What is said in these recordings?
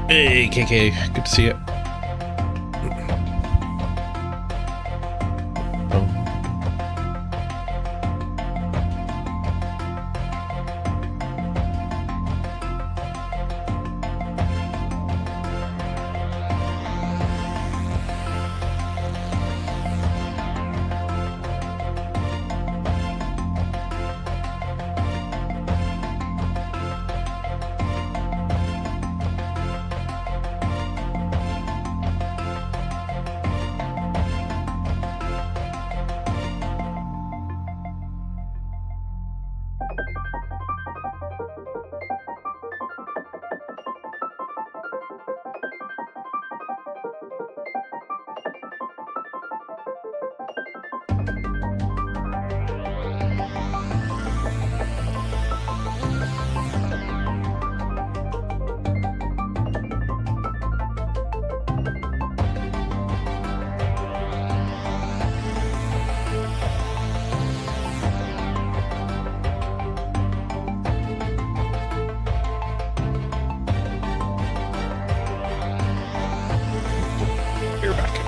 Hey, KK, good to see you. You're back.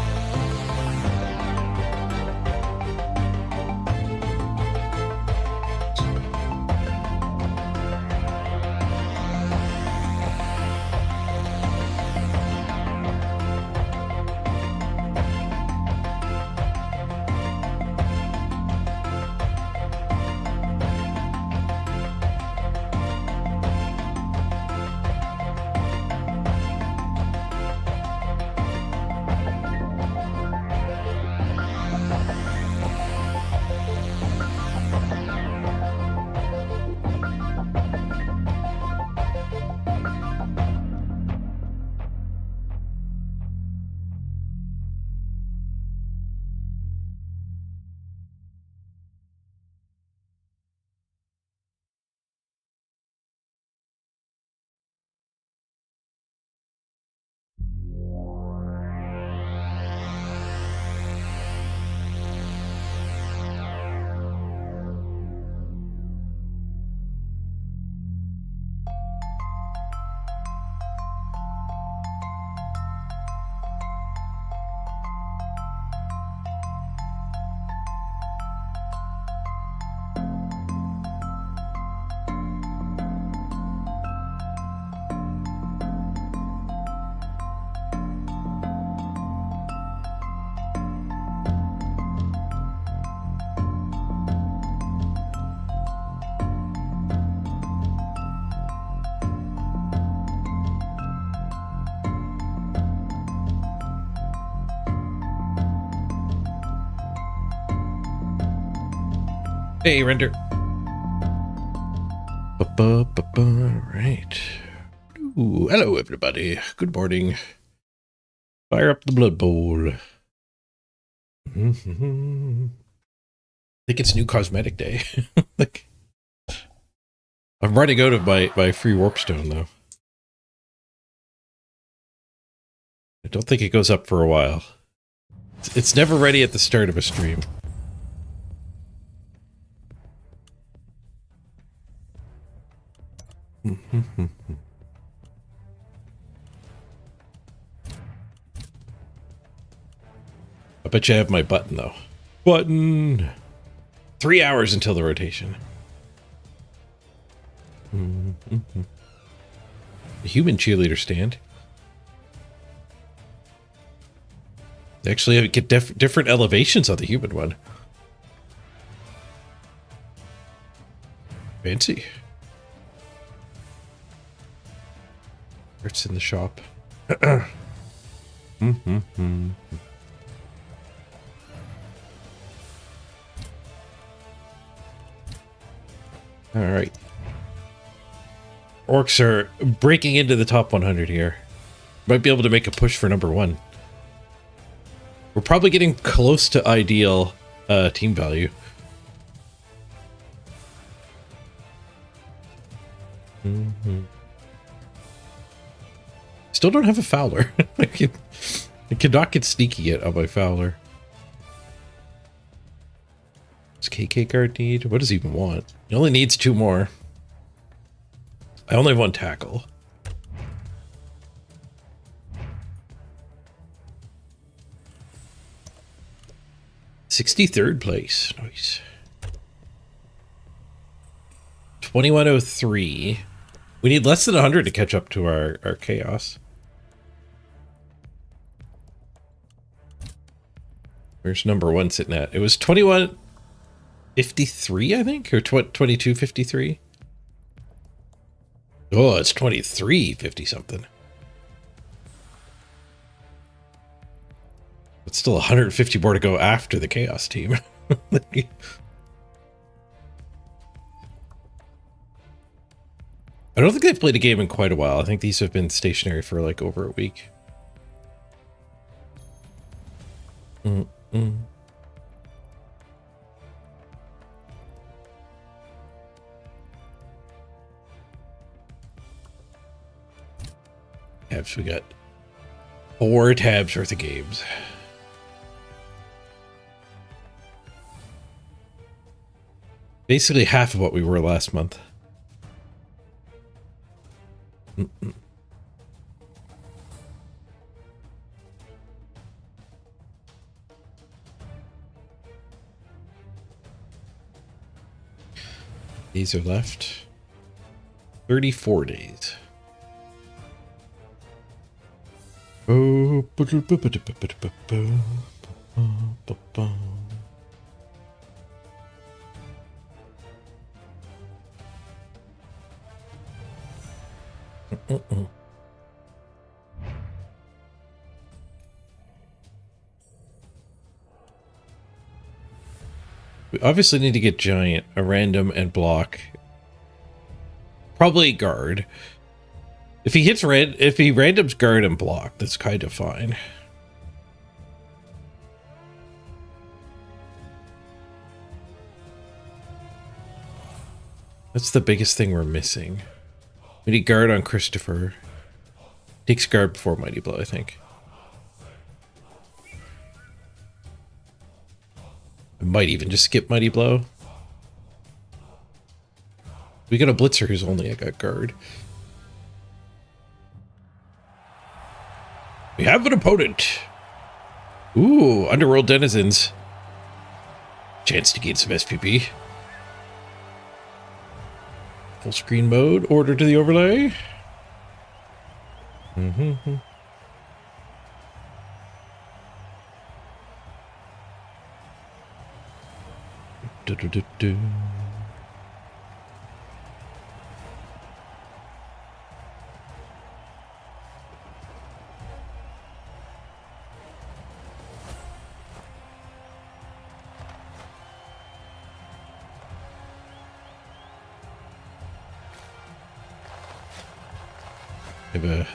Hey, render. Right. Ooh, hello, everybody. Good morning. Fire up the Blood Bowl. I think it's new cosmetic day. Like, I'm running out of my free warpstone, though. I don't think it goes up for a while. It's never ready at the start of a stream. I bet you have my button, though. Button! 3 hours until the rotation. The human cheerleader stand. They actually get different elevations on the human one. Fancy. It's in the shop. All right. Orcs are breaking into the top 100 here. Might be able to make a push for number 1. We're probably getting close to ideal team value. Still don't have a Fowler. I cannot get sneaky yet on my Fowler. Does KK guard need? What does he even want? He only needs 2 more. I only have 1 tackle. 63rd place. Nice. 2103. We need less than 100 to catch up to our chaos. Where's number one sitting at? It was 2153, I think, or 2253. Oh, it's 2350 something. But still 150 more to go after the chaos team. I don't think they've played a game in quite a while. I think these have been stationary for like over a week. Tabs, we got 4 tabs worth of games. Basically half of what we were last month. These are left 34 days. Oh, we obviously need to get giant, a random, and block. Probably guard. If he hits red, if he randoms guard and block, that's kind of fine. That's the biggest thing we're missing. We need guard on Christopher. Takes guard before Mighty Blow, I think. I might even just skip Mighty Blow. We got a Blitzer who's only got guard. We have an opponent. Ooh, Underworld Denizens. Chance to gain some SPP. Full screen mode, order to the overlay.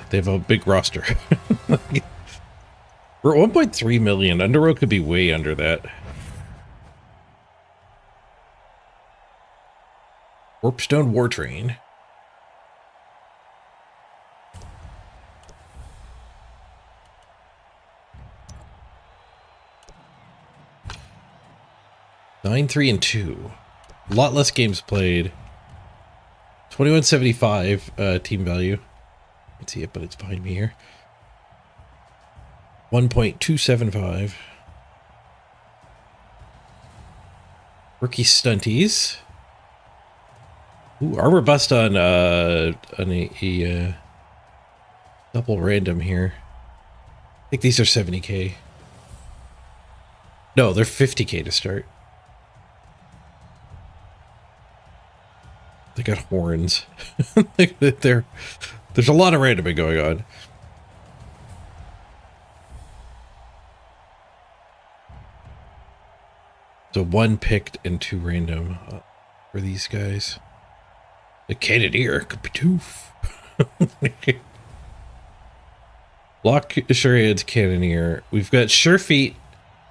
They have a big roster. We're at 1.3 million. Underworld could be way under that. Warpstone War Train. Nine, 3, and 2. A lot less games played. 2175 team value. I can't see it, but it's behind me here. 1.275. Rookie stunties. Ooh, armor bust on a double random here. I think these are 70k. No, they're 50k to start. They got horns. There's a lot of randoming going on. So 1 picked and 2 random for these guys. The Cannoneer could be toof. Block Surehead's Cannoneer. We've got Sure Feet,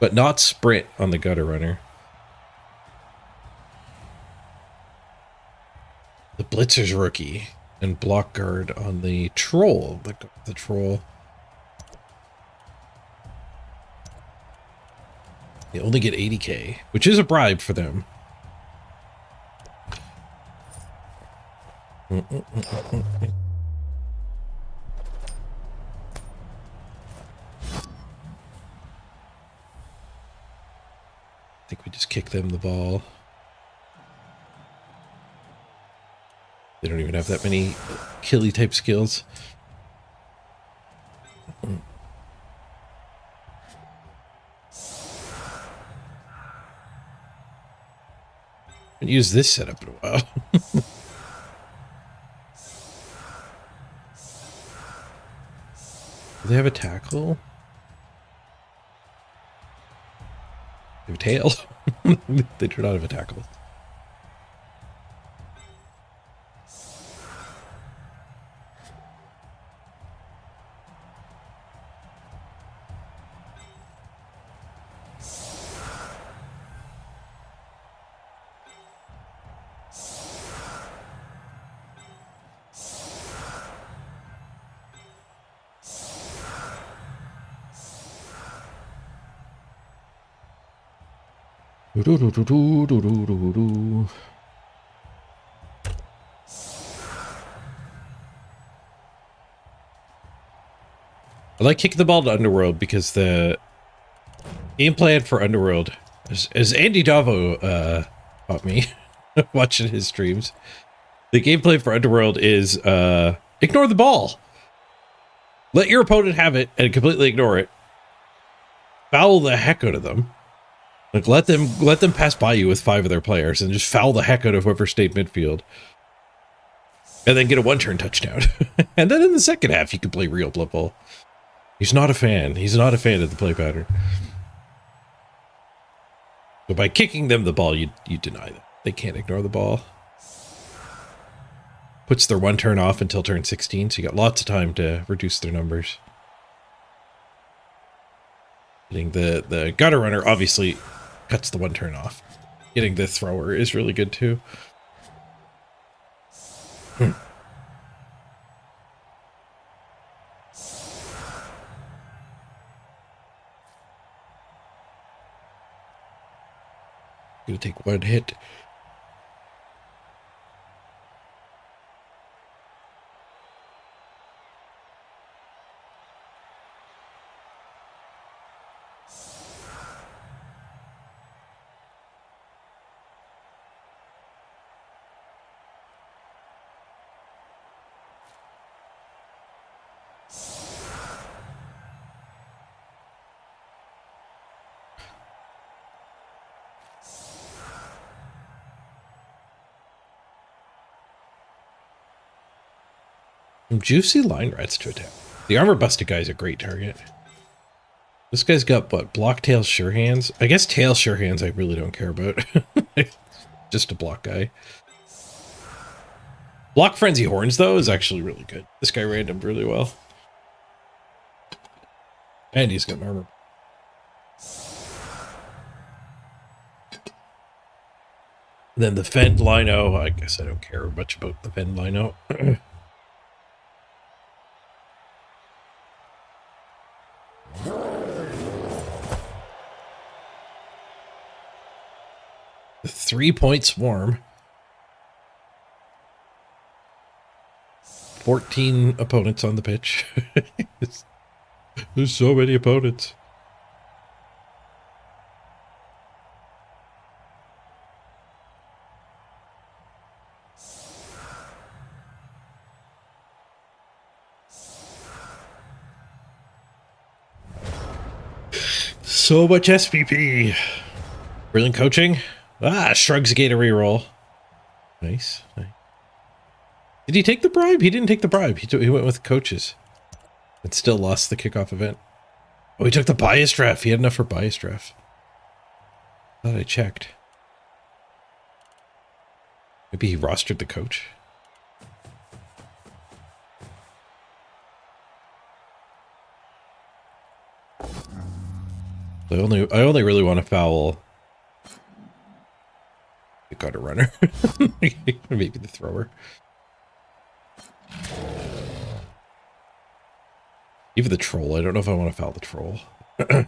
but not Sprint on the Gutter Runner. The Blitzer's Rookie and Block Guard on the Troll. The Troll. They only get 80k, which is a bribe for them. think we just kick them the ball. They don't even have that many killy type skills. Haven't used this setup in a while. Do they have a tackle? They have a tail? They do not have a tackle. I like kicking the ball to Underworld because the game plan for Underworld, as Andy Davo taught me watching his streams, the gameplay for Underworld is ignore the ball. Let your opponent have it and completely ignore it. Foul the heck out of them. Like let them pass by you with 5 of their players and just foul the heck out of whoever stayed midfield. And then get a one-turn touchdown. And then in the second half you can play real Blood Bowl. He's not a fan. He's not a fan of the play pattern. But by kicking them the ball, you deny them. They can't ignore the ball. Puts their one turn off until turn 16, so you got lots of time to reduce their numbers. Getting the gutter runner obviously cuts the one turn off. Getting the thrower is really good too. Gonna take one hit. Some juicy line rats to attack. The armor busted guy is a great target. This guy's got what? Block, tail, sure hands? I guess tail, sure hands I really don't care about. Just a block guy. Block frenzy horns though is actually really good. This guy randomed really well. And he's got an armor. Then the Fend Lino. I guess I don't care much about the Fend Lino. The 3-point swarm. 14 opponents on the pitch. There's so many opponents. So much SPP. Brilliant coaching. Shrugs gate a reroll. Nice. Did he take the bribe? He didn't take the bribe. He went with coaches. And still lost the kickoff event. Oh, he took the bias draft. He had enough for bias draft. Thought I checked. Maybe he rostered the coach. I only really want to foul the gutter runner. Maybe the thrower. Even the troll. I don't know if I want to foul the troll. I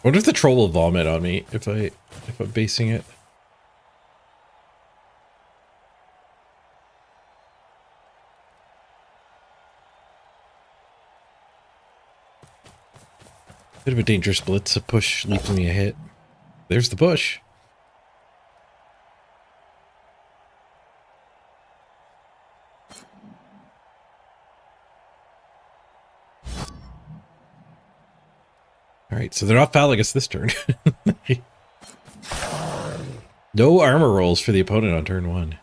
wonder if the troll will vomit on me if I'm basing it. Bit of a dangerous blitz. A push leaves me a hit. There's the push. All right, so they're not fouling us this turn. No armor rolls for the opponent on turn 1.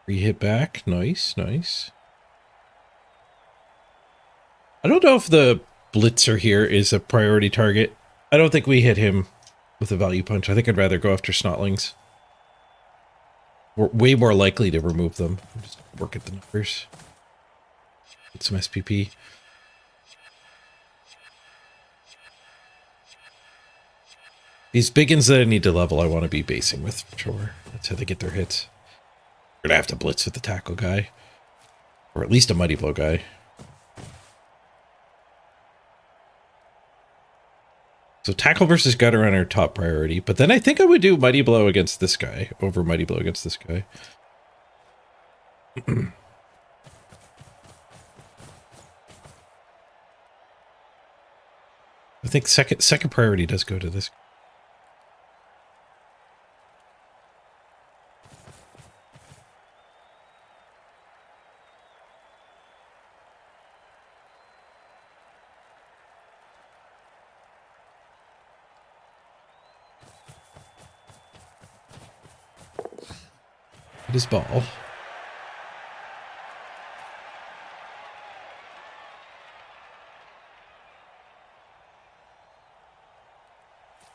Hit back. Nice, nice. I don't know if the blitzer here is a priority target. I don't think we hit him with a value punch. I think I'd rather go after snotlings. We're way more likely to remove them. Just work at the numbers. Get some SPP. These biggins that I need to level, I want to be basing with, for sure. That's how they get their hits. We're going to have to blitz with the tackle guy. Or at least a mighty blow guy. So tackle versus gutter on our top priority. But then I think I would do mighty blow against this guy over mighty blow against this guy. I think second priority does go to this guy. His ball.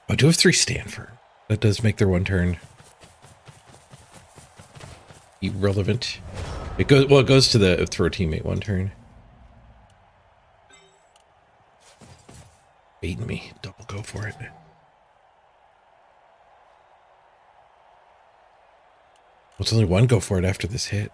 I do have 3 Stanford. That does make their 1 turn irrelevant. It goes well. It goes to the throw teammate 1 turn. Baiting me. Double go for it. Well, it's only 1 go for it after this hit.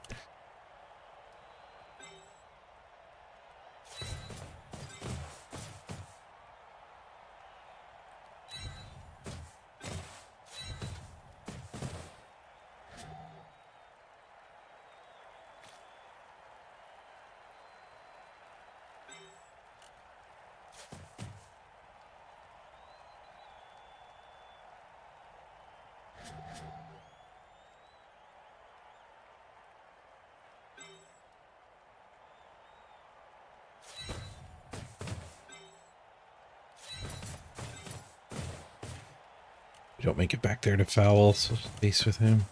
We don't make it back there to foul, so base with him.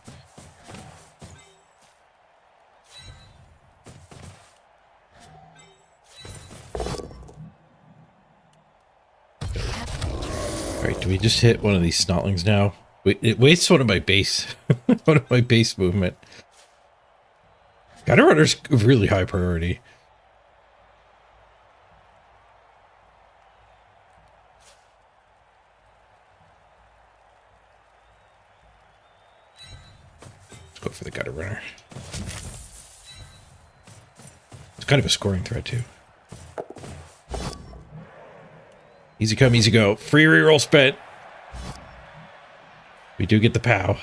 Alright, do we just hit one of these snotlings now? It wastes one of my base. One of my base movement. Gutter runner's really high priority. Go for the gutter runner. It's kind of a scoring threat too. Easy come, easy go. Free reroll spent. We do get the POW.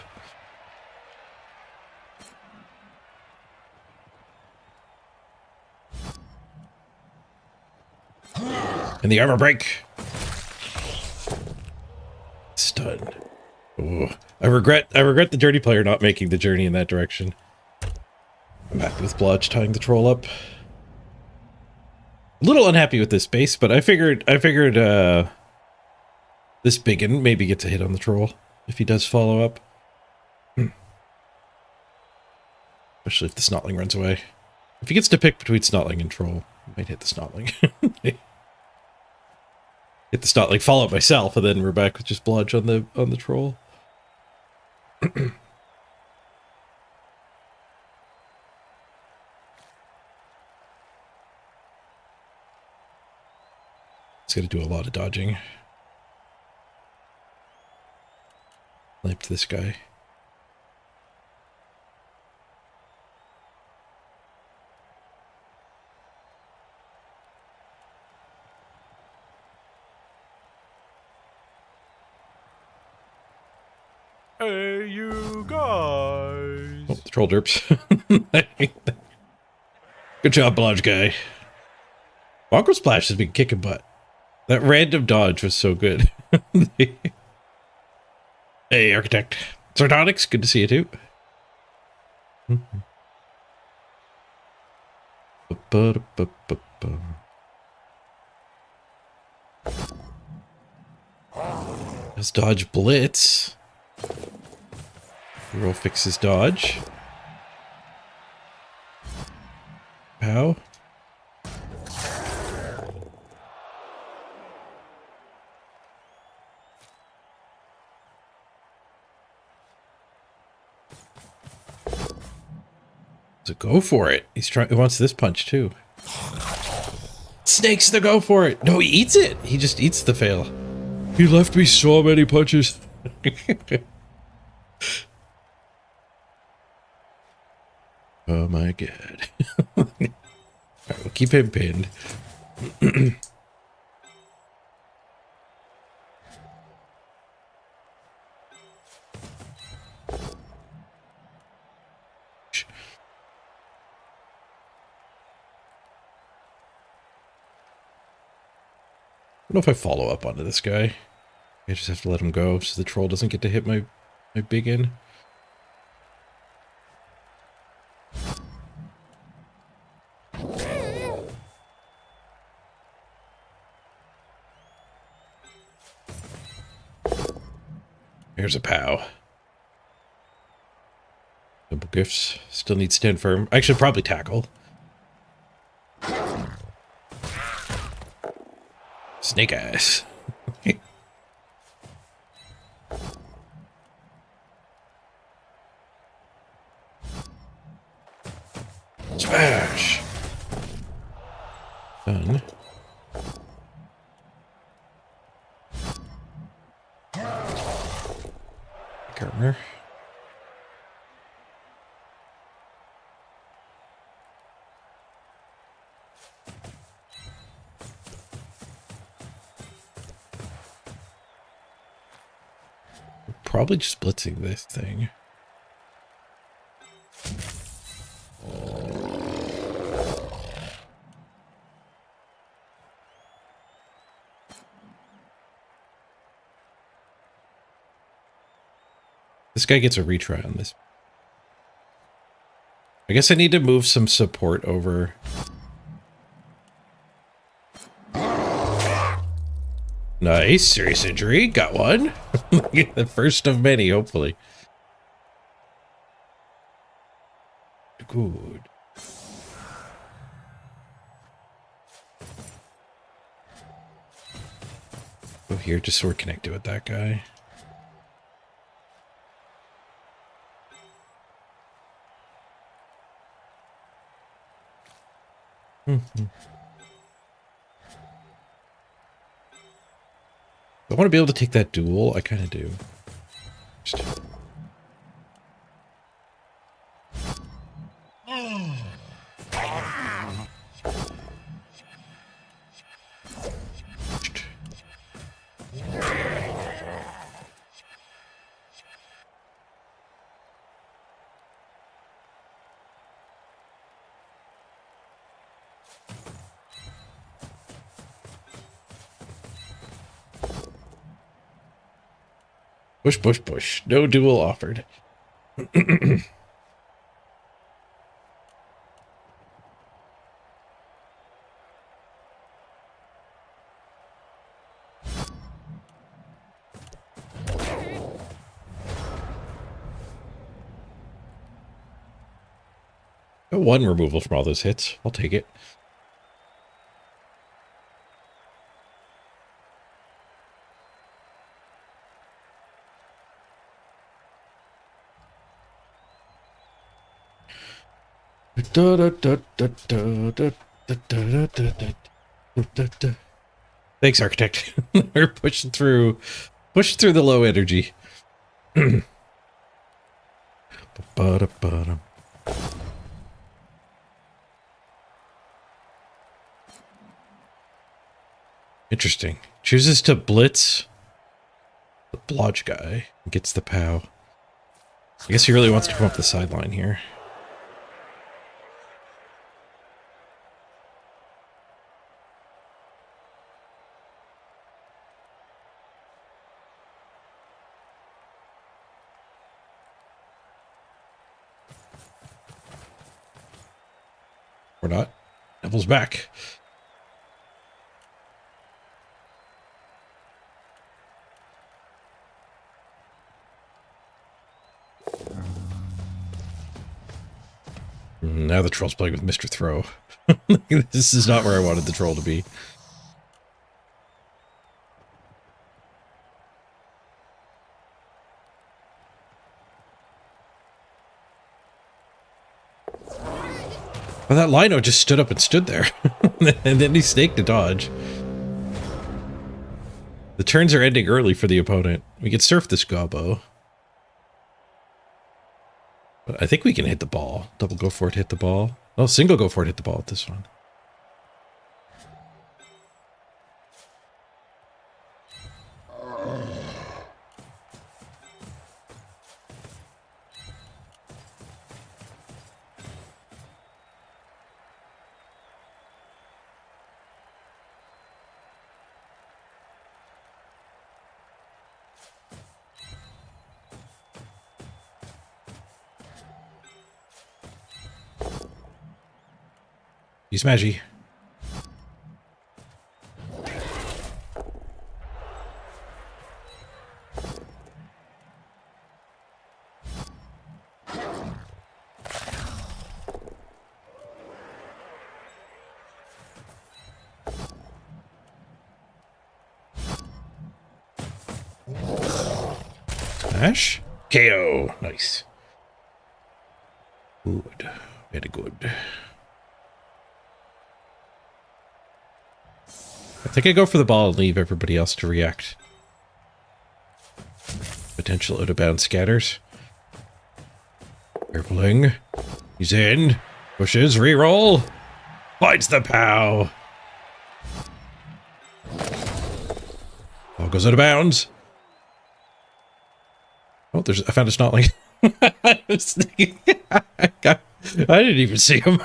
And the armor break. Stunned. Oh, I regret the dirty player not making the journey in that direction. I'm happy with Blotch tying the troll up. A little unhappy with this base, but I figured this biggin maybe gets a hit on the troll if he does follow up. Especially if the snotling runs away. If he gets to pick between snotling and troll, he might hit the snotling. Hit the snotling, follow up myself, and then we're back with just Blotch on the troll. It's going to do a lot of dodging. Lamp this guy. Hey, you guys! Oh, the troll derps. Good job, Blodge guy. Bonko Splash has been kicking butt. That random dodge was so good. Hey, Architect. Sardonyx, good to see you too. Let's dodge Blitz. Roll fixes dodge. Pow. So go for it. He wants this punch too. Snakes the go for it. No, he eats it. He just eats the fail. He left me so many punches. Oh my god. Alright, we'll keep him pinned. I don't know if I follow up onto this guy. I just have to let him go so the troll doesn't get to hit my big in. Here's a pow. Double gifts. Still need stand firm. I should probably tackle. Snake eyes. Smash. Done. Armor. Probably just blitzing this thing. This guy gets a retry on this. I guess I need to move some support over. Nice, serious injury. Got one. The first of many, hopefully. Good. Go here just so we're connected with that guy. I want to be able to take that duel. I kind of do. Just... Push, push, push. No duel offered. Got one removal from all those hits. I'll take it. Thanks, Architect. We're pushing through the low energy. Interesting. Chooses to blitz the blodge guy. Gets the POW. I guess he really wants to come up the sideline here. Or not. Devil's back. Now the troll's playing with Mr. Throw. This is not where I wanted the troll to be. Well, that Lino just stood up and stood there. And then he snaked a dodge. The turns are ending early for the opponent. We can surf this gobbo. But I think we can hit the ball. Double go for it, hit the ball. Oh, single go for it, hit the ball with this one. Use Magi. Smash. KO. Nice. Good. Very good. I think I go for the ball and leave everybody else to react. Potential out of bounds scatters. Carefulling. He's in. Pushes. Reroll. Finds the POW. Ball goes out of bounds. Oh, I found a snotling. I didn't even see him.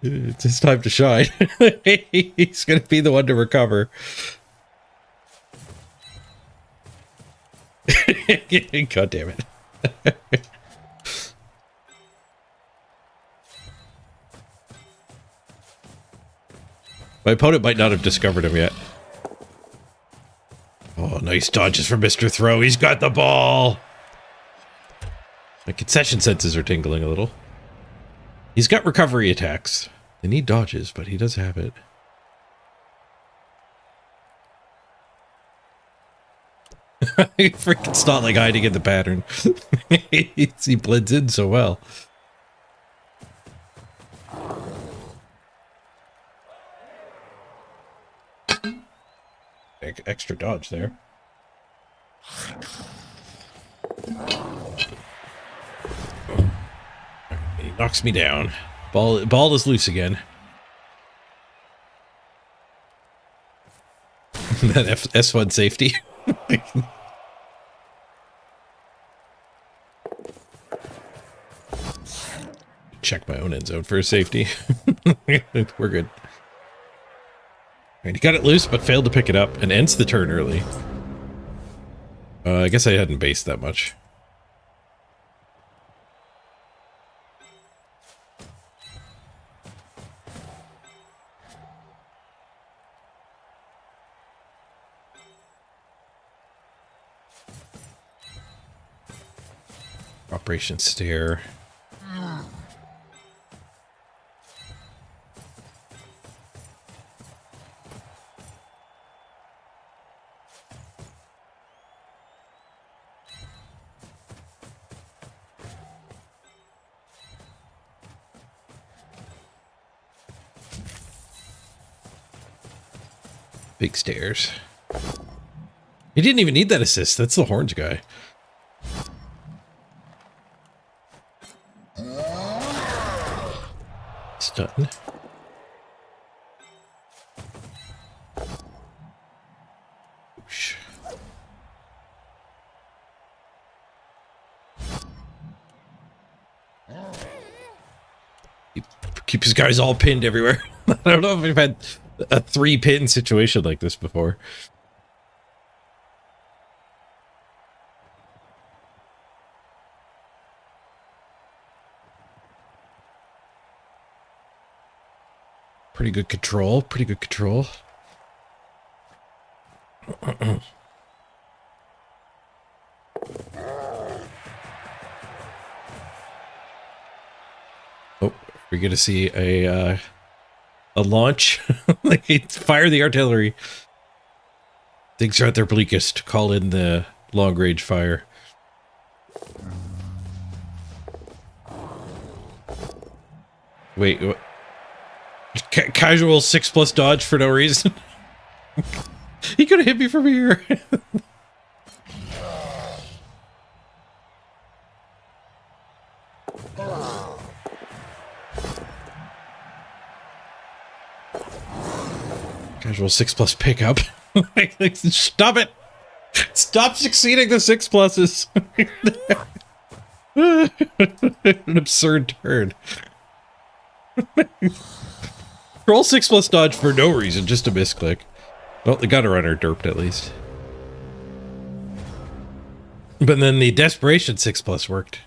It's his time to shine. He's going to be the one to recover. God damn it. My opponent might not have discovered him yet. Oh, nice dodges from Mr. Throw. He's got the ball. My concession senses are tingling a little. He's got recovery attacks. They need dodges, but he does have it. Freaking not like hiding in the pattern. He blends in so well. Extra dodge there. He knocks me down. Ball is loose again. That S1 safety. Check my own end zone for a safety. We're good. And he got it loose, but failed to pick it up and ends the turn early. I guess I hadn't based that much. Operation Stare. Big stairs. He didn't even need that assist. That's the horns guy. Stun. Oosh. Keep his guys all pinned everywhere. I don't know if we've had a 3-pin situation like this before. Pretty good control. Pretty good control. Oh, we're gonna see a launch. Like, fire the artillery. Things are at their bleakest. Call in the long range fire. Wait, what? Casual 6+ dodge for no reason. He could have hit me from here. Casual 6+ pickup. Like, stop it! Stop succeeding the 6+s. An absurd turn. Roll 6+ dodge for no reason, just a misclick. Well, the gutter runner derped at least. But then the desperation 6+ worked.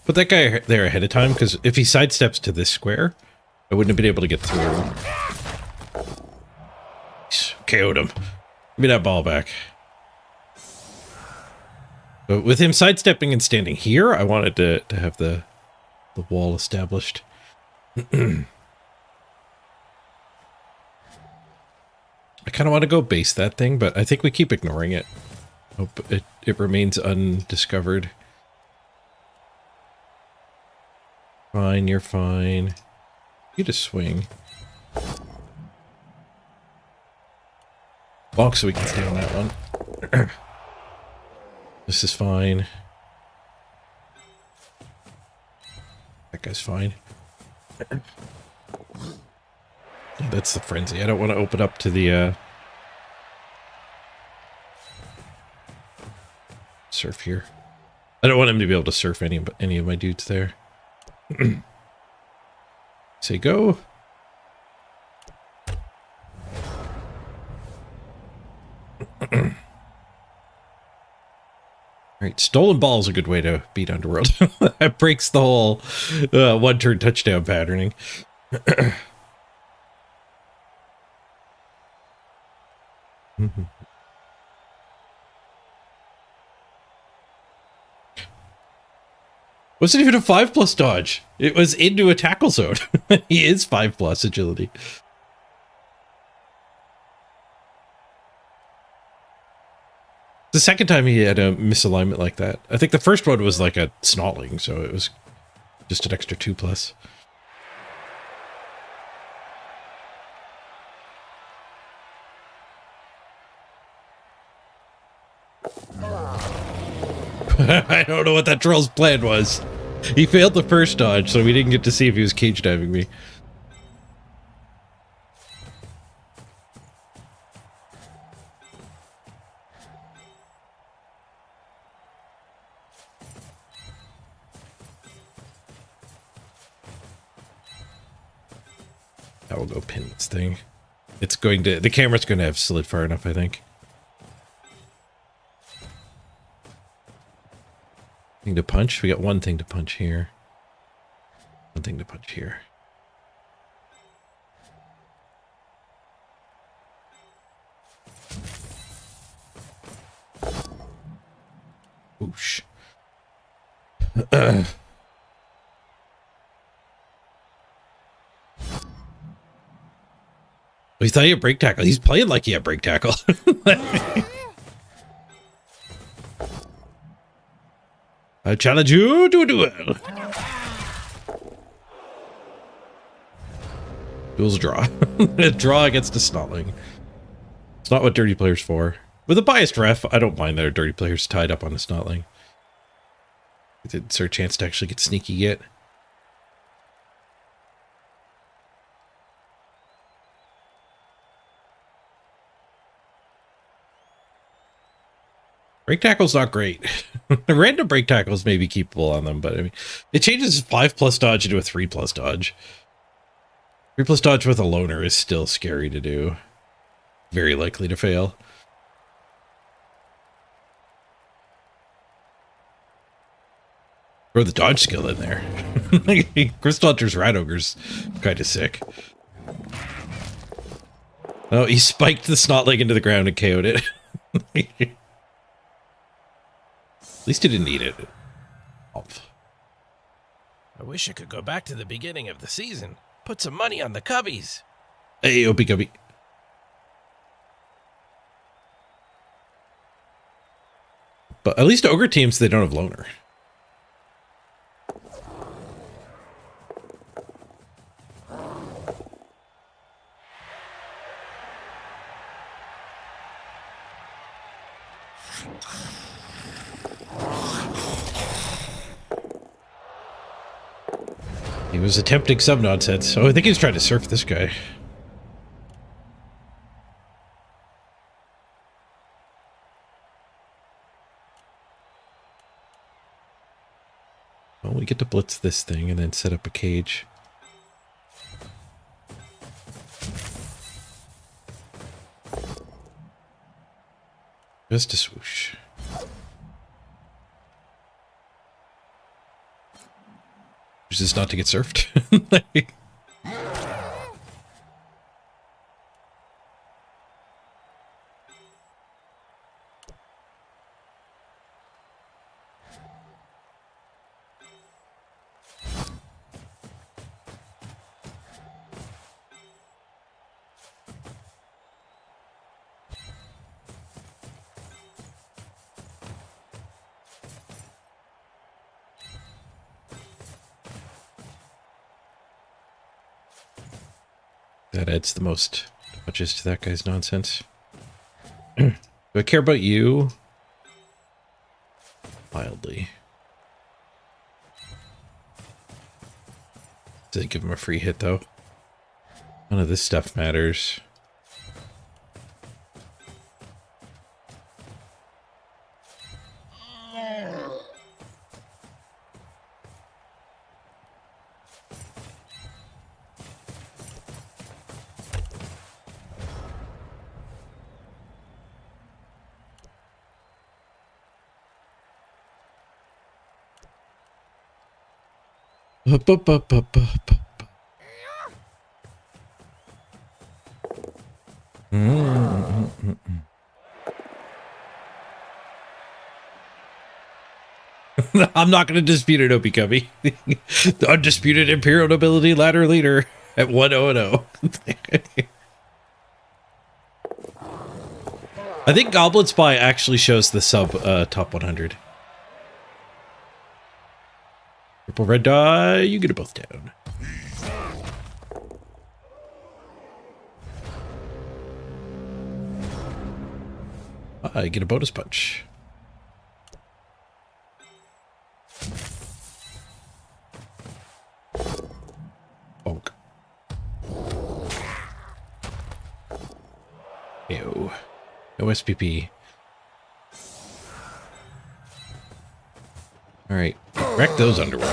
Put that guy there ahead of time, because if he sidesteps to this square, I wouldn't have been able to get through him. KO'd him. Give me that ball back. But with him sidestepping and standing here, I wanted to have the wall established. I kind of want to go base that thing, but I think we keep ignoring it. Hope it remains undiscovered. Fine, you're fine. You just swing. Walk so we can stay on that one. This is fine. That guy's fine. That's the frenzy. I don't want to open up to the surf here. I don't want him to be able to surf any of my dudes there. Say go. Alright, stolen ball is a good way to beat Underworld. That breaks the whole one-turn touchdown patterning. Wasn't even a 5+ dodge. It was into a tackle zone. He is 5+ agility. The second time he had a misalignment like that. I think the first one was like a snarling, so it was just an extra 2+. I don't know what that troll's plan was. He failed the first dodge, so we didn't get to see if he was cage diving me. I will go pin this thing. It's going to... The camera's going to have slid far enough, I think. Thing to punch? We got one thing to punch here. One thing to punch here. Oosh. He thought he had break tackle. He's playing like he had break tackle. I challenge you to a duel. Duel's a draw. A draw against a snotling. It's not what dirty player's for. With a biased ref, I don't mind that a dirty player's tied up on a snotling. It's our chance to actually get sneaky yet. Break tackle's not great. Random break tackles may be keepable on them, but I mean, it changes 5+ dodge into a 3+ dodge. 3+ dodge with a loner is still scary to do. Very likely to fail. Throw the dodge skill in there. Crystal Hunter's Rat Ogre's kind of sick. Oh, he spiked the Snotling into the ground and KO'd it. At least he didn't eat it. I wish I could go back to the beginning of the season. Put some money on the Cubbies. Hey, Opie Cubby. But at least Ogre teams, they don't have loner. He was attempting some nonsense. Oh, I think he was trying to surf this guy. Well, we get to blitz this thing and then set up a cage. Just a swoosh. Just not to get surfed. That adds the most touches to that guy's nonsense. Do I care about you? Mildly. Did I give him a free hit, though? None of this stuff matters. I'm not going to dispute it, Opie Cubby. The undisputed Imperial Nobility ladder leader at 1-0-0. I think Goblin Spy actually shows the sub top 100. Purple red die, you get it both down. I get a bonus punch. Bonk. Ew. No SPP. Alright. Wreck those underwood.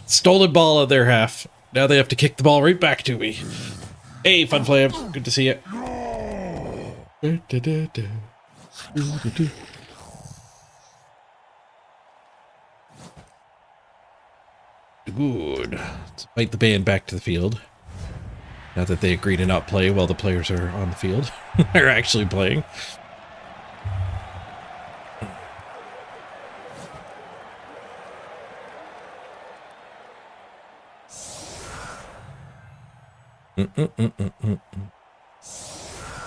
Stolen ball on their half. Now they have to kick the ball right back to me. Hey, Fun Flam. Good to see you. Good. Let's invite the band back to the field. Now that they agree to not play while the players are on the field. They're actually playing. A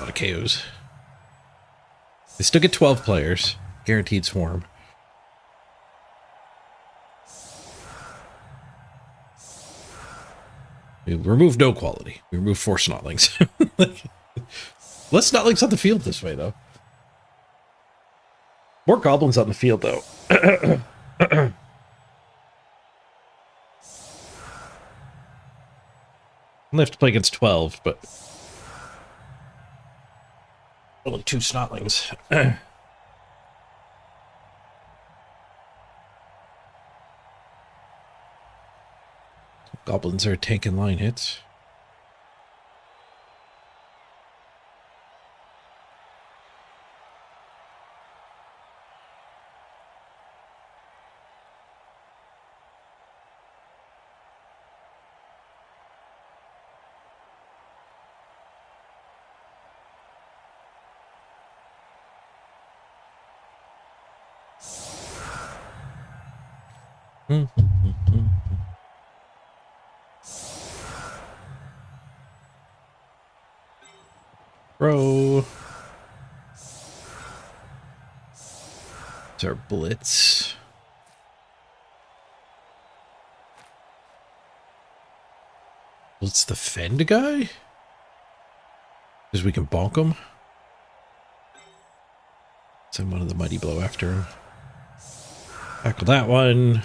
lot of KOs. They still get 12 players. Guaranteed swarm. We remove no quality. We remove 4 Snotlings. Less Snotlings on the field this way, though. More goblins on the field, though. I only have to play against 12, but only 2 snotlings. Goblins are taking line hits. Bro. It's our blitz. Blitz the Fend guy? Because we can bonk him. Send one of the Mighty Blow after him. Tackle that one.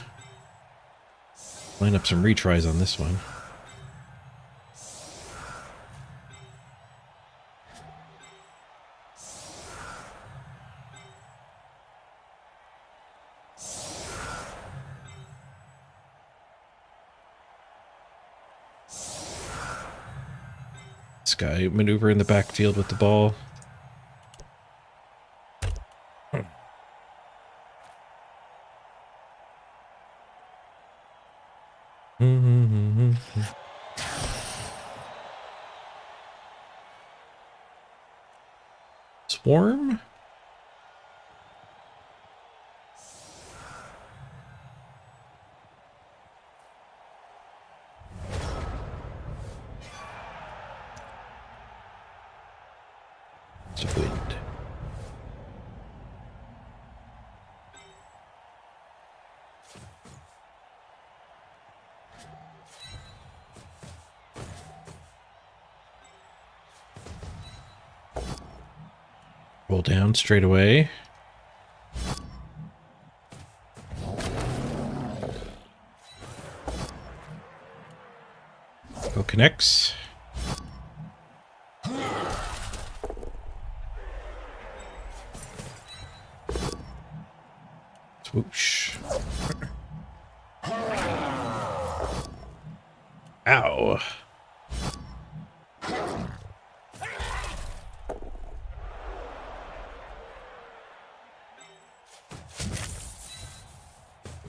Line up some retries on this one. This guy maneuver in the backfield with the ball. Swarm? It's a wind. Roll down straight away. Go connects. Swoosh. Ow.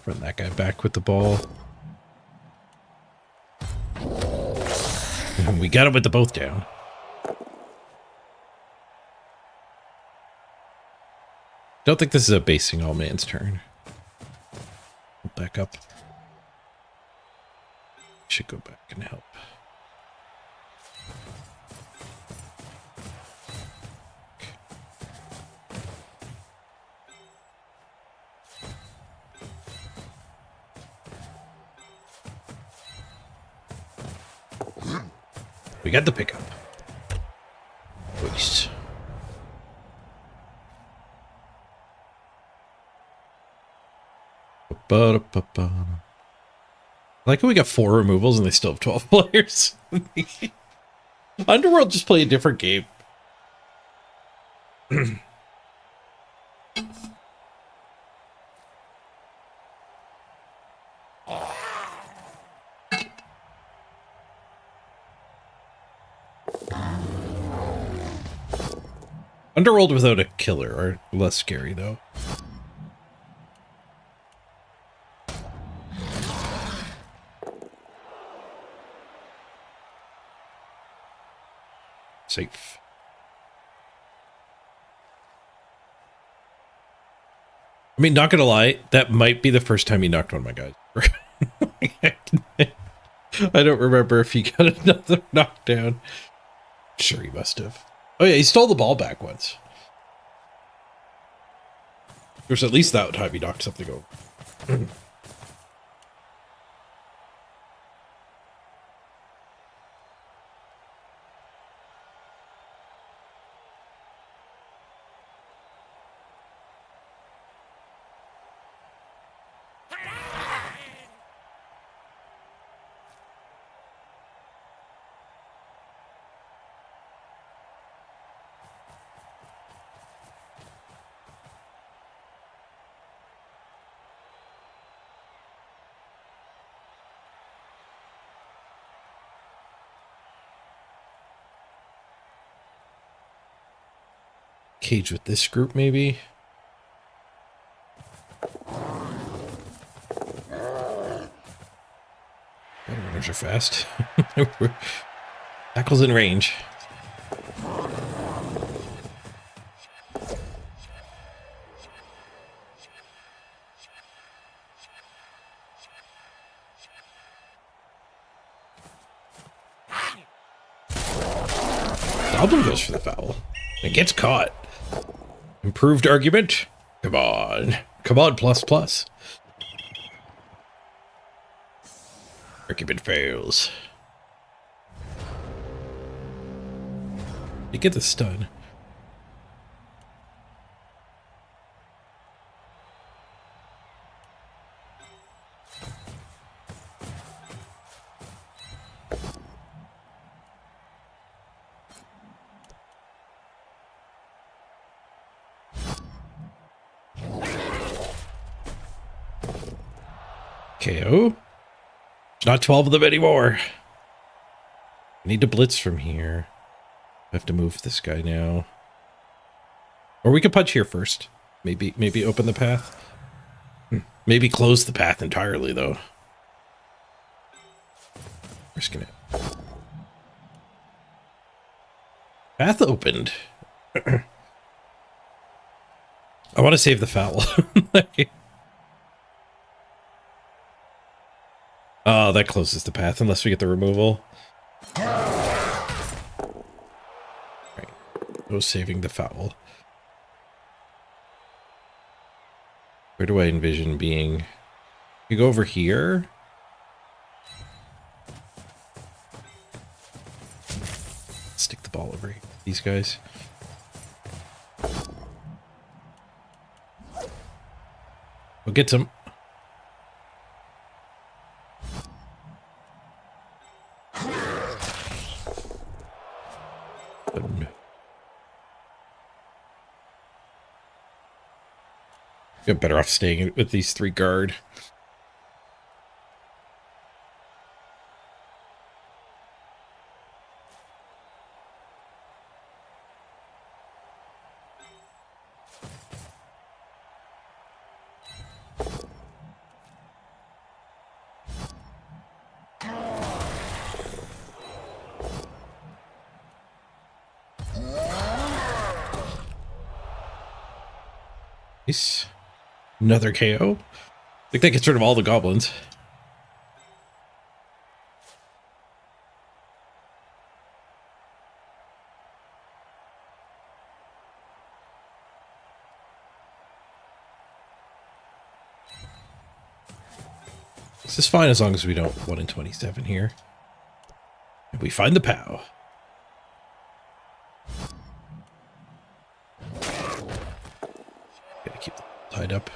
Run that guy back with the ball. We got him with the both down. Don't think this is a basing all man's turn. Back up. Should go back and help. We got the pickup. Waste. I like how we got 4 removals and they still have 12 players. Underworld just play a different game. Underworld without a killer are less scary though. Safe. I mean, not gonna lie, that might be the first time he knocked one of my guys. I don't remember if he got another knockdown. Sure, he must have. Oh yeah, he stole the ball back once. There's at least that time he knocked something over. cage with this group, maybe. Runners are fast. Tackle's in range. Goblin goes for the foul. It gets caught. Improved argument? Come on. Come on, plus plus. Argument fails. You get the stun. KO. There's not 12 of them anymore. I need to blitz from here. I have to move this guy now. Or we could punch here first. Maybe open the path. Maybe close the path entirely, though. Risking it. Path opened. I want to save the foul. Oh, that closes the path unless we get the removal. Right. No saving the foul. Where do I envision being? You go over here. Stick the ball over these guys. We'll get some. You're better off staying with these three guard. Nice. Another KO. I think that gets rid of all the goblins. This is fine as long as we don't 1 in 27 here. And we find the POW. Gotta keep them tied up.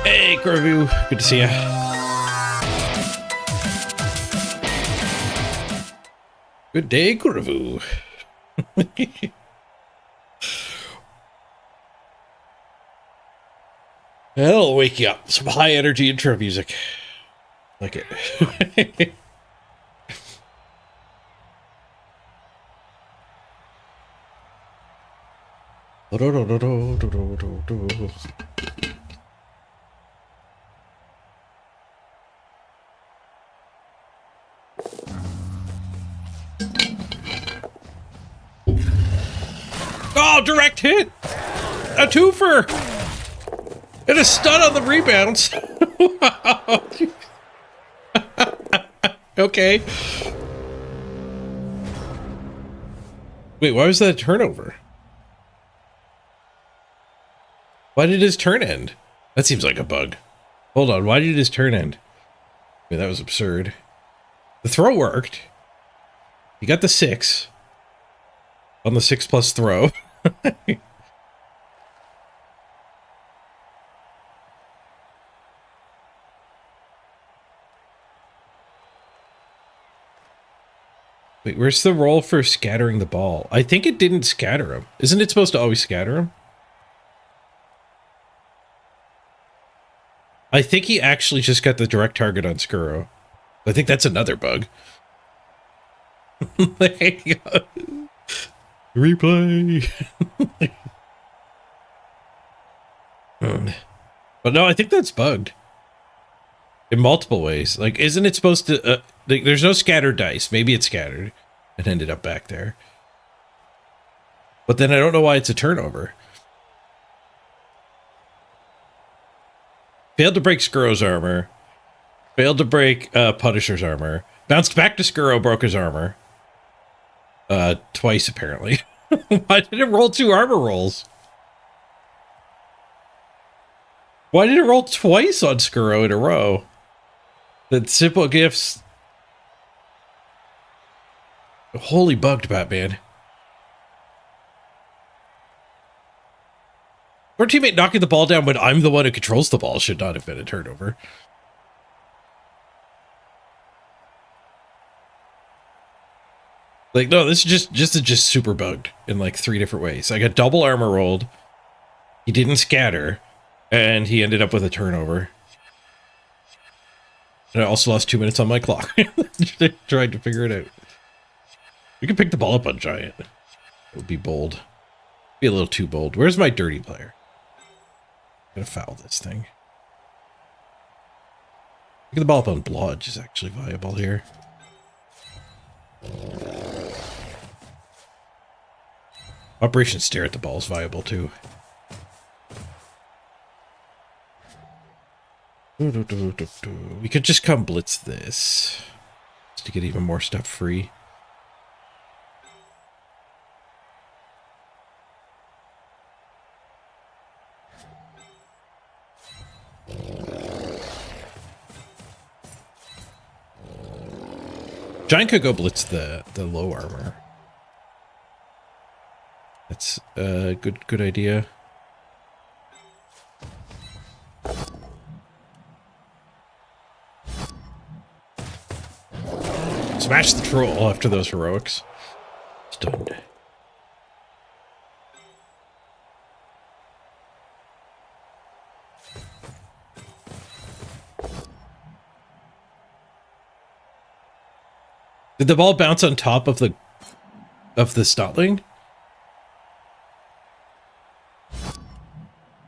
Hey, Corvu. Good to see ya. Good day, Corvu. That'll wake you up. Some high energy intro music. Like it. Oh, direct hit! A twofer! And a stun on the rebounds. Okay. Wait, why was that a turnover? Why did his turn end? That seems like a bug. Hold on, why did his turn end? Wait, that was absurd. The throw worked. He got the 6 on the 6+ throw. Wait, where's the roll for scattering the ball? I think it didn't scatter him. Isn't it supposed to always scatter him? I think he actually just got the direct target on Skuro. I think that's another bug. There you go. Replay. But no, I think that's bugged in multiple ways. Like, isn't it supposed to? Like, there's no scattered dice. Maybe it's scattered and ended up back there. But then I don't know why it's a turnover. Failed to break Skurrow's armor. Failed to break Punisher's armor. Bounced back to Skurrow, broke his armor. Twice, apparently. Why did it roll 2 armor rolls? Why did it roll twice on Skurrow in a row? The simple gifts. Holy bugged, Batman. Our teammate knocking the ball down when I'm the one who controls the ball should not have been a turnover. Like, no, this is just super bugged in like 3 different ways. I got double armor rolled. He didn't scatter, and he ended up with a turnover. And I also lost 2 minutes on my clock. Trying to figure it out. We can pick the ball up on Giant. It would be bold. Be a little too bold. Where's my dirty player? I'm gonna foul this thing. Pick the ball up on Blodge is actually viable here. Operation Stare at the Ball is viable too. We could just come blitz this just to get even more stuff free. Giant could go blitz the low armor. That's a good idea. Smash the troll after those heroics. Stunned. Did the ball bounce on top of the Stotling?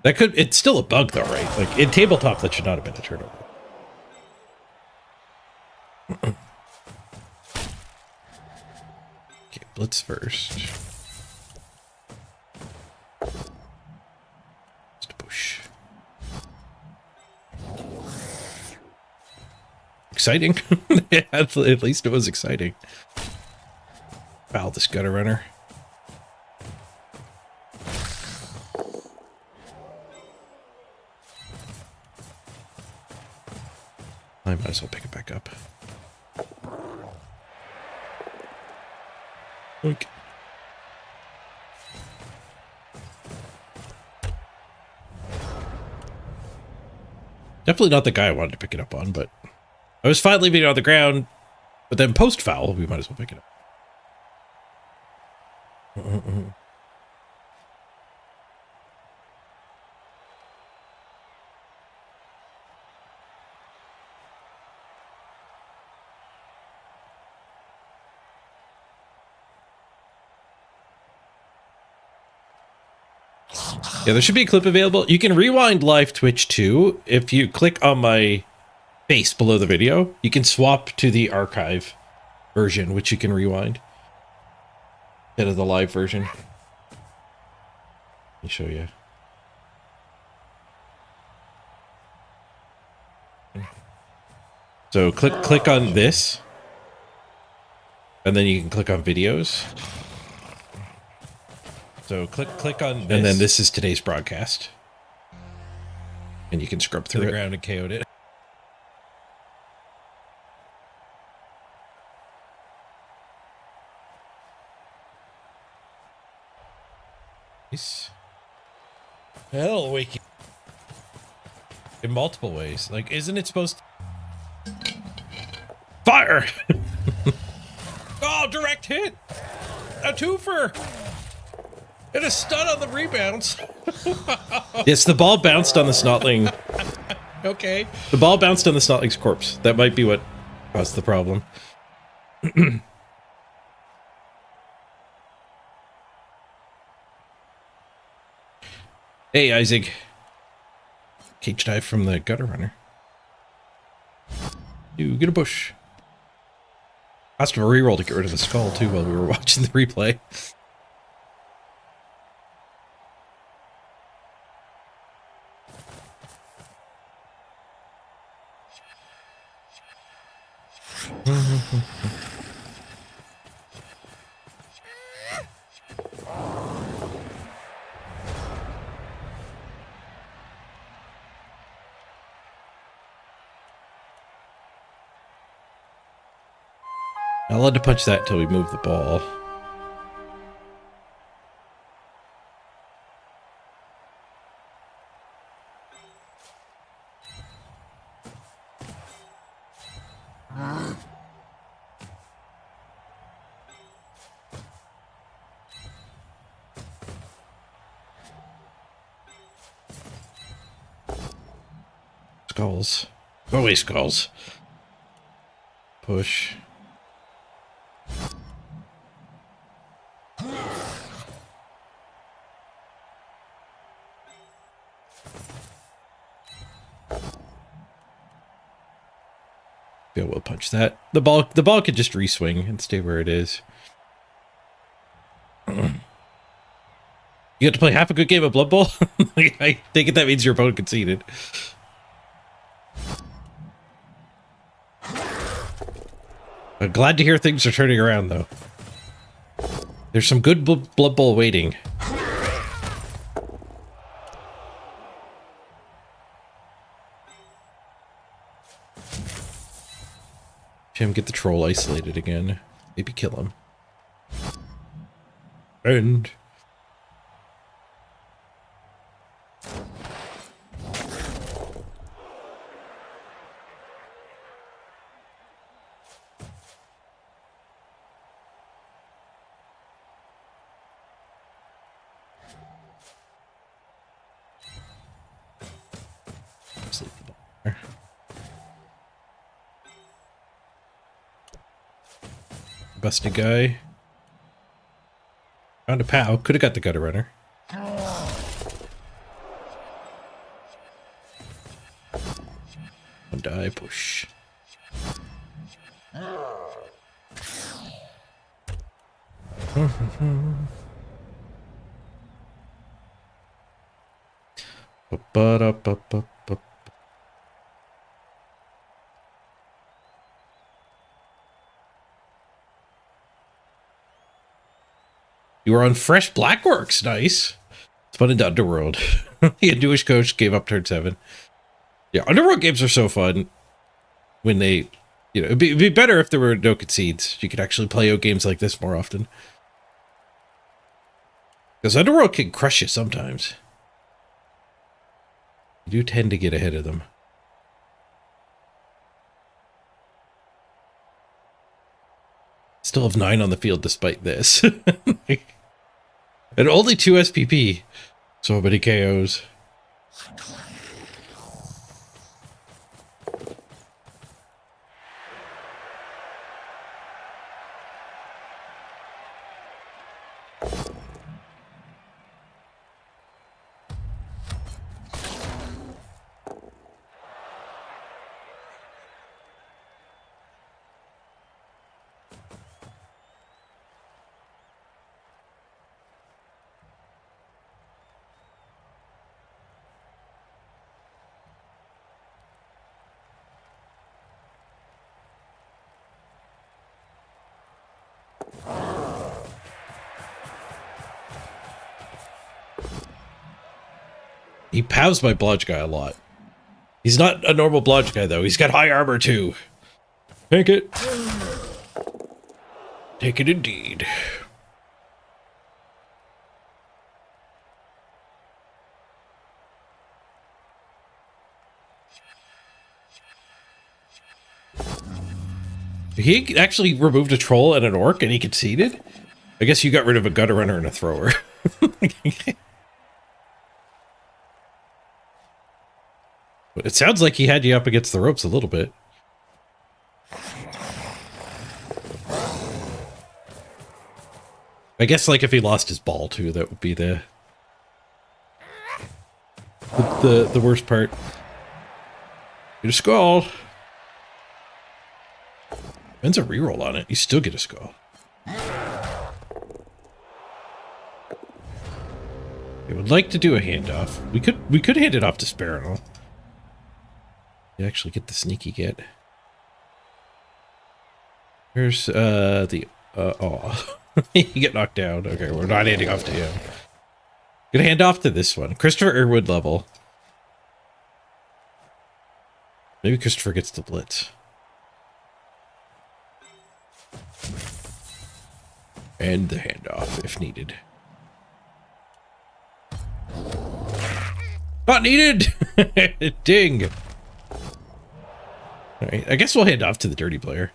That could, it's still a bug though, right? Like in tabletop that should not have been a turnover. Okay, blitz first. Just push. Exciting. At least it was exciting. Foul this gutter runner. I might as well pick it back up. Oink. Definitely not the guy I wanted to pick it up on, but I was fine leaving it on the ground, but then post foul, we might as well pick it up. Yeah, there should be a clip available. You can rewind live Twitch too. If you click on my face below the video, you can swap to the archive version, which you can rewind instead of the live version. Let me show you. So click on this, and then you can click on videos. So click on this. And then this is today's broadcast. And you can scrub through the ground and KO'd it. Nice. That'll wake you in multiple ways. Like, isn't it supposed to... Fire! Oh, direct hit! A twofer! And a stun on the rebounds. Yes, the ball bounced on the Snotling. Okay. The ball bounced on the Snotling's corpse. That might be what caused the problem. Hey, Isaac. Cage dive from the gutter runner. You get a bush. Asked him a reroll to get rid of the skull, too, while we were watching the replay. Not allowed to punch that until we move the ball. Skulls. Go away, skulls. Push. Yeah, we'll punch that. The ball could just reswing and stay where it is. You get to play half a good game of Blood Bowl? I think that means your opponent conceded. I'm glad to hear things are turning around, though. There's some good Blood Bowl waiting. Jim, get the troll isolated again. Maybe kill him. And... Sleep the ball there. Busted guy. Found a POW. Could have got the gutter runner. One die, push. You were on Fresh Blackworks. Nice. Spun into Underworld. The Newish coach gave up turn 7. Yeah, Underworld games are so fun when they, you know, it'd be better if there were no concedes. You could actually play out games like this more often. Because Underworld can crush you sometimes. You do tend to get ahead of them. Still have 9 on the field despite this. And only 2 SPP. So many KOs. He pows my blodge guy a lot. He's not a normal blodge guy, though. He's got high armor, too. Take it. Take it indeed. He actually removed a troll and an orc, and he conceded? I guess you got rid of a gutter runner and a thrower. But it sounds like he had you up against the ropes a little bit. I guess, like, if he lost his ball, too, that would be the... the worst part. Get a skull. Ben's a reroll on it. You still get a skull. I would like to do a handoff. We could hand it off to Sparrow. You actually get the sneaky get. Here's the oh. You get knocked down. Okay, we're not handing off to him. Gonna hand off to this one. Christopher Irwood level. Maybe Christopher gets the blitz. And the handoff if needed. Not needed! Ding! Alright, I guess we'll hand off to the dirty player.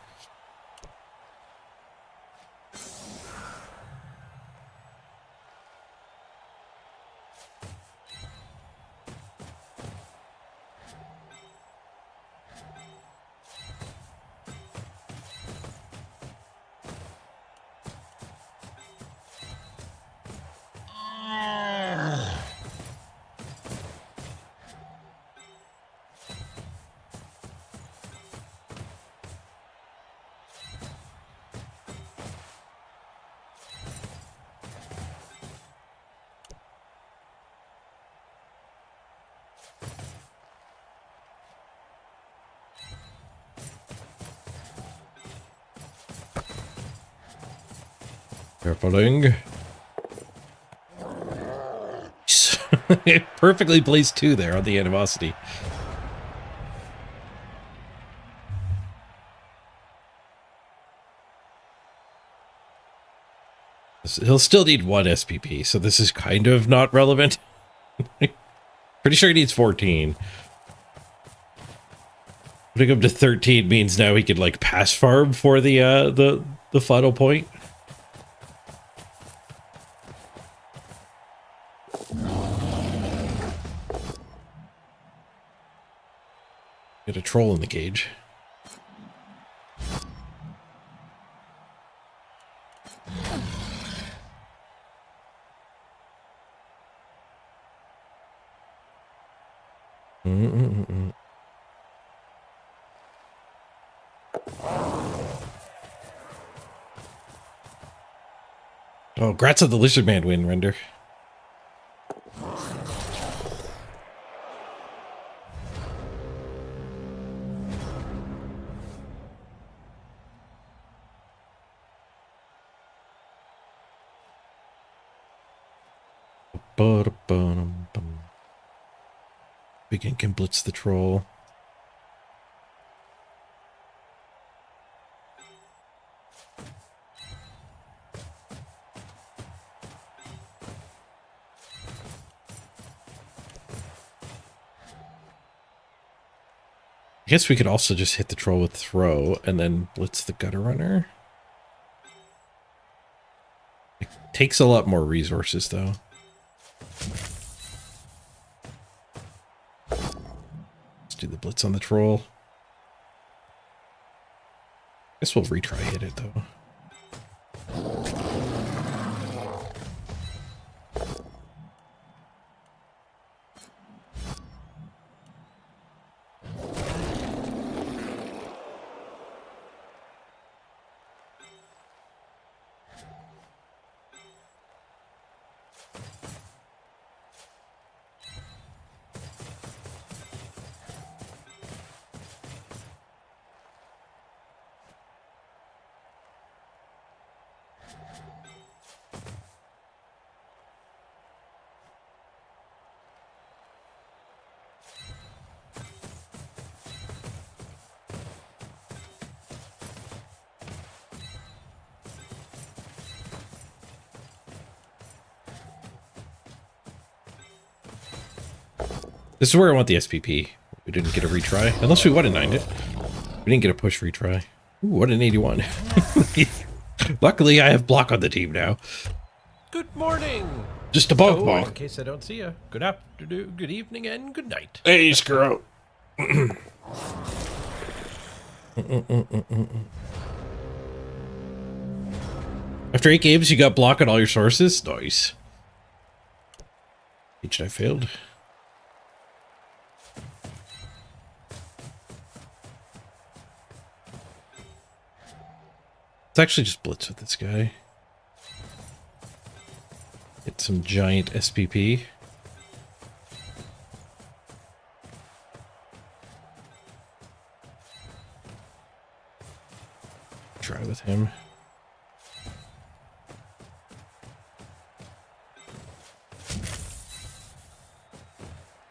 Carefuling. Perfectly placed 2 there on the animosity. He'll still need 1 SPP, so this is kind of not relevant. Pretty sure he needs 14. Putting him to 13 means now he can like pass farm for the final point. Get a troll in the cage. Oh, grats on the Lizard Man win, Render. Begin can blitz the troll. I guess we could also just hit the troll with throw and then blitz the gutter runner. It takes a lot more resources though. Let's do the blitz on the troll. Guess we'll retry hit it though. This is where I want the SPP. We didn't get a retry. Unless we would have 9'd it. We didn't get a push retry. Ooh, what an 81. Luckily, I have block on the team now. Good morning. Just a bonk bonk. In case I don't see you. Good afternoon, good evening, and good night. Hey, screw. After 8 games, you got block on all your sources? Nice. Each I failed. Let's actually just blitz with this guy. Get some giant SPP. Try with him.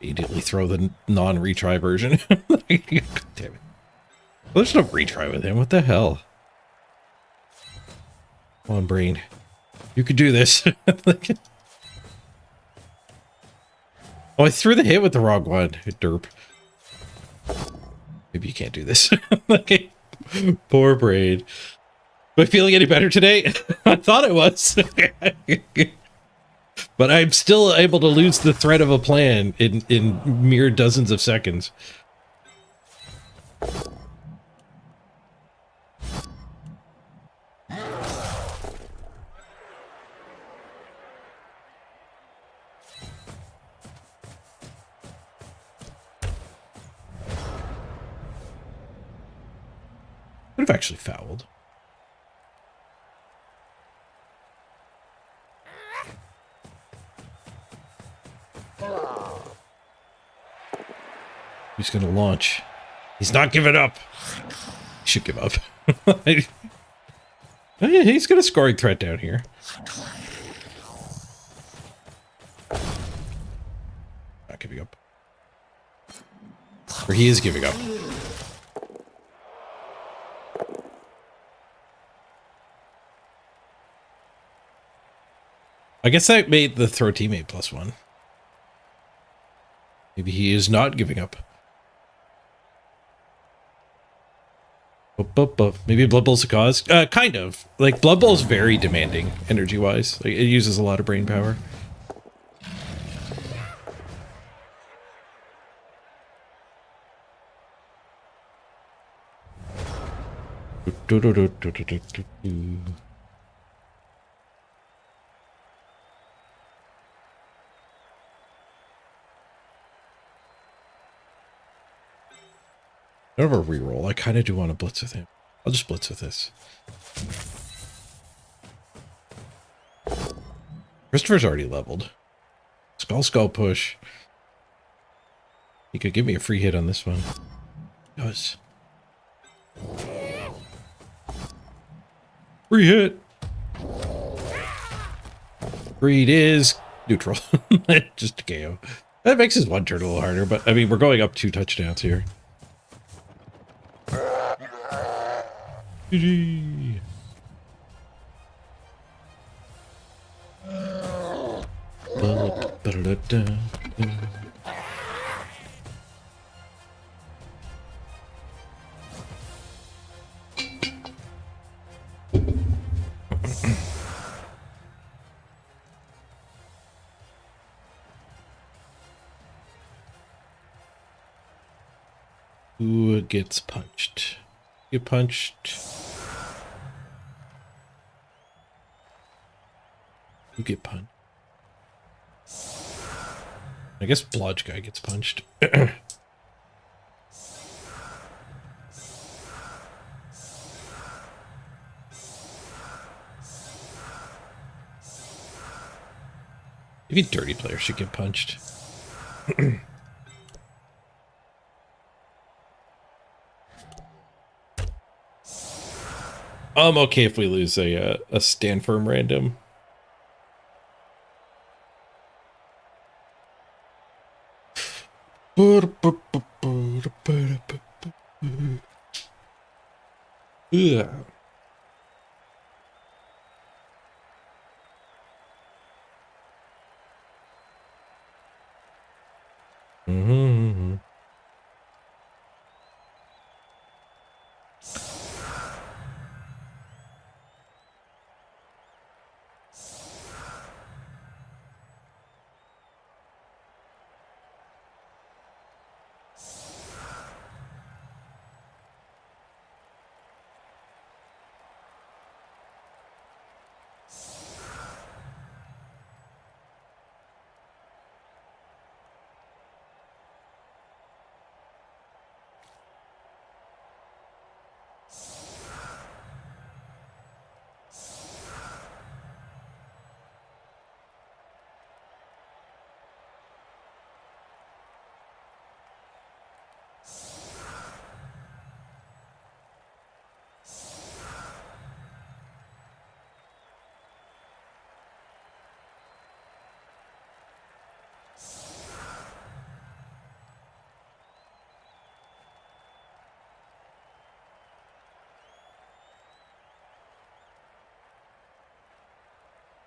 Immediately throw the non-retry version. God damn it. There's no retry with him. What the hell? Come on, brain. You could do this. Oh, I threw the hit with the wrong one. Derp. Maybe you can't do this. Poor brain. Am I feeling any better today? I thought I was. But I'm still able to lose the thread of a plan in mere dozens of seconds. Could have actually fouled. He's gonna launch. He's not giving up. He should give up. He's got a scoring threat down here. Not giving up. Or he is giving up. I guess that made the throw teammate +1. Maybe he is not giving up. Maybe Blood Bowl's a cause? Kind of. Like, Blood Bowl's very demanding, energy-wise. Like, it uses a lot of brain power. I don't have a reroll. I kind of do want to blitz with him. I'll just blitz with this. Christopher's already leveled. Skull push. He could give me a free hit on this one. He does. Free hit. Greed is neutral. Just a KO. That makes his one turn a little harder, but I mean, we're going up 2 touchdowns here. GG. Who gets punched? Get punched. Who get punched? I guess Blodge guy gets punched. Maybe dirty players should get punched. I'm okay if we lose a stand firm random. Yeah. Mm-hmm.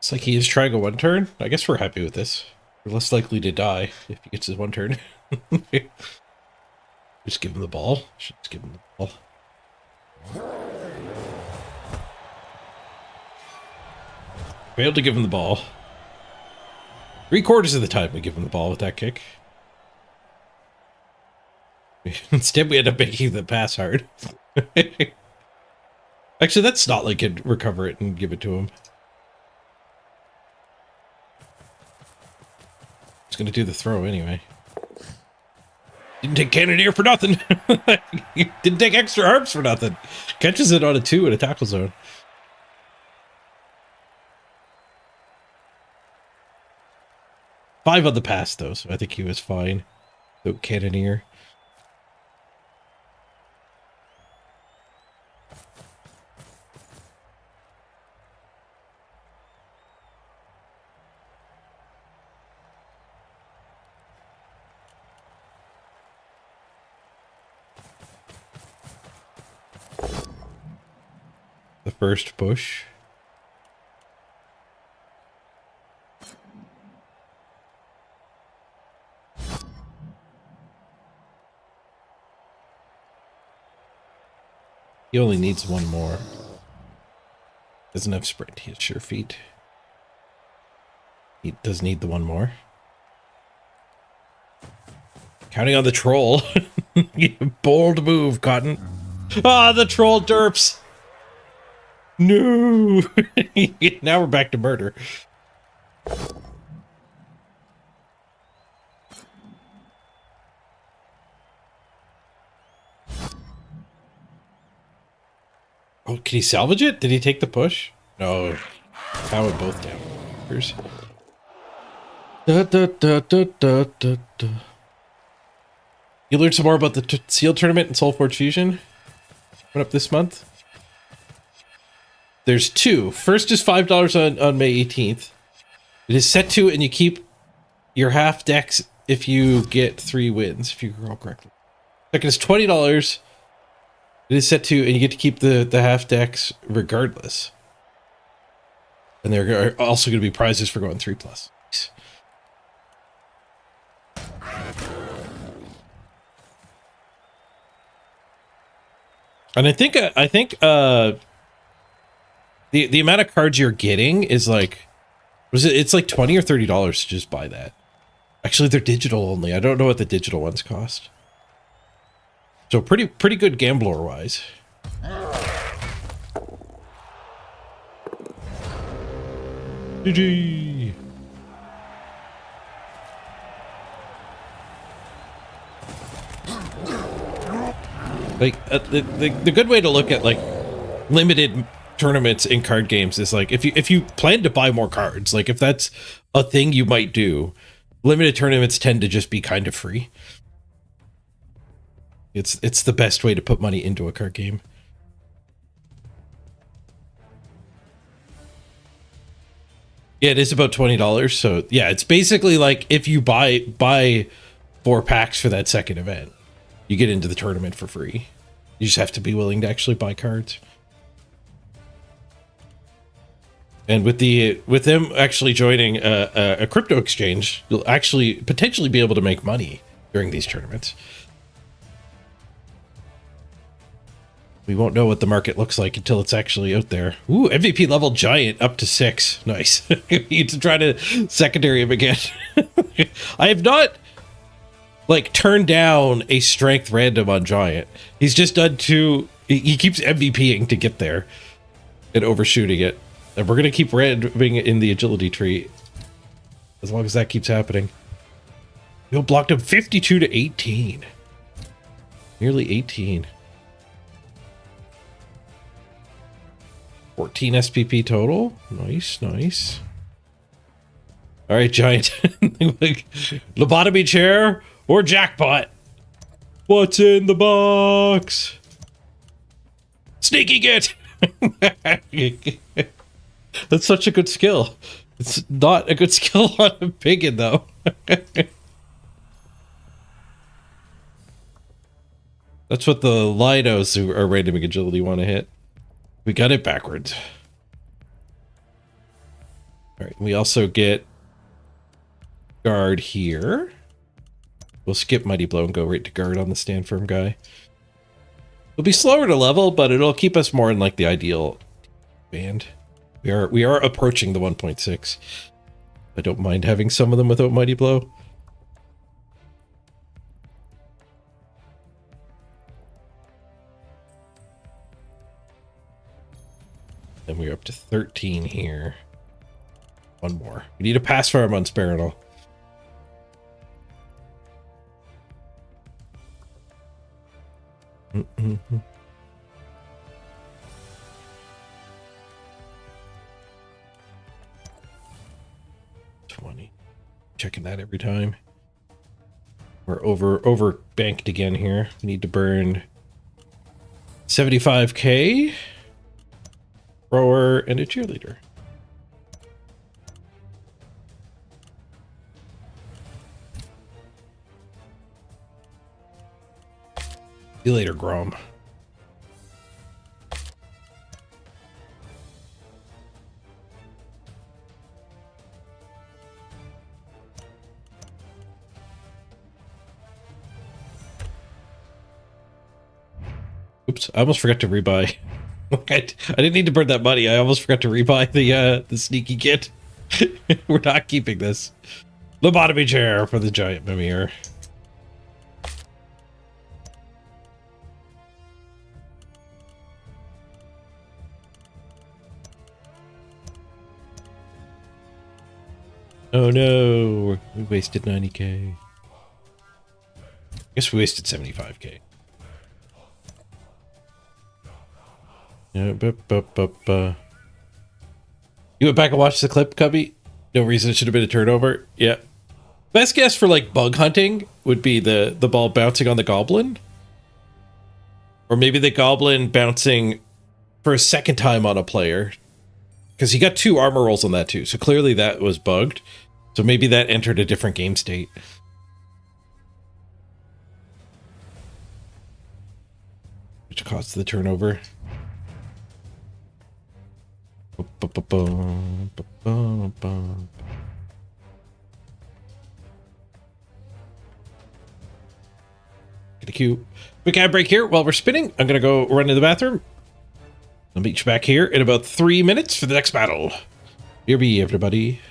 Looks like he is trying a one turn. I guess we're happy with this. We're less likely to die if he gets his one turn. Just give him the ball. Should just give him the ball. Failed to give him the ball. 3/4 of the time we give him the ball with that kick. Instead, we end up making the pass hard. Actually, that's not like it. Recover it and give it to him. He's going to do the throw anyway. Didn't take Cannoneer for nothing. Didn't take extra arms for nothing. Catches it on a 2 in a tackle zone. Five on the pass, though, so I think he was fine. So Cannoneer. The first push. He only needs one more. Doesn't have sprint, he has sure feet. He does need the one more. Counting on the troll. Bold move, Cotton. Ah, the troll derps. No. Now we're back to murder. Oh, can he salvage it? Did he take the push? No. Powered both down. You learned some more about the SEAL tournament and Soulforge Fusion? Coming up this month? There's two. First is $5 on May 18th. It is set to, and you keep your half decks if you get 3 wins, if you recall correctly. Second is $20. It is set to, and you get to keep the half decks regardless. And there are also going to be prizes for going 3+. And I think the amount of cards you're getting is like, it's like $20 or $30 to just buy that. Actually, they're digital only. I don't know what the digital ones cost. So pretty good gambler wise. GG. Like the good way to look at like limited tournaments in card games is like if you plan to buy more cards, like if that's a thing you might do, limited tournaments tend to just be kind of free. It's the best way to put money into a card game. Yeah, it is about $20. So yeah, it's basically like if you buy 4 packs for that second event, you get into the tournament for free. You just have to be willing to actually buy cards. And with them actually joining a crypto exchange, you'll actually potentially be able to make money during these tournaments. We won't know what the market looks like until it's actually out there. Ooh, MVP level giant up to 6. Nice. You need to try to secondary him again. I have not like turned down a strength random on giant. He's just done 2. He keeps MVPing to get there and overshooting it. And we're going to keep randoming in the agility tree as long as that keeps happening. We blocked him 52 to 18. Nearly 18. 14 SPP total. Nice, nice. All right, giant. Lobotomy chair or jackpot. What's in the box? Sneaking it. That's such a good skill. It's not a good skill on a Piggin, though. That's what the Linos who are randoming agility want to hit. We got it backwards. All right, we also get guard here. We'll skip Mighty Blow and go right to guard on the stand firm guy. It'll be slower to level, but it'll keep us more in like the ideal band. We are approaching the 1.6. I don't mind having some of them without Mighty Blow. Then we're up to 13 here. One more. We need a pass farm on Sparinal. Mm-hmm. Checking that every time. We're over banked again here. We need to burn 75k. Rower and a cheerleader. See you later, Grom. Oops, I almost forgot to rebuy. I didn't need to burn that money. I almost forgot to rebuy the sneaky kit. We're not keeping this. Lobotomy chair for the giant Mimir. Oh no, we wasted 90k. Guess we wasted 75k. Yeah, You went back and watched the clip, Cubby? No reason it should have been a turnover. Yeah. Best guess for like bug hunting would be the ball bouncing on the goblin. Or maybe the goblin bouncing for a second time on a player. Because he got 2 armor rolls on that too. So clearly that was bugged. So maybe that entered a different game state. Which caused the turnover. Get a cue. Quick ad break here while we're spinning. I'm going to go run to the bathroom. I'll meet you back here in about 3 minutes for the next battle. Here be everybody.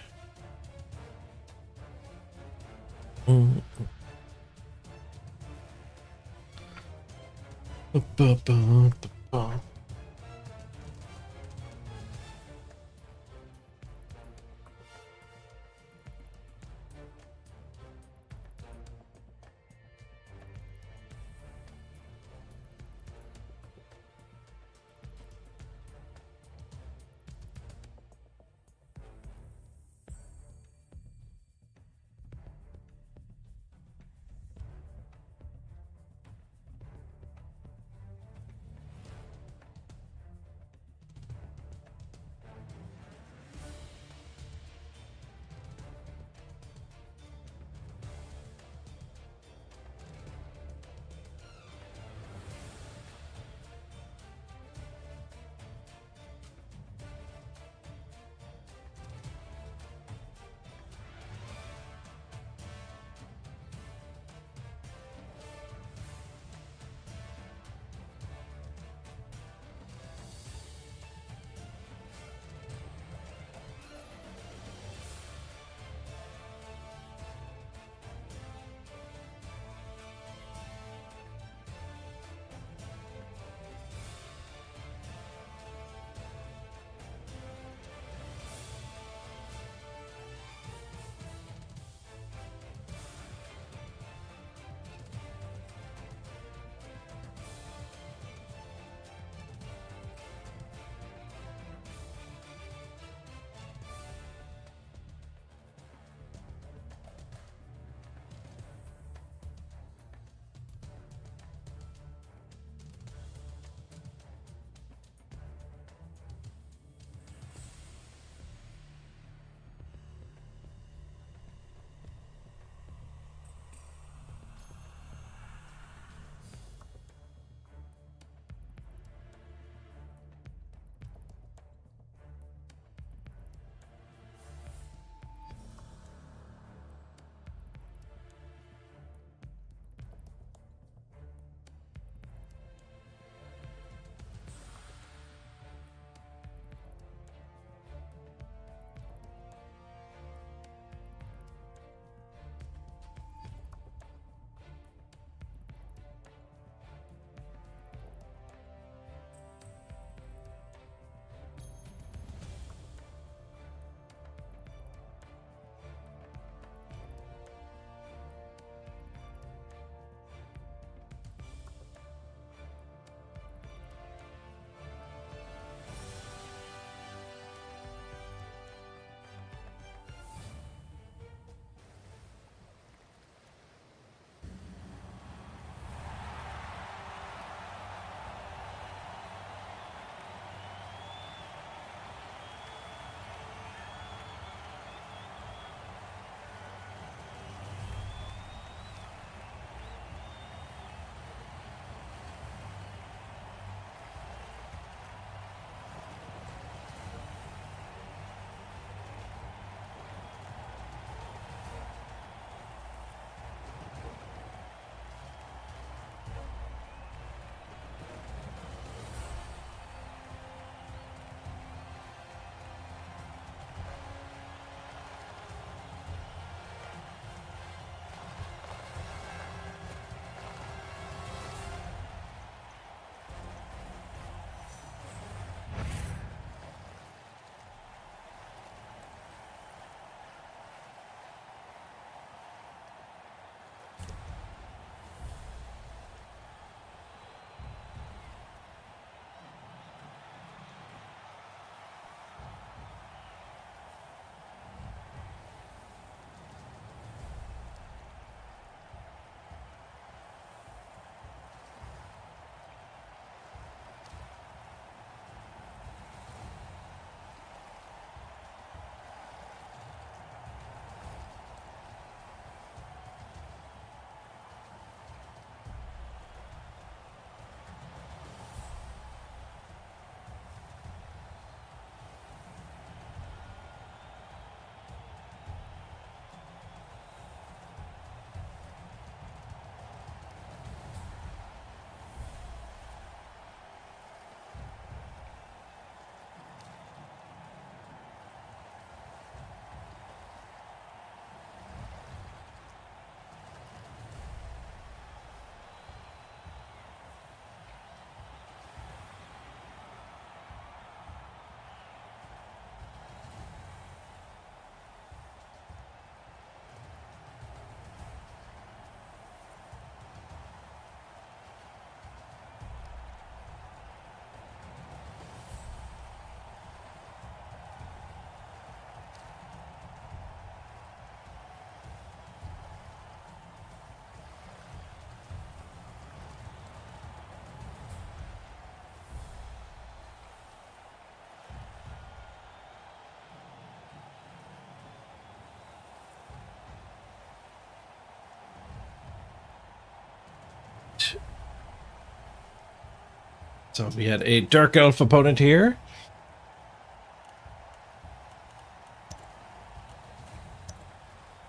So we had a dark elf opponent here.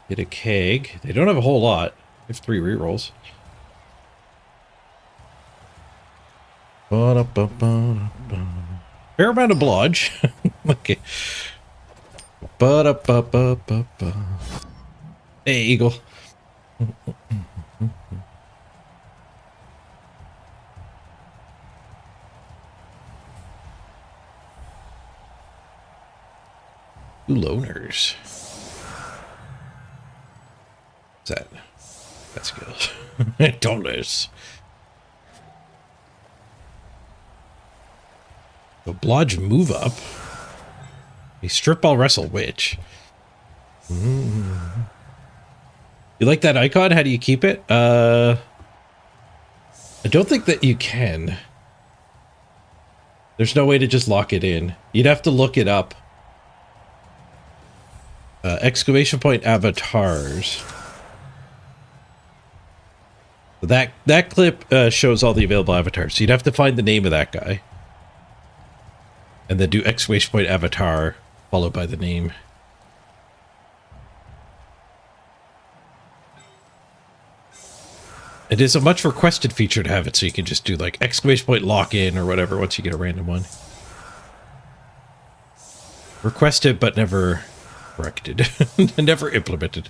Get a keg. They don't have a whole lot. They have 3 rerolls. Fair amount of blodge. Okay. Hey, Eagle. Two loners. What's that? That's good. Dollars. The blodge move up. A strip ball wrestle witch. You like that icon? How do you keep it? I don't think that you can. There's no way to just lock it in. You'd have to look it up. Exclamation point avatars. That clip shows all the available avatars. So you'd have to find the name of that guy. And then do exclamation point avatar followed by the name. It is a much requested feature to have it, so you can just do like exclamation point lock in or whatever once you get a random one. Requested but never corrected. Never implemented.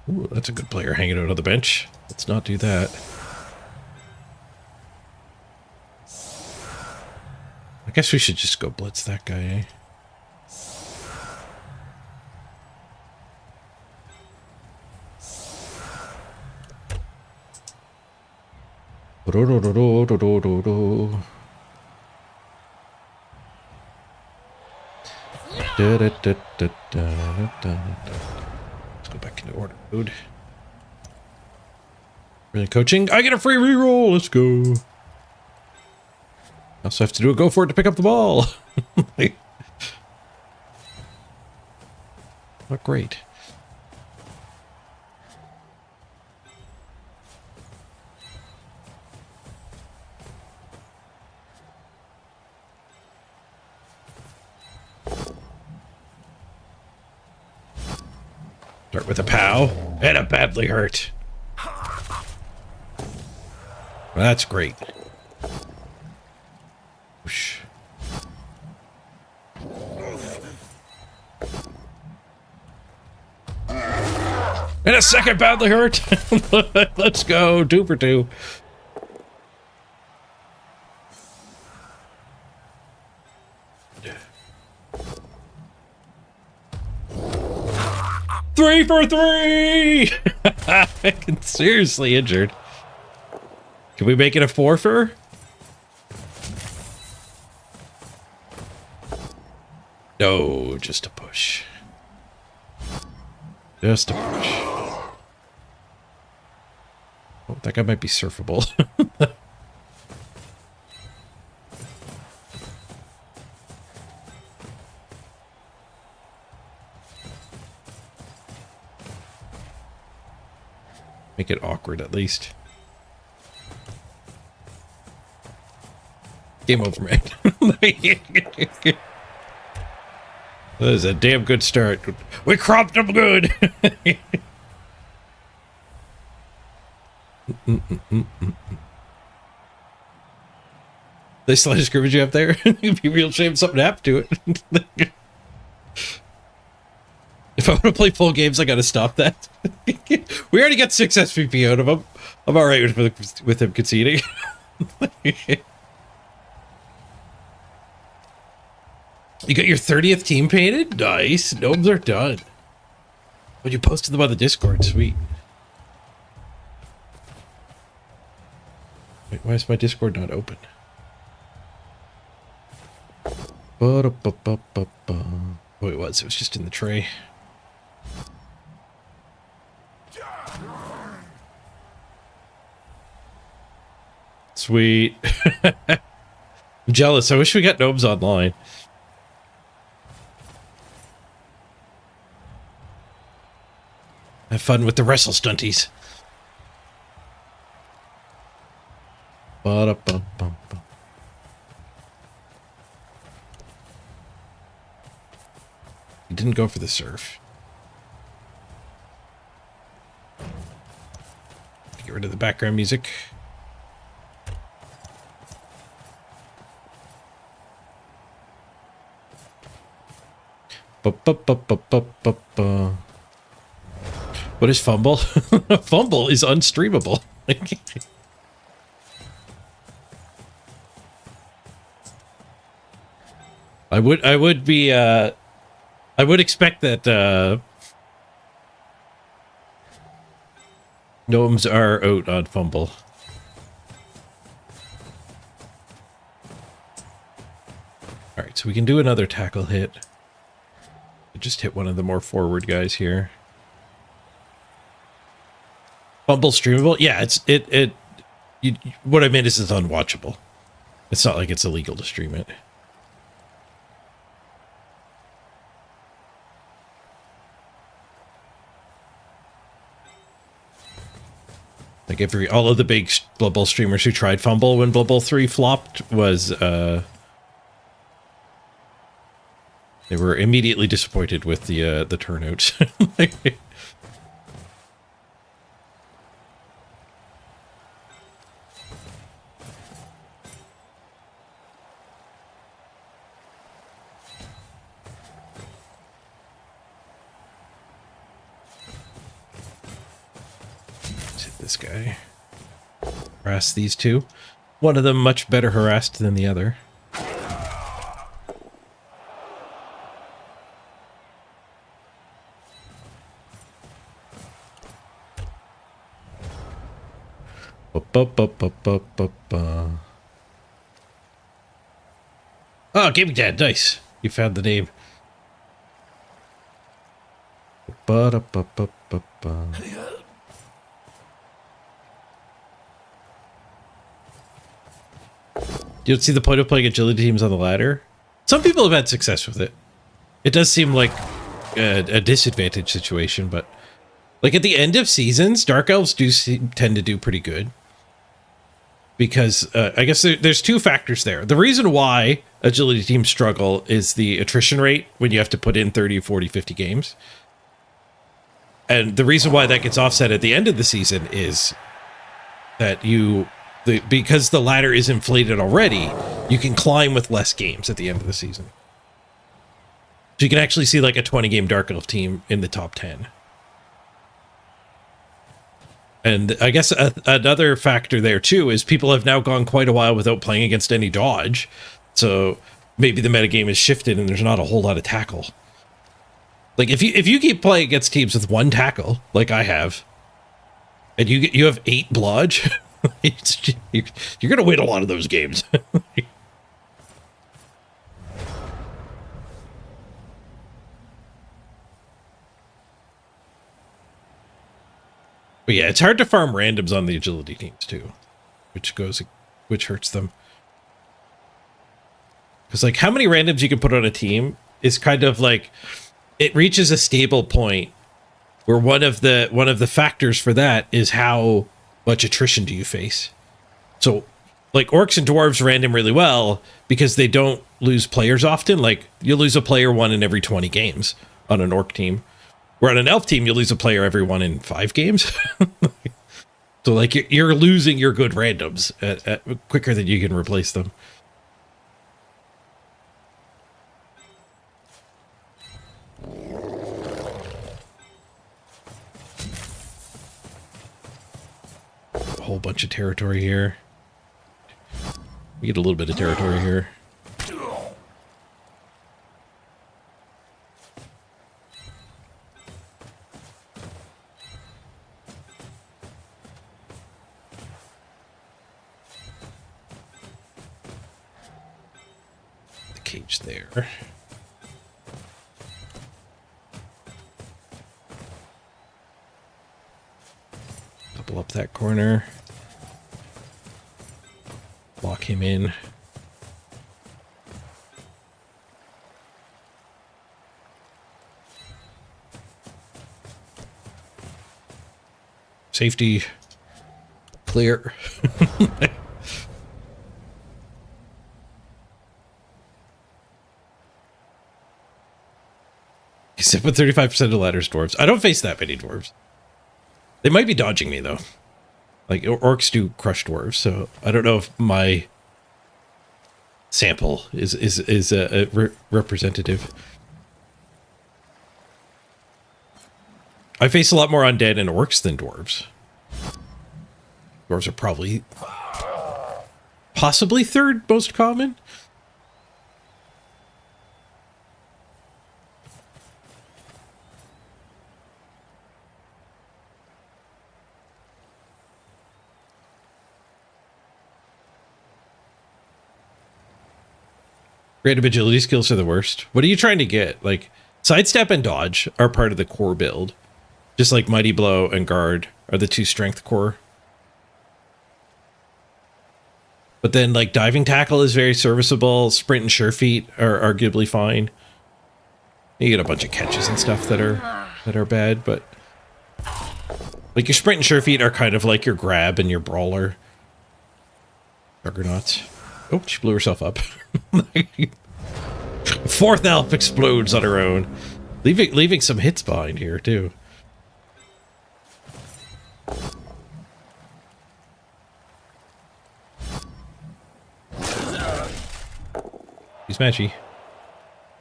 Ooh, that's a good player hanging out on the bench. Let's not do that. I guess we should just go blitz that guy, eh? Let's go back into order mode. Really coaching? I get a free reroll! Let's go. I also have to do a go for it to pick up the ball. Not great. Start with a pow and a badly hurt. Well, that's great. Whoosh. And a second badly hurt. Let's go. 2 for 2. Three for 3! Seriously injured. Can we make it a 4-fer? No, just a push. Just a push. Oh, that guy might be surfable. Make it awkward, at least. Game over, man. That is a damn good start. We cropped them good. They still just scrimmage you up there. It'd be a real shame something happened to it. If I want to play full games, I gotta stop that. We already got 6 SPP out of him. I'm alright with him conceding. You got your 30th team painted? Nice. Gnomes are done. But you posted them on the Discord. Sweet. Wait, why is my Discord not open? Oh, it was. It was just in the tray. Sweet. I'm jealous. I wish we got gnomes online. Have fun with the wrestle stunties. Ba-da-bum-bum-bum. He didn't go for the surf. Get rid of the background music. Ba-ba-ba-ba-ba-ba. What is fumble? Fumble is unstreamable. I would expect that gnomes are out on fumble. Alright, so we can do another tackle hit. Just hit one of the more forward guys here. Fumble streamable? Yeah, what I meant is it's unwatchable. It's not like it's illegal to stream it. Like all of the big Blood Bowl streamers who tried fumble when Blood Bowl 3 flopped was they were immediately disappointed with the turnout. Let's hit this guy. Harass these two. One of them much better harassed than the other. Oh, Gaming Dad, nice. You found the name. You don't see the point of playing agility teams on the ladder? Some people have had success with it. It does seem like a disadvantage situation, but like at the end of seasons, Dark Elves tend to do pretty good. Because I guess there's two factors there. The reason why agility teams struggle is the attrition rate when you have to put in 30, 40, 50 games. And the reason why that gets offset at the end of the season is that because the ladder is inflated already, you can climb with less games at the end of the season. So you can actually see like a 20-game Dark Elf team in the top 10. And I guess another factor there too is people have now gone quite a while without playing against any dodge. So maybe the metagame is shifted and there's not a whole lot of tackle. Like if you keep playing against teams with one tackle, like I have, and you have 8 blodge, you're gonna win a lot of those games. But yeah, it's hard to farm randoms on the agility teams too, which hurts them. Because like how many randoms you can put on a team is kind of like it reaches a stable point where one of the factors for that is how much attrition do you face. So like orcs and dwarves random really well because they don't lose players often. Like you'll lose a player 1 in every 20 games on an orc team. Where on an elf team, you lose a player every 1 in 5 games. So like you're losing your good randoms at quicker than you can replace them. A whole bunch of territory here. We get a little bit of territory here. Cage there. Double up that corner. Lock him in. Safety. Clear. Except with 35% of ladders dwarves. I don't face that many dwarves. They might be dodging me, though. Like, orcs do crush dwarves, so I don't know if my sample is representative. I face a lot more undead and orcs than dwarves. Dwarves are probably possibly third most common. Random agility skills are the worst. What are you trying to get? Like, sidestep and dodge are part of the core build. Just like Mighty Blow and Guard are the 2 strength core. But then, like, Diving Tackle is very serviceable. Sprint and Sure Feet are arguably fine. You get a bunch of catches and stuff that are bad, but... Like, your Sprint and Sure Feet are kind of like your Grab and your Brawler. Juggernauts. Oh, she blew herself up. 4th elf explodes on her own. Leaving some hits behind here, too. He's matchy.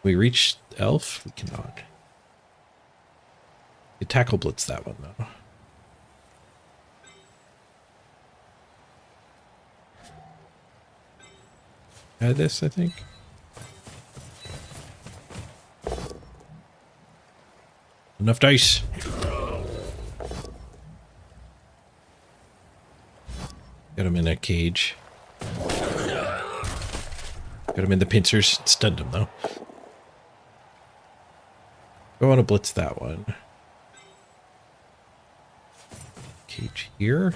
We reach elf? We cannot. You tackle blitz that one, though. Had this, I think. Enough dice. Got him in a cage. Got him in the pincers. Stunned him, though. I want to blitz that one. Cage here.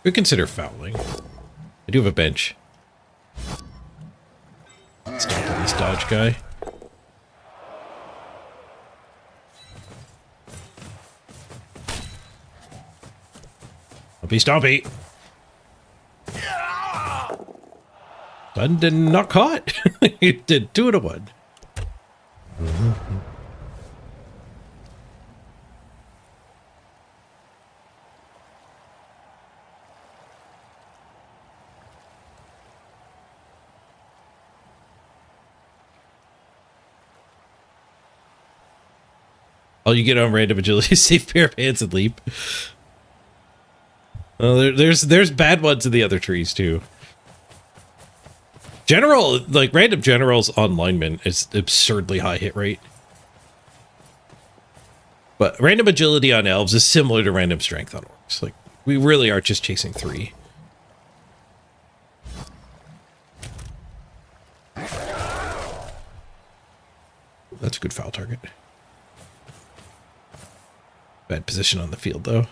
We consider fouling. I do have a bench. Stop on this dodge guy. Stompy. Stunned and not caught. It did 2 to 1. All you get on random agility is safe pair of hands and leap. Well, there's bad ones in the other trees too. General, like random generals on linemen is absurdly high hit rate. But random agility on elves is similar to random strength on orcs. Like, we really are just chasing 3. That's a good foul target. Bad position on the field, though.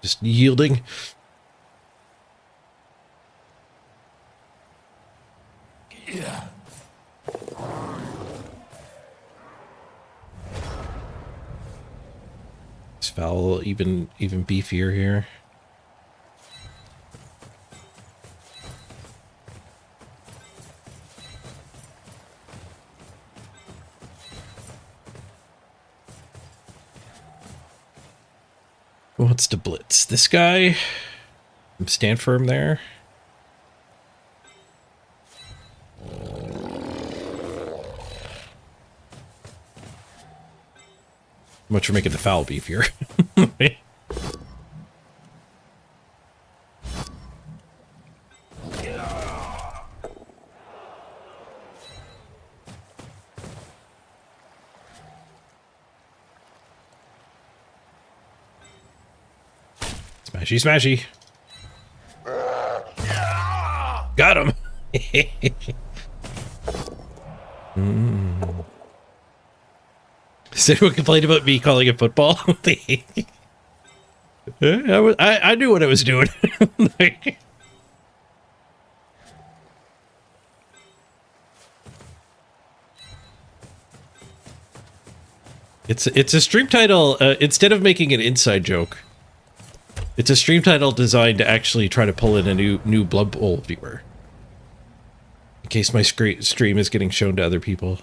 Just yielding. Yeah. This foul even beefier here. Who wants to blitz? This guy? Stand firm there. Much for making the foul beefier. Smashy, smashy. Got him. Has anyone complained about me calling it football? I knew what I was doing. It's a stream title. Instead of making an inside joke, it's a stream title designed to actually try to pull in a new Blood Bowl viewer, in case my stream is getting shown to other people.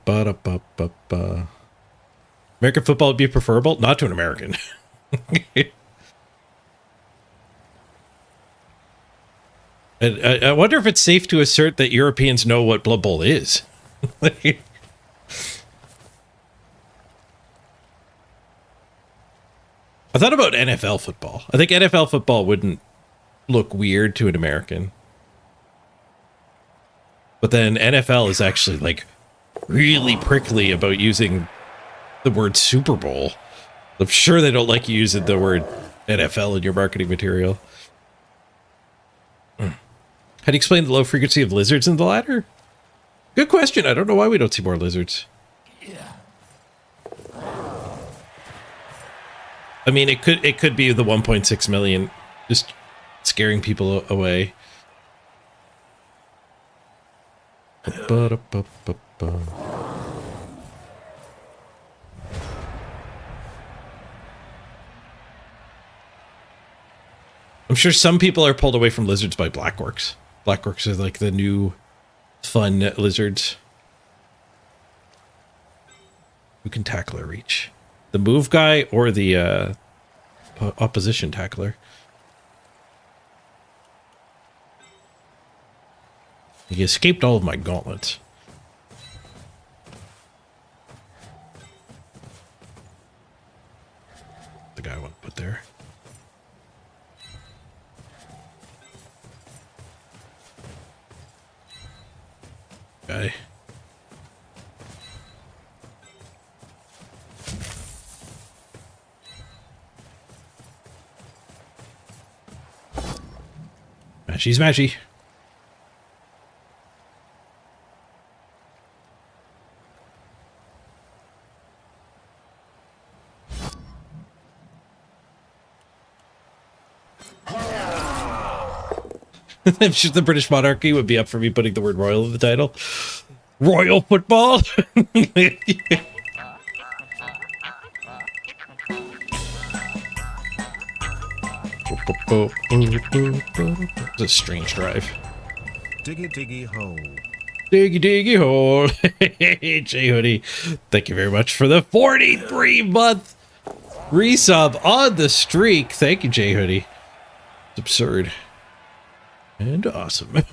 Ba-da-ba-ba-ba. American football would be preferable, not to an American. And I wonder if it's safe to assert that Europeans know what Blood Bowl is. I thought about NFL football. I think NFL football wouldn't look weird to an American. But then NFL is actually like really prickly about using the word Super Bowl. I'm sure they don't like you using the word NFL in your marketing material. How do you explain the low frequency of lizards in the ladder? Good question. I don't know why we don't see more lizards. I mean, it could be the 1.6 million just scaring people away. I'm sure some people are pulled away from lizards by black orcs. Black orcs are like the new fun lizards. Who can tackle or reach? The move guy or the opposition tackler? He escaped all of my gauntlets. The guy I want to put there. Guy. She's matchy. I'm sure the British monarchy would be up for me putting the word royal in the title. Royal football? It's a strange drive. Diggy diggy hole. Diggy diggy hole. Hey, J Hoodie. Thank you very much for the 43-month resub on the streak. Thank you, J Hoodie. It's absurd. And awesome.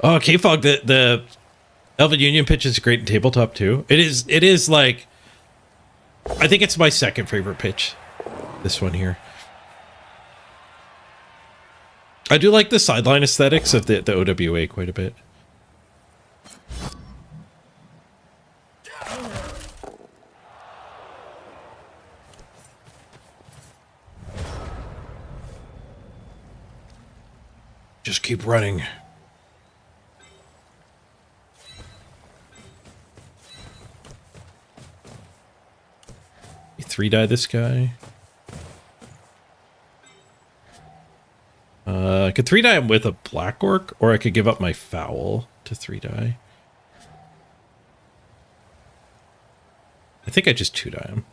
Oh, K-Fog, the Elven Union pitch is great in tabletop too. It is like, I think it's my second favorite pitch. This one here. I do like the sideline aesthetics of the OWA quite a bit. Just keep running. You 3-die this guy. I could 3-die him with a black orc, or I could give up my foul to 3-die. I think I just 2-die him.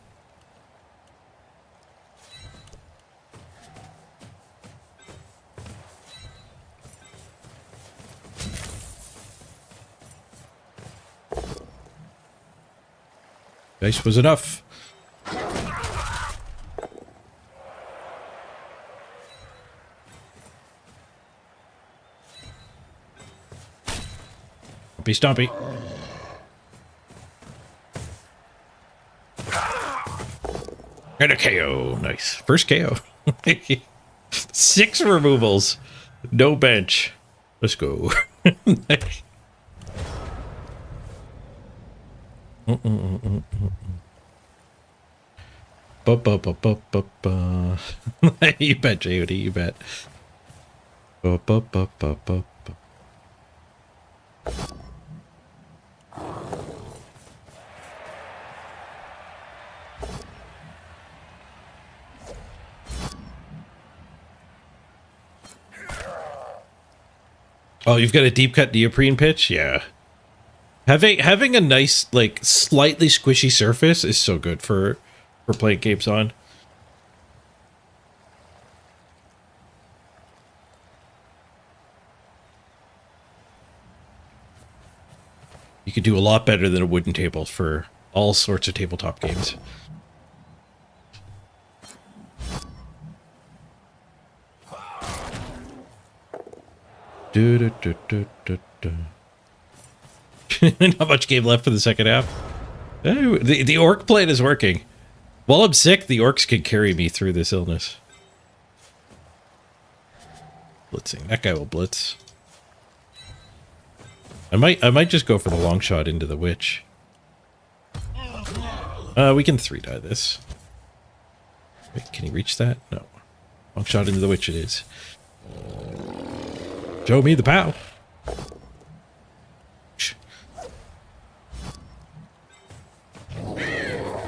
Dice was enough. Stompy. And a KO. Nice. First KO. 6 removals. No bench. Let's go. You bet, J.O.D. You bet. Oh, you've got a deep cut neoprene pitch? Yeah. Having a nice, like, slightly squishy surface is so good for playing games on. You could do a lot better than a wooden table for all sorts of tabletop games. Not much game left for the second half. The orc plan is working. While I'm sick, the orcs can carry me through this illness. Blitzing. That guy will blitz. I might just go for the long shot into the witch. We can 3-die this. Wait, can he reach that? No. Long shot into the witch it is. Show me the pow.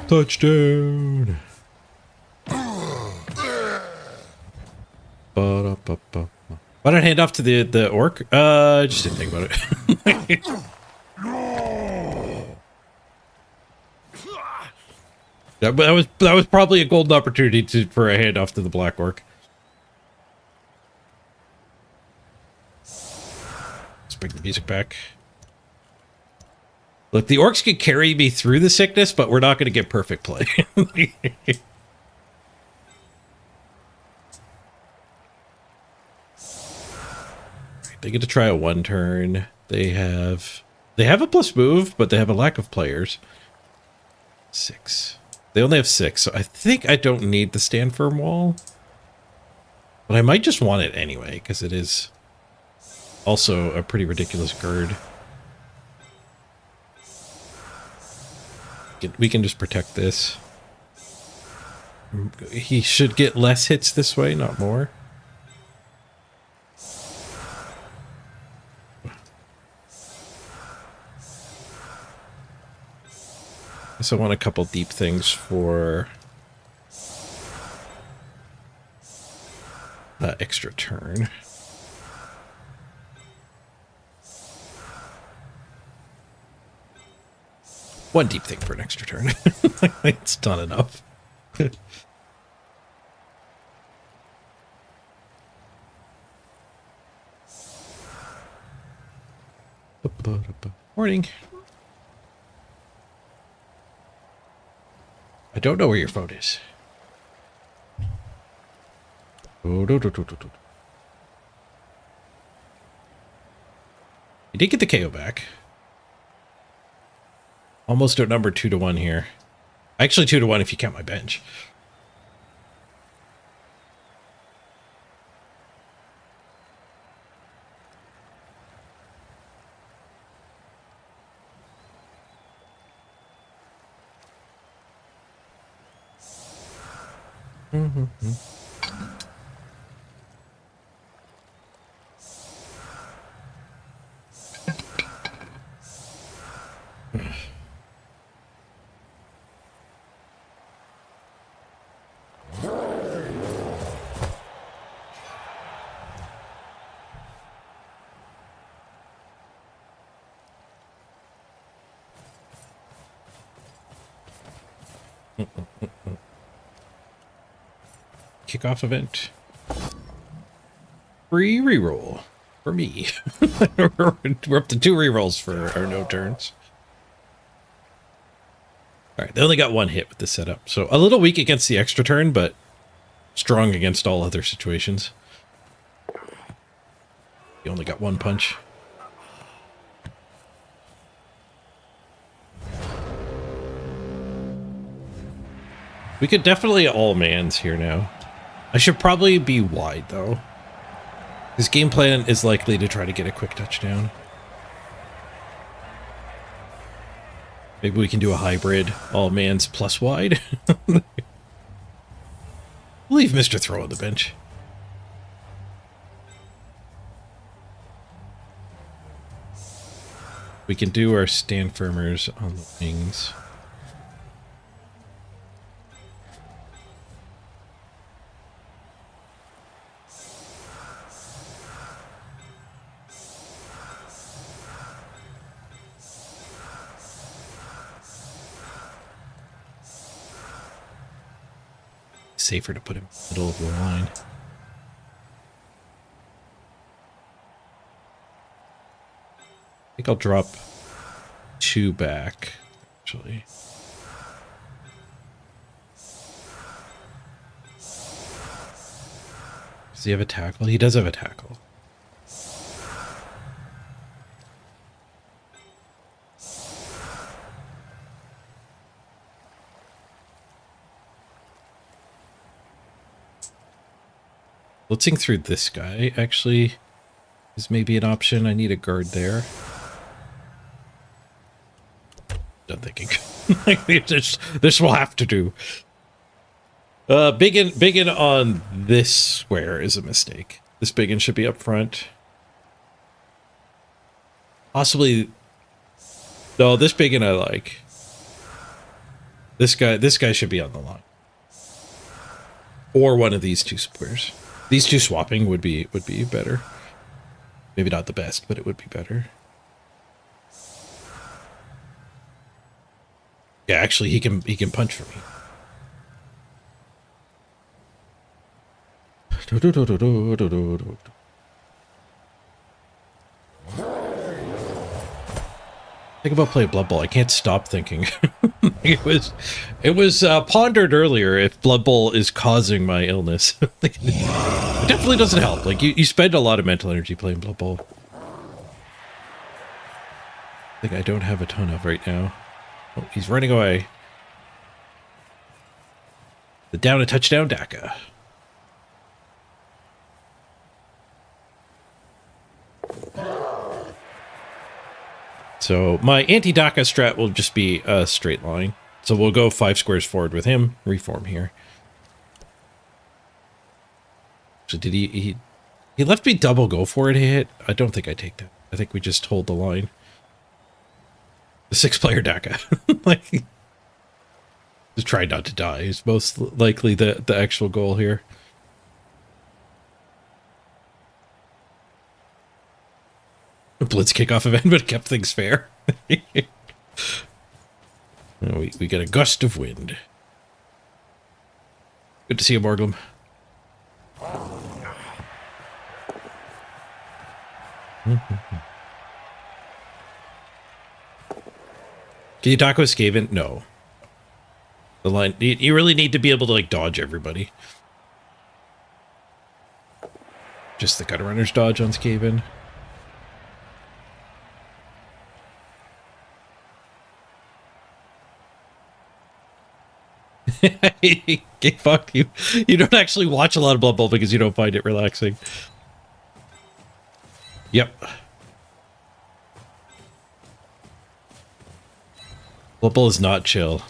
Touchdown. Why don't I hand off to the orc? I just didn't think about it. that was probably a golden opportunity for a handoff to the black orc. Let's bring the music back. Look, the orcs could carry me through the sickness, but we're not going to get perfect play. They get to try a 1 turn. They have a plus move, but they have a lack of players. 6. They only have 6, so I think I don't need the stand firm wall. But I might just want it anyway, because it is also a pretty ridiculous gird. We can just protect this. He should get less hits this way, not more. So I want a couple deep things for that extra turn. One deep thing for an extra turn. It's done enough. Morning. I don't know where your phone is. You did get the KO back. Almost outnumbered 2-1 here. Actually 2-1 if you count my bench. Kickoff event. Free reroll for me. We're up to 2 rerolls for our no turns. All right, they only got 1 hit with this setup, so a little weak against the extra turn, but strong against all other situations. You only got 1 punch. We could definitely all mans here now. I should probably be wide, though. His game plan is likely to try to get a quick touchdown. Maybe we can do a hybrid, all mans plus wide. Leave Mr. Throw on the bench. We can do our stand firmers on the wings. Safer to put him in the middle of the line. I think I'll drop 2 back, actually. Does he have a tackle? He does have a tackle. Blitzing through this guy, actually, is maybe an option. I need a guard there. Done thinking. This will have to do. Big in on this square is a mistake. This big in should be up front. Possibly. No, this big in I like. This guy should be on the line. Or one of these two squares. These two swapping would be better. Maybe not the best, but it would be better. Yeah, actually he can punch for me. Think about playing Blood Bowl. I can't stop thinking. it was pondered earlier if Blood Bowl is causing my illness. It definitely doesn't help. Like you spend a lot of mental energy playing Blood Bowl. I think I don't have a ton of right now. Oh, he's running away. The down a touchdown DACA. So my anti-DACA strat will just be a straight line. So we'll go 5 squares forward with him, reform here. So did he left me double go for it hit? I don't think I take that. I think we just hold the line. The 6-player DACA. Like, just try not to die is most likely the actual goal here. Blitz kickoff event, but it kept things fair. we get a gust of wind. Good to see you, Morglum. Can you taco Skaven? No. The line, you really need to be able to like dodge everybody. Just the gutter runners dodge on Skaven. Fuck you. You don't actually watch a lot of Blood Bowl because you don't find it relaxing. Yep. Blood Bowl is not chill.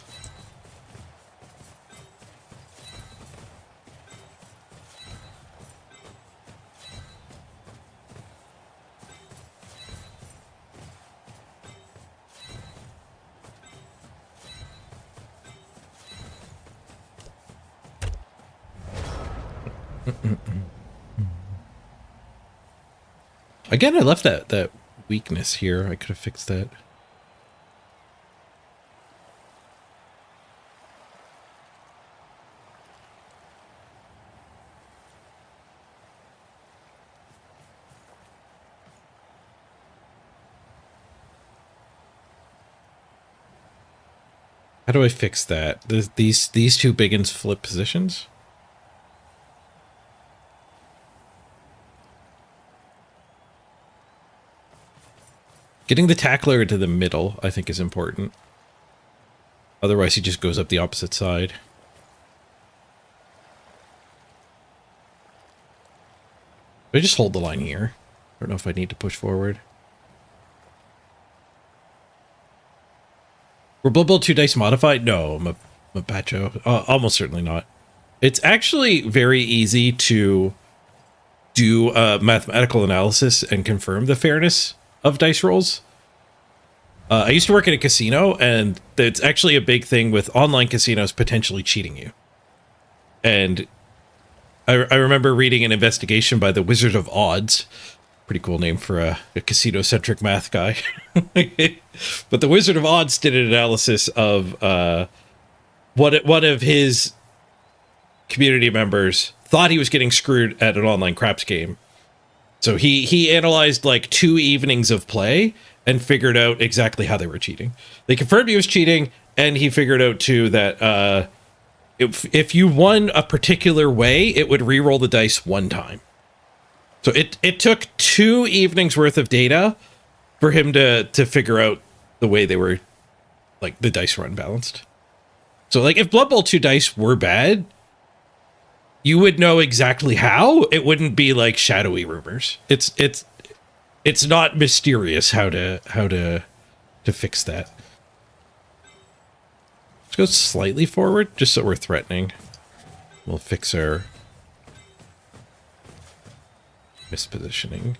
Again, I left that weakness here. I could have fixed that. How do I fix that? These two big uns flip positions? Getting the tackler into the middle, I think, is important. Otherwise, he just goes up the opposite side. I just hold the line here. I don't know if I need to push forward. Were Blood Bowl 2 dice modified? No, Mapacho. Almost certainly not. It's actually very easy to do mathematical analysis and confirm the fairness of dice rolls. I used to work at a casino, and it's actually a big thing with online casinos potentially cheating you. And I remember reading an investigation by the Wizard of Odds. Pretty cool name for a casino-centric math guy. But the Wizard of Odds did an analysis of one of his community members thought he was getting screwed at an online craps game. So he analyzed like 2 evenings of play and figured out exactly how they were cheating. They confirmed he was cheating, and he figured out too that if you won a particular way, it would re-roll the dice 1 time. So it took 2 evenings worth of data for him to figure out the way they were, like, the dice were unbalanced. So, like, if Blood Bowl 2 dice were bad, you would know exactly how. It wouldn't be like shadowy rumors. It's not mysterious how to fix that. Let's go slightly forward, just so we're threatening. We'll fix our mispositioning.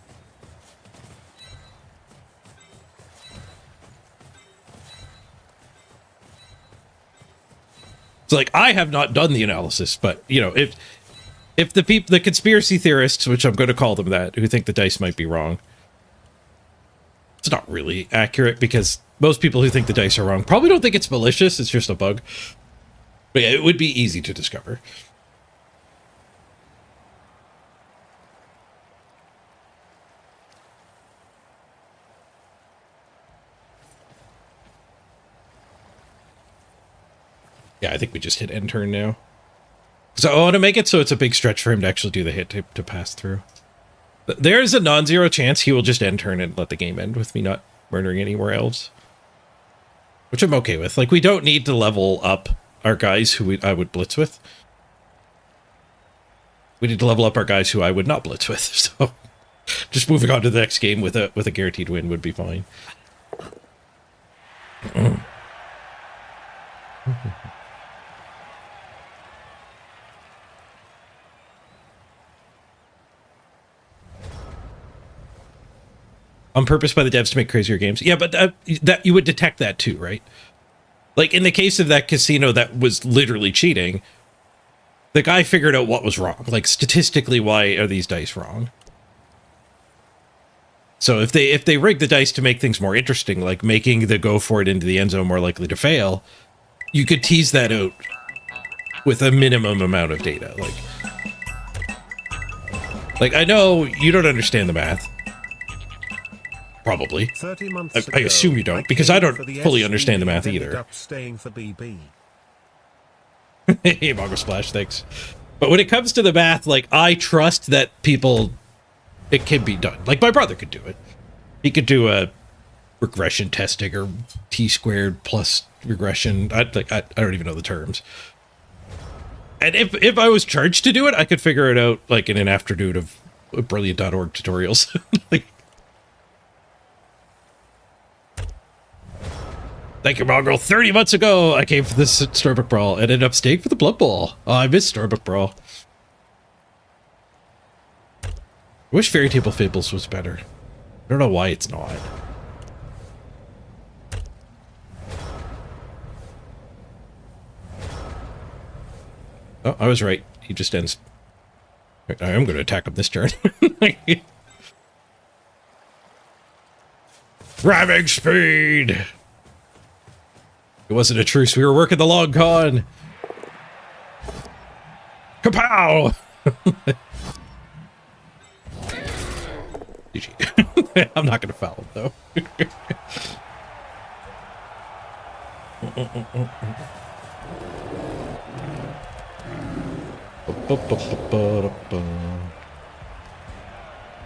It's like, I have not done the analysis, but, you know, if the conspiracy theorists, which I'm going to call them that, who think the dice might be wrong, it's not really accurate, because most people who think the dice are wrong probably don't think it's malicious, it's just a bug. But yeah, it would be easy to discover. Yeah, I think we just hit end turn now. So I want to make it so it's a big stretch for him to actually do the hit to pass through. There's a non-zero chance he will just end turn and let the game end with me not murdering any more elves. Which I'm okay with. Like, we don't need to level up our guys who I would blitz with. We need to level up our guys who I would not blitz with. So just moving on to the next game with a guaranteed win would be fine. On purpose by the devs to make crazier games. Yeah, but that you would detect that too, right? Like, in the case of that casino that was literally cheating, the guy figured out what was wrong. Like, statistically, why are these dice wrong? So if they rig the dice to make things more interesting, like making the go for it into the end zone more likely to fail, you could tease that out with a minimum amount of data. Like I know you don't understand the math. Probably. 30 months I assume you don't, because I don't fully understand the math either. Staying for BB. Hey, Mongo Splash, thanks. But when it comes to the math, like, I trust that it can be done. Like, my brother could do it. He could do a regression testing or t-squared plus regression. I don't even know the terms. And if I was charged to do it, I could figure it out, like, in an afternoon of brilliant.org tutorials. Like, thank you, Mongrel. 30 months ago, I came for this Storybook Brawl and ended up staying for the Blood Bowl. Oh, I miss Storybook Brawl. I wish Fairy Table Fables was better. I don't know why it's not. Oh, I was right. He just ends. I am going to attack him this turn. Ramming speed! It wasn't a truce. We were working the long con. Kapow! GG. I'm not going to foul him, though.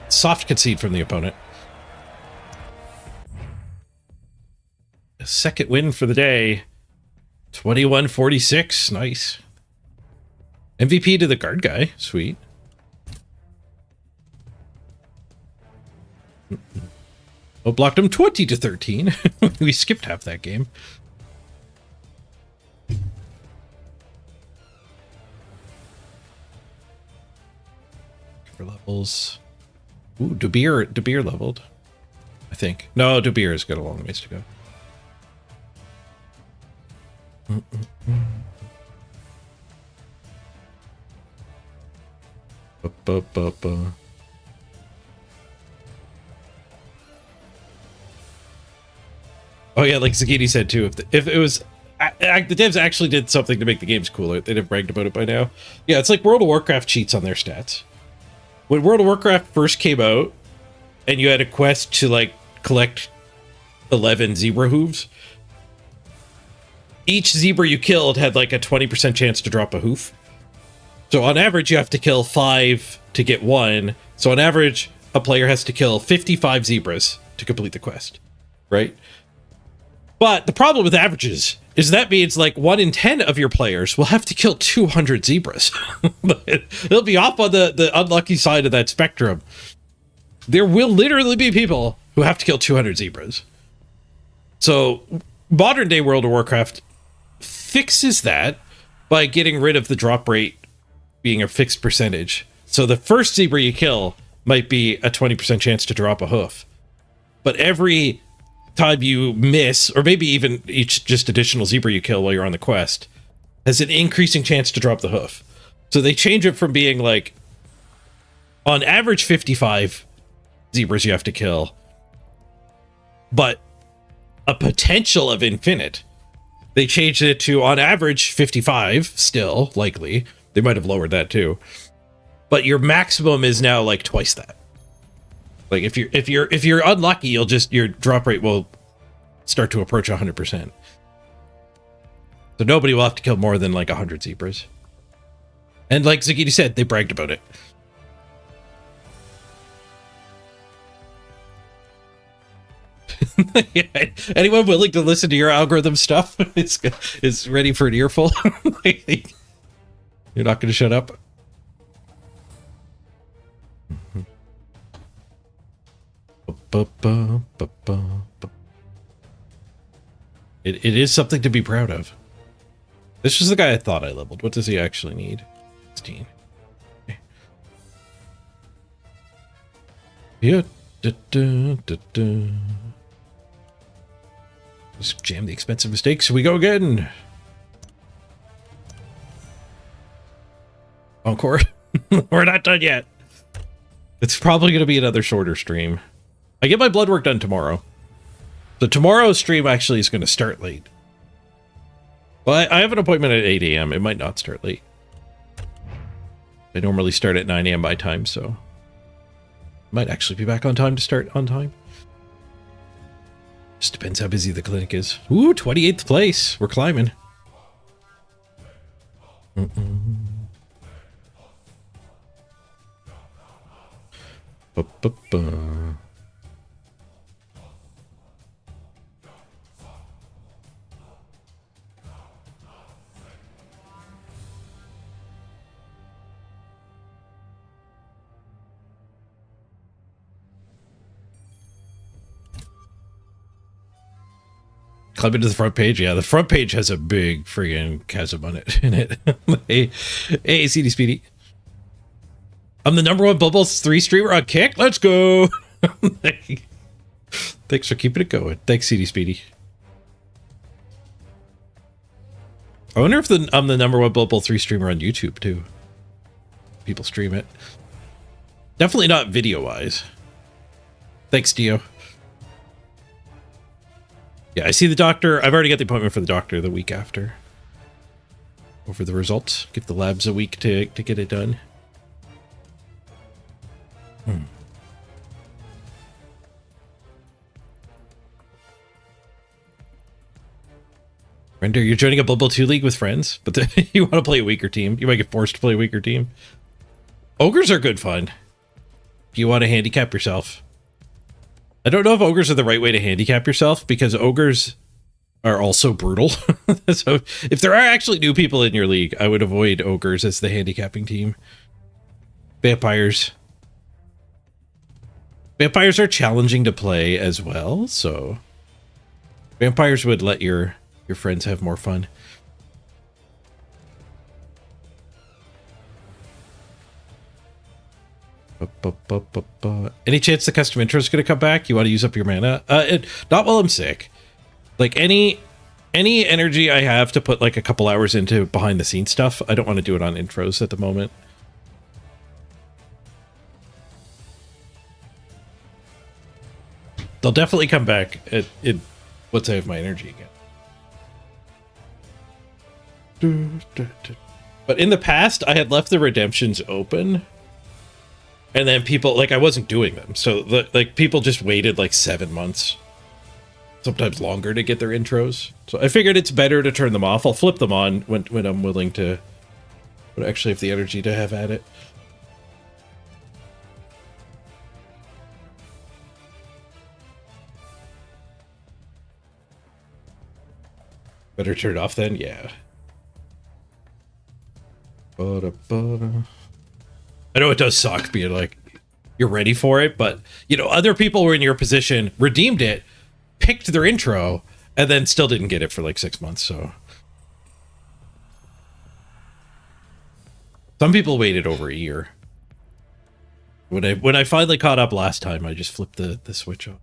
Soft concede from the opponent. A second win for the day. 21-46. Nice. MVP to the guard guy. Sweet. Oh, blocked him 20-13. We skipped half that game. For levels. Ooh, De Beer leveled. I think. No, De Beer has got a long ways to go. Oh yeah, like Zagini said too, if it was the devs actually did something to make the games cooler, they'd have bragged about it by now. Yeah, it's like World of Warcraft cheats on their stats. When World of Warcraft first came out, and you had a quest to like collect 11 zebra hooves, each zebra you killed had like a 20% chance to drop a hoof. So on average, you have to kill 5 to get 1. So on average, a player has to kill 55 zebras to complete the quest, right? But the problem with averages is that means like 1 in 10 of your players will have to kill 200 zebras. They'll be off on the unlucky side of that spectrum. There will literally be people who have to kill 200 zebras. So modern day World of Warcraft fixes that by getting rid of the drop rate being a fixed percentage. So the first zebra you kill might be a 20% chance to drop a hoof. But every time you miss, or maybe even each just additional zebra you kill while you're on the quest, has an increasing chance to drop the hoof. So they change it from being like, on average 55 zebras you have to kill, but a potential of infinite. They changed it to on average 55, still likely. They might have lowered that too. But your maximum is now like twice that. Like if you're unlucky, your drop rate will start to approach 100%. So nobody will have to kill more than like 100 zebras. And like Zagini said, they bragged about it. Yeah, anyone willing to listen to your algorithm stuff is ready for an earful. You're not going to shut up. It is something to be proud of. This was the guy I thought I leveled. What does he actually need? 16. Okay. Yeah. Just jam the expensive mistakes. So we go again. Encore. We're not done yet. It's probably going to be another shorter stream. I get my blood work done tomorrow. So tomorrow's stream actually is going to start late. Well, I have an appointment at 8 a.m. It might not start late. I normally start at 9 a.m. my time, so might actually be back on time to start on time. Just depends how busy the clinic is. Ooh, 28th place. We're climbing. Ba-ba-ba. Climb into the front page. Yeah, the front page has a big friggin' chasm on it in it. Hey, CD Speedy. I'm the #1 Bubble 3 streamer on Kick. Let's go. Thanks for keeping it going. Thanks, CD Speedy. I wonder if I'm the #1 Bubble 3 streamer on YouTube too. People stream it. Definitely not video wise. Thanks, Dio. Yeah, I see the doctor. I've already got the appointment for the doctor the week after. Over the results. Give the labs a week to get it done. Render, you're joining a Bubble 2 League with friends, but you want to play a weaker team. You might get forced to play a weaker team. Ogres are good fun. If you want to handicap yourself. I don't know if ogres are the right way to handicap yourself, because ogres are also brutal. So if there are actually new people in your league, I would avoid ogres as the handicapping team. Vampires. Vampires are challenging to play as well, so vampires would let your friends have more fun. Any chance the custom intro is going to come back? You want to use up your mana? Not while I'm sick. Like any energy I have to put like a couple hours into behind the scenes stuff, I don't want to do it on intros at the moment. They'll definitely come back once I have my energy again. But in the past, I had left the redemptions open, and then people, like, I wasn't doing them. So, like, people just waited, like, 7 months, sometimes longer, to get their intros. So I figured it's better to turn them off. I'll flip them on when I'm willing to, but actually have the energy to have at it. Better turn it off then? Yeah. I know it does suck being like, you're ready for it, but, you know, other people were in your position, redeemed it, picked their intro, and then still didn't get it for like 6 months, so. Some people waited over a year. When I finally caught up last time, I just flipped the switch off.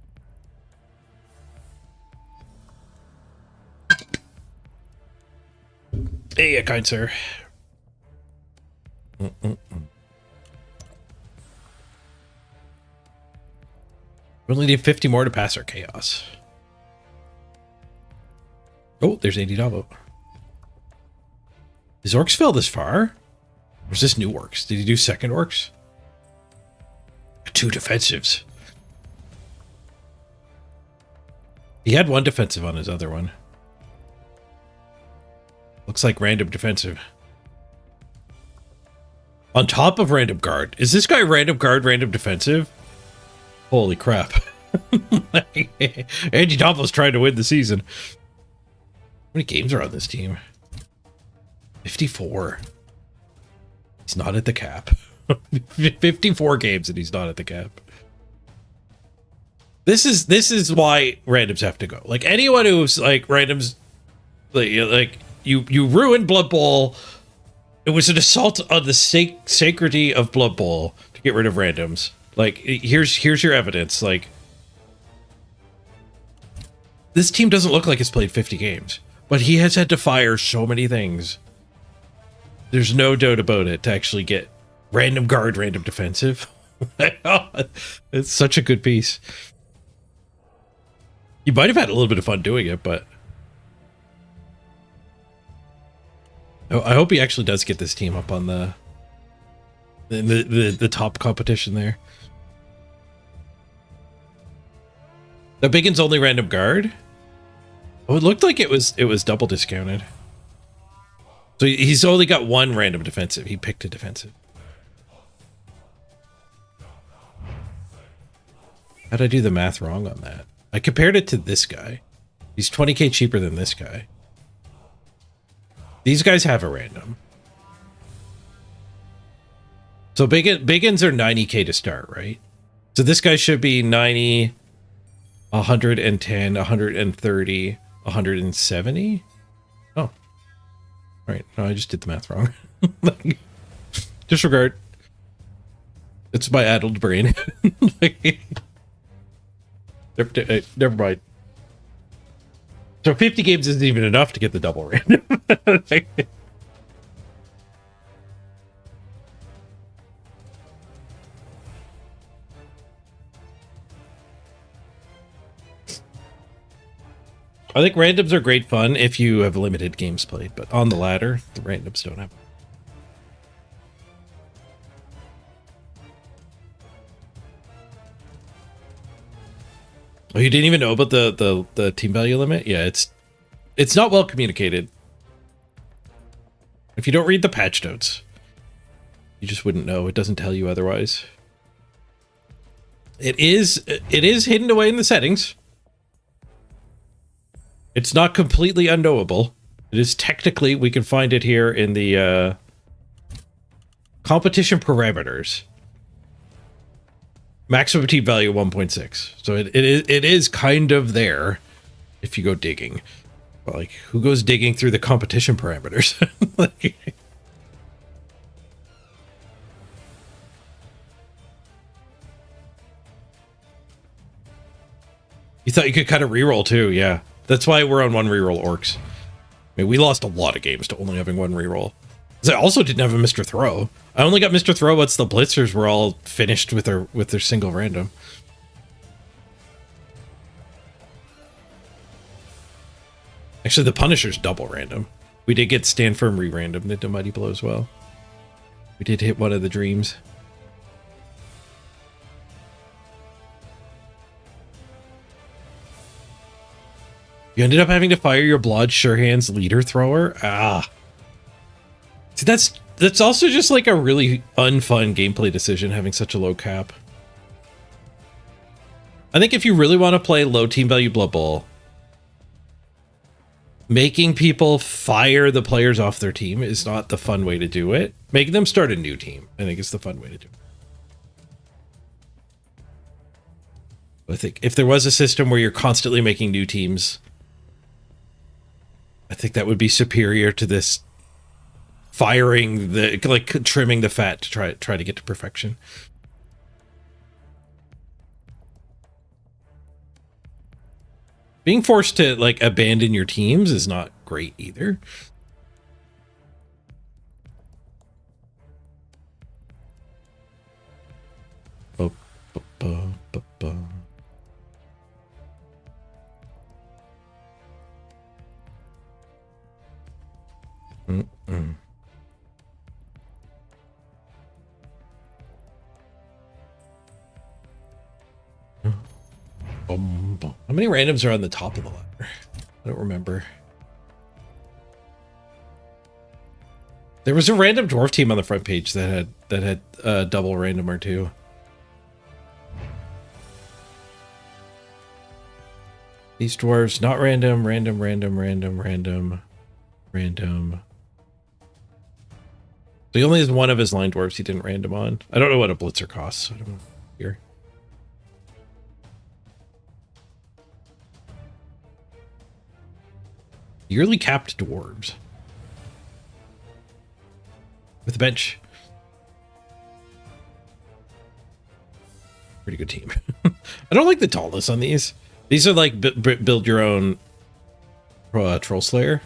Hey, kind sir. We only need 50 more to pass our chaos. Oh, there's 80 Davo. His orcs fell this far? Or is this new orcs? Did he do second orcs? 2 defensives. He had 1 defensive on his other one. Looks like random defensive. On top of random guard. Is this guy random guard, random defensive? Holy crap. Angie Davo's trying to win the season. How many games are on this team? 54. He's not at the cap. 54 games and he's not at the cap. This is why randoms have to go. Like, anyone who's like randoms, like you ruined Blood Bowl. It was an assault on the sacredity of Blood Bowl to get rid of randoms. Like, here's your evidence. Like, this team doesn't look like it's played 50 games, but he has had to fire so many things. There's no doubt about it to actually get random guard, random defensive. It's such a good piece. You might have had a little bit of fun doing it, but I hope he actually does get this team up on the top competition there. The Biggin's only random guard. Oh, it looked like it was double discounted. So he's only got 1 random defensive. He picked a defensive. How'd I do the math wrong on that? I compared it to this guy. He's 20k cheaper than this guy. These guys have a random. So Biggins are 90k to start, right? So this guy should be 90, 110, 130, 170. Oh. Right. No, I just did the math wrong. Disregard. It's my addled brain. Never mind. So 50 games isn't even enough to get the double random. I think randoms are great fun if you have limited games played, but on the ladder, the randoms don't have. Oh, you didn't even know about the team value limit? Yeah, it's not well communicated. If you don't read the patch notes, you just wouldn't know. It doesn't tell you otherwise. It is hidden away in the settings. It's not completely unknowable. It is technically, we can find it here in the competition parameters. Maximum team value 1.6. So it is kind of there if you go digging. But like, who goes digging through the competition parameters? Like, you thought you could kind of reroll too, yeah. That's why we're on one reroll orcs. I mean, we lost a lot of games to only having one reroll. Because I also didn't have a Mr. Throw. I only got Mr. Throw once the Blitzers were all finished with their single random. Actually, the Punisher's double random. We did get Stand Firm re-random into Mighty Blow as well. We did hit one of the dreams. You ended up having to fire your Blood Surehand's leader thrower? Ah. See, that's also just like a really unfun gameplay decision, having such a low cap. I think if you really want to play low team value Blood Bowl, making people fire the players off their team is not the fun way to do it. Making them start a new team, I think, is the fun way to do it. I think if there was a system where you're constantly making new teams, I think that would be superior to this firing the, like, trimming the fat to try to get to perfection. Being forced to, like, abandon your teams is not great either. How many randoms are on the top of the ladder? I don't remember. There was a random dwarf team on the front page that had double random or two. These dwarves, not random, random. So he only has one of his line dwarves he didn't random on. I don't know what a blitzer costs, so I don't know here. Yearly capped dwarves. With a bench. Pretty good team. I don't like the tallness on these. These are like build your own troll slayer.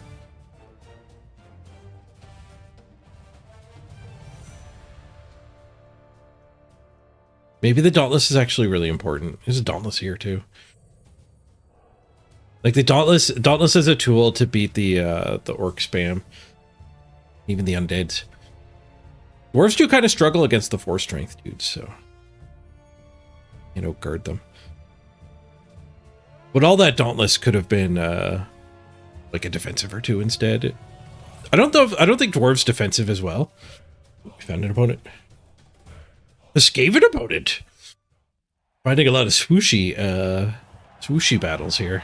Maybe the dauntless is actually really important. There's a dauntless here too. Like the dauntless is a tool to beat the orc spam, even the undeads. Dwarves do kind of struggle against the 4 strength dudes, so you know, guard them. But all that dauntless could have been like a defensive or two instead. I don't think dwarves defensive as well. We found an opponent. A Skaven opponent. Finding a lot of swooshy battles here.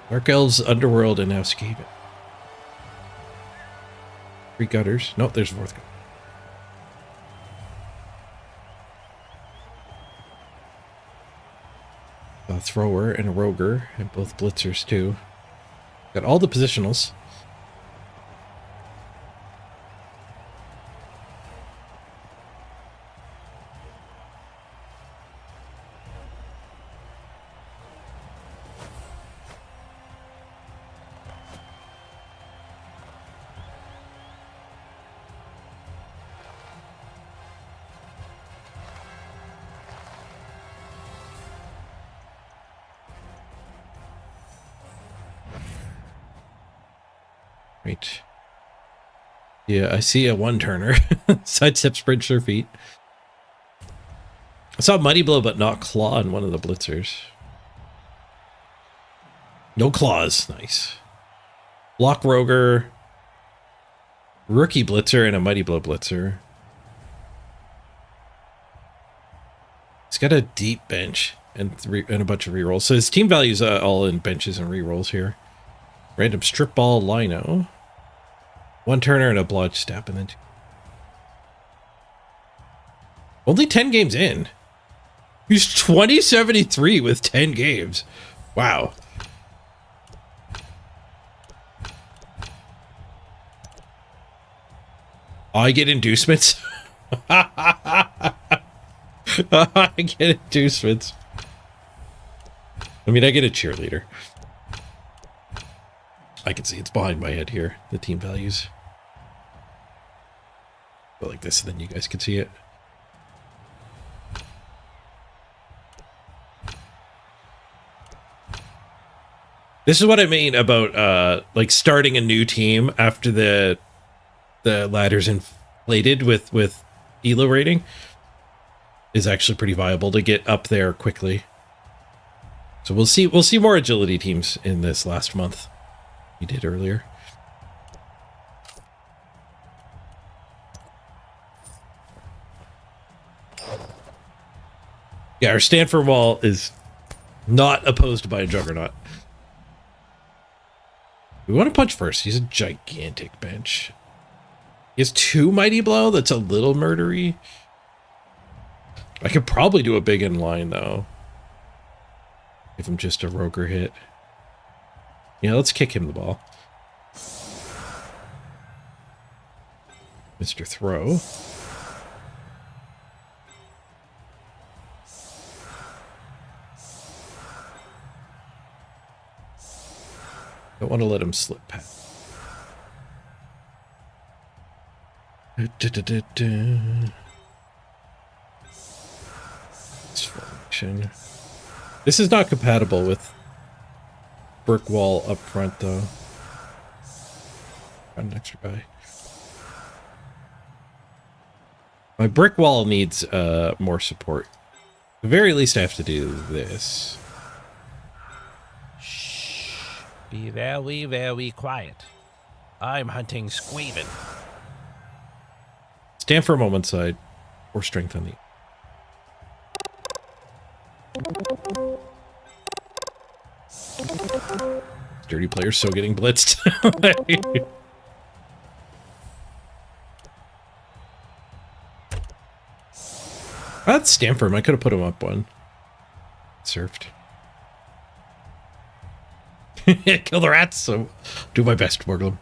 Dark Elves, Underworld, and now Skaven. 3 gutters. Nope, there's a 4th gutter. A thrower and a roger, and both blitzers too. Got all the positionals. Right. Yeah, I see a one-turner. Sidestep sprint their feet. I saw Mighty Blow, but not Claw on one of the blitzers. No claws. Nice. Block Roger. Rookie Blitzer and a Mighty Blow Blitzer. He's got a deep bench and a bunch of rerolls. So his team value's all in benches and rerolls here. Random Strip Ball Lino. One turner and a Blodge Step, and then 2. Only 10 games in. He's 2073 with 10 games. Wow. I get inducements. I get inducements. I mean, I get a cheerleader. I can see it's behind my head here, the team values. Go like this, and then you guys can see it. This is what I mean about like starting a new team after the ladder's inflated with ELO rating is actually pretty viable to get up there quickly. So we'll see more agility teams in this last month. We did earlier. Yeah, our Stanford wall is not opposed by a juggernaut. We want to punch first. He's a gigantic bench. He has 2 mighty blow. That's a little murdery. I could probably do a big inline though. Give him just a roger hit. Yeah, let's kick him the ball. Mr. Throw. Don't want to let him slip past. This is not compatible with brick wall up front, though. Got an extra guy. My brick wall needs more support. At the very least, I have to do this. Be very, very quiet. I'm hunting squealing. Stand for a moment side, or strength on the. Dirty players so getting blitzed. That's Stanford. I could have put him up one. Served. Kill the rats, so do my best, Morglum.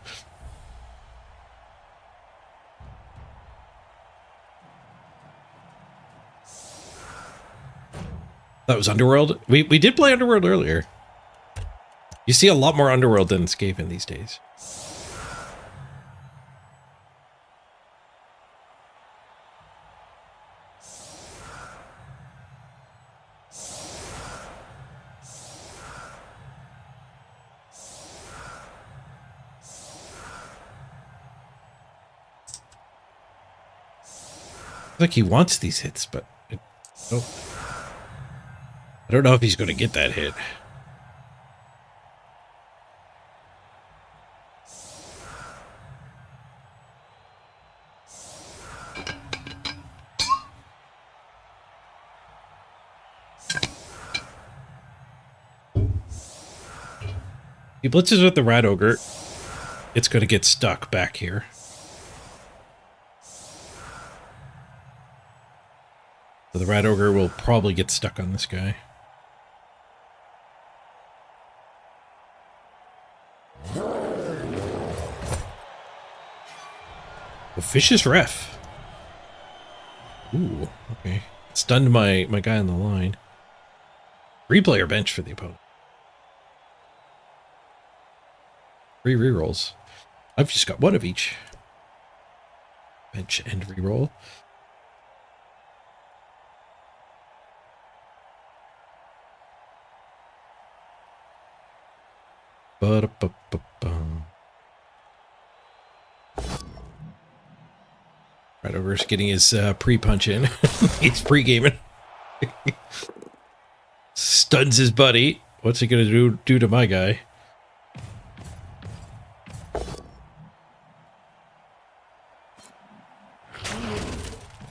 That was Underworld. We did play Underworld earlier. You see a lot more Underworld than Skaven these days. Like he wants these hits, but I don't know if he's going to get that hit. He blitzes with the Rat Ogre. It's going to get stuck back here. So the Rat Ogre will probably get stuck on this guy. Officious ref. Ooh, okay. Stunned my guy on the line. 3-player bench for the opponent. 3 rerolls. I've just got 1 of each. Bench and reroll. Ba-da-ba-ba-bum. Right over is getting his pre-punch in. He's pre-gaming. Stuns his buddy. What's he gonna do to my guy?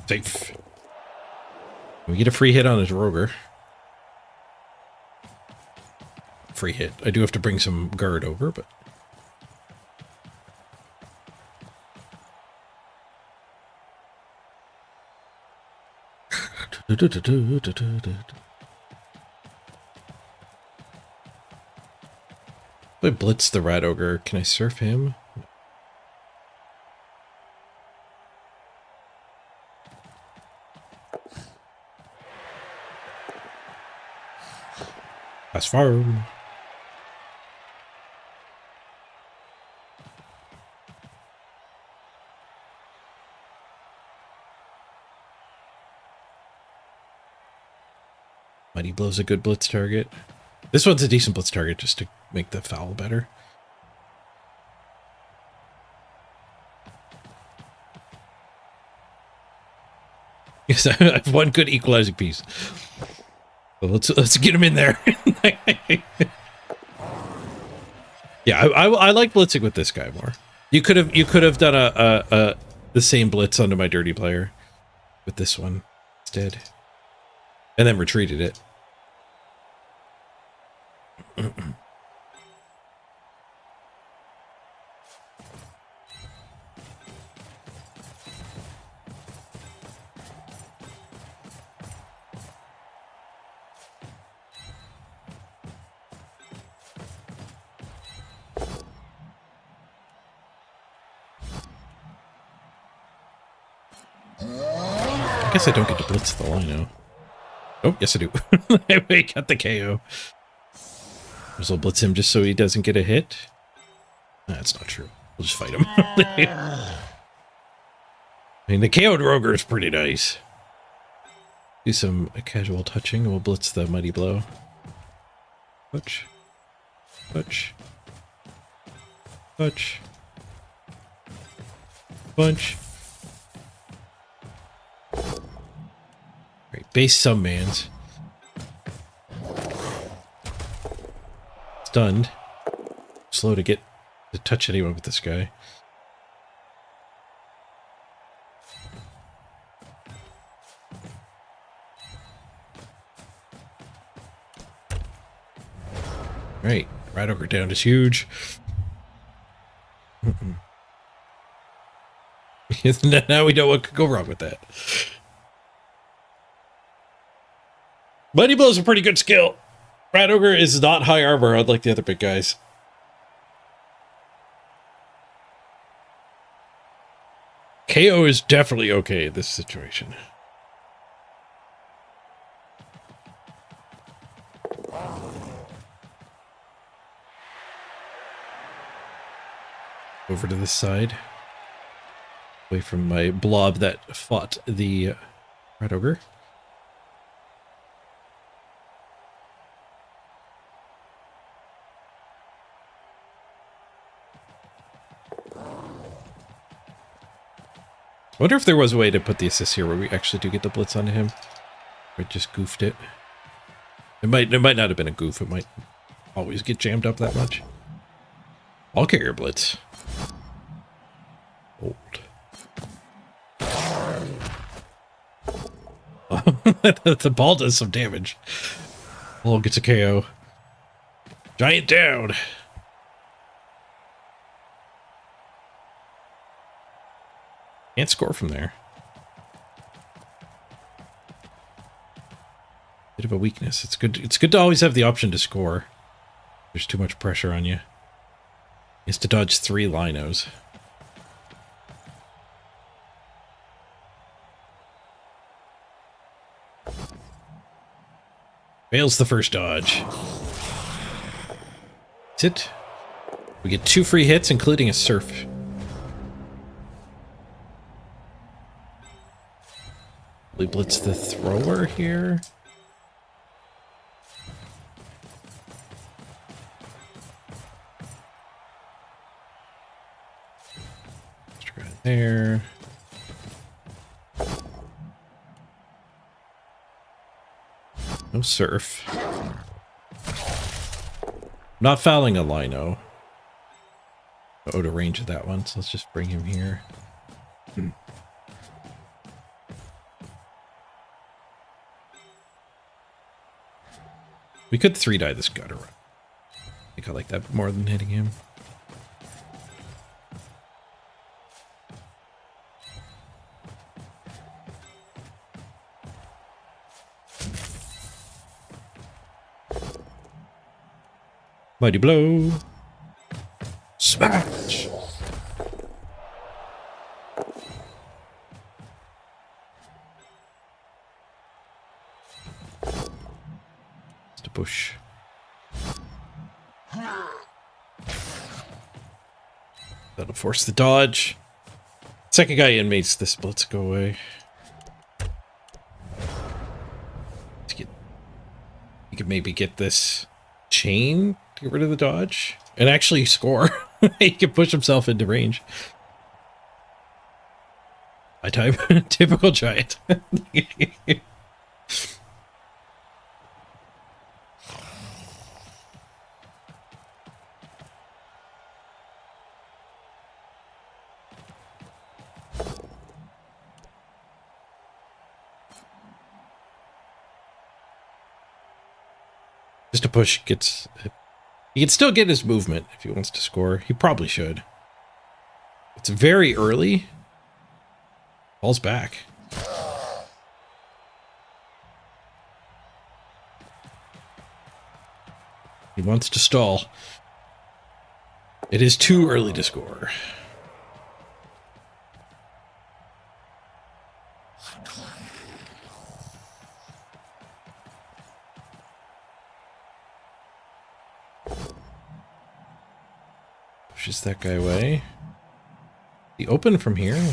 Safe. We get a free hit on his Roger. Free hit. I do have to bring some guard over, but... I blitz the rat ogre. Can I surf him? That's farm. Mighty Blow's a good blitz target. This one's a decent blitz target just to make the foul better. Yes, I have one good equalizing piece. So let's get him in there. Yeah, I like blitzing with this guy more. You could have done the same blitz onto my dirty player with this one instead, and then retreated it. I guess I don't get to blitz the lino. Oh, yes I do. I got the KO. I'll blitz him just so he doesn't get a hit. That's not true. We'll just fight him. I mean, the KO'd Roger is pretty nice. Do some casual touching and we'll blitz the Mighty Blow. Touch. Touch. Touch. Punch. Right, base summans. Stunned. Slow to get to touch anyone with this guy. Right, Rat Ogre down is huge. Now we know what could go wrong with that. Mighty Blow is a pretty good skill. Rat Ogre is not high armor, unlike the other big guys. KO is definitely okay in this situation. Over to this side. Away from my blob that fought the Rat Ogre. I wonder if there was a way to put the assist here where we actually do get the blitz onto him. Or it just goofed it. It might not have been a goof. It might always get jammed up that much. I'll carry your blitz. Old. The ball does some damage. Ball gets a KO. Giant down. Can't score from there. Bit of a weakness. It's good to always have the option to score. There's too much pressure on you. He has to dodge 3 linos. Fails the first dodge. That's it. We get 2 free hits, including a surf. We blitz the thrower here. Let's try it there. No surf. Not fouling a lino. Out of range of that one, so let's just bring him here. We could 3-die this gutter. I think I like that more than hitting him. Mighty blow. Smash. Just a push. That'll force the dodge. Second guy in makes the splits go away. You could maybe get this chain to get rid of the dodge and actually score. He can push himself into range. I type typical giant. Just a push gets... He can still get his movement if he wants to score. He probably should. It's very early. Falls back. He wants to stall. It is too early to score. Pushes that guy away. The open from here. 1,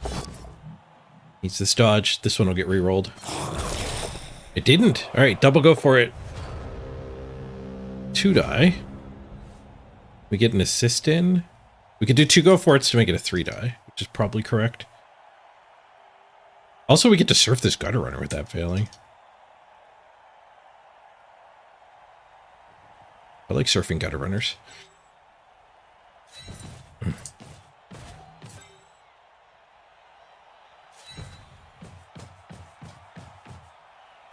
2. Needs this dodge. This one will get re-rolled. It didn't. All right, double go for it. 2 die. We get an assist in. We could do 2 go for it to make it a 3 die, which is probably correct. Also, we get to surf this gutter runner with that failing. I like surfing gutter runners. That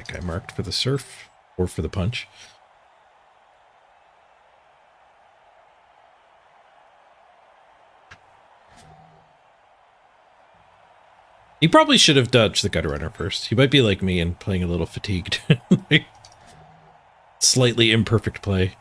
guy marked for the surf or for the punch. He probably should have dodged the gutter runner first. He might be like me and playing a little fatigued. Like, slightly imperfect play.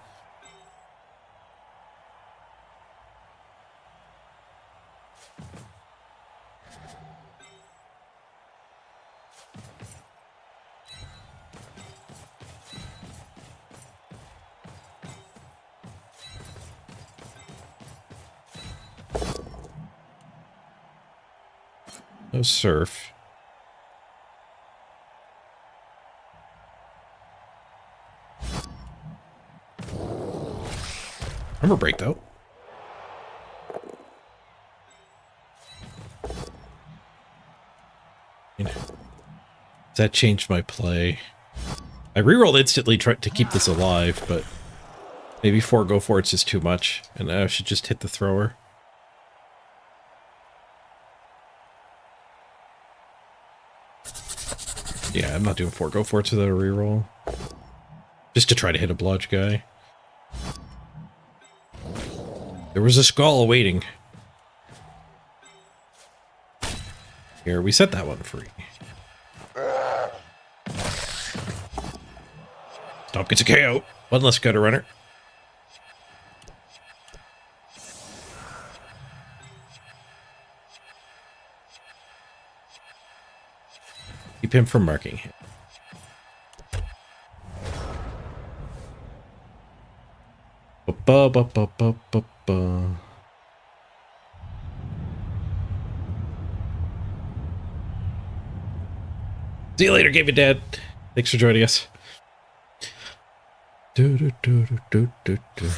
No surf. Armor break though. That changed my play. I rerolled instantly, tried to keep this alive, but maybe 4 go for it's is too much, and I should just hit the thrower. Yeah, I'm not doing 4 go for it without a reroll. Just to try to hit a blodge guy. There was a skull waiting. Here, we set that one free. Stop gets a KO. One less gutter runner. Keep him from marking him. Ba-ba-ba-ba-ba-ba. See you later, Game of Dad. Thanks for joining us. Do, do, do, do, do, do.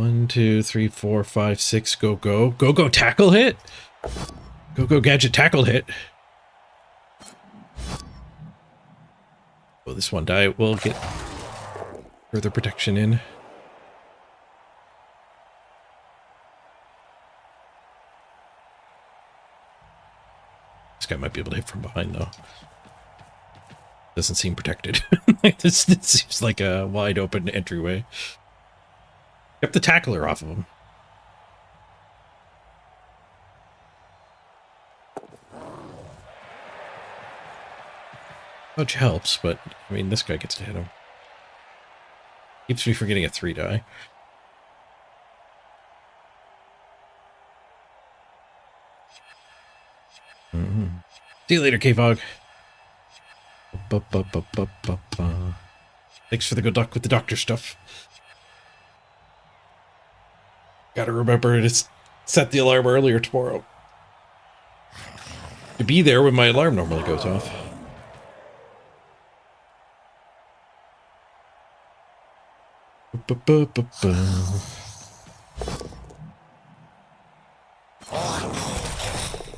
1, 2, 3, 4, 5, 6. Go, go. Go, go, tackle hit. Go, go, gadget, tackle hit. Will this one die? We'll get further protection in. This guy might be able to hit from behind, though. Doesn't seem protected. This seems like a wide open entryway. Kept the tackler off of him. Which helps, but I mean, this guy gets to hit him. Keeps me from getting a 3-die. See you later, K-Fog. Thanks for the good luck with the doctor stuff. Gotta remember to set the alarm earlier tomorrow. To be there when my alarm normally goes off.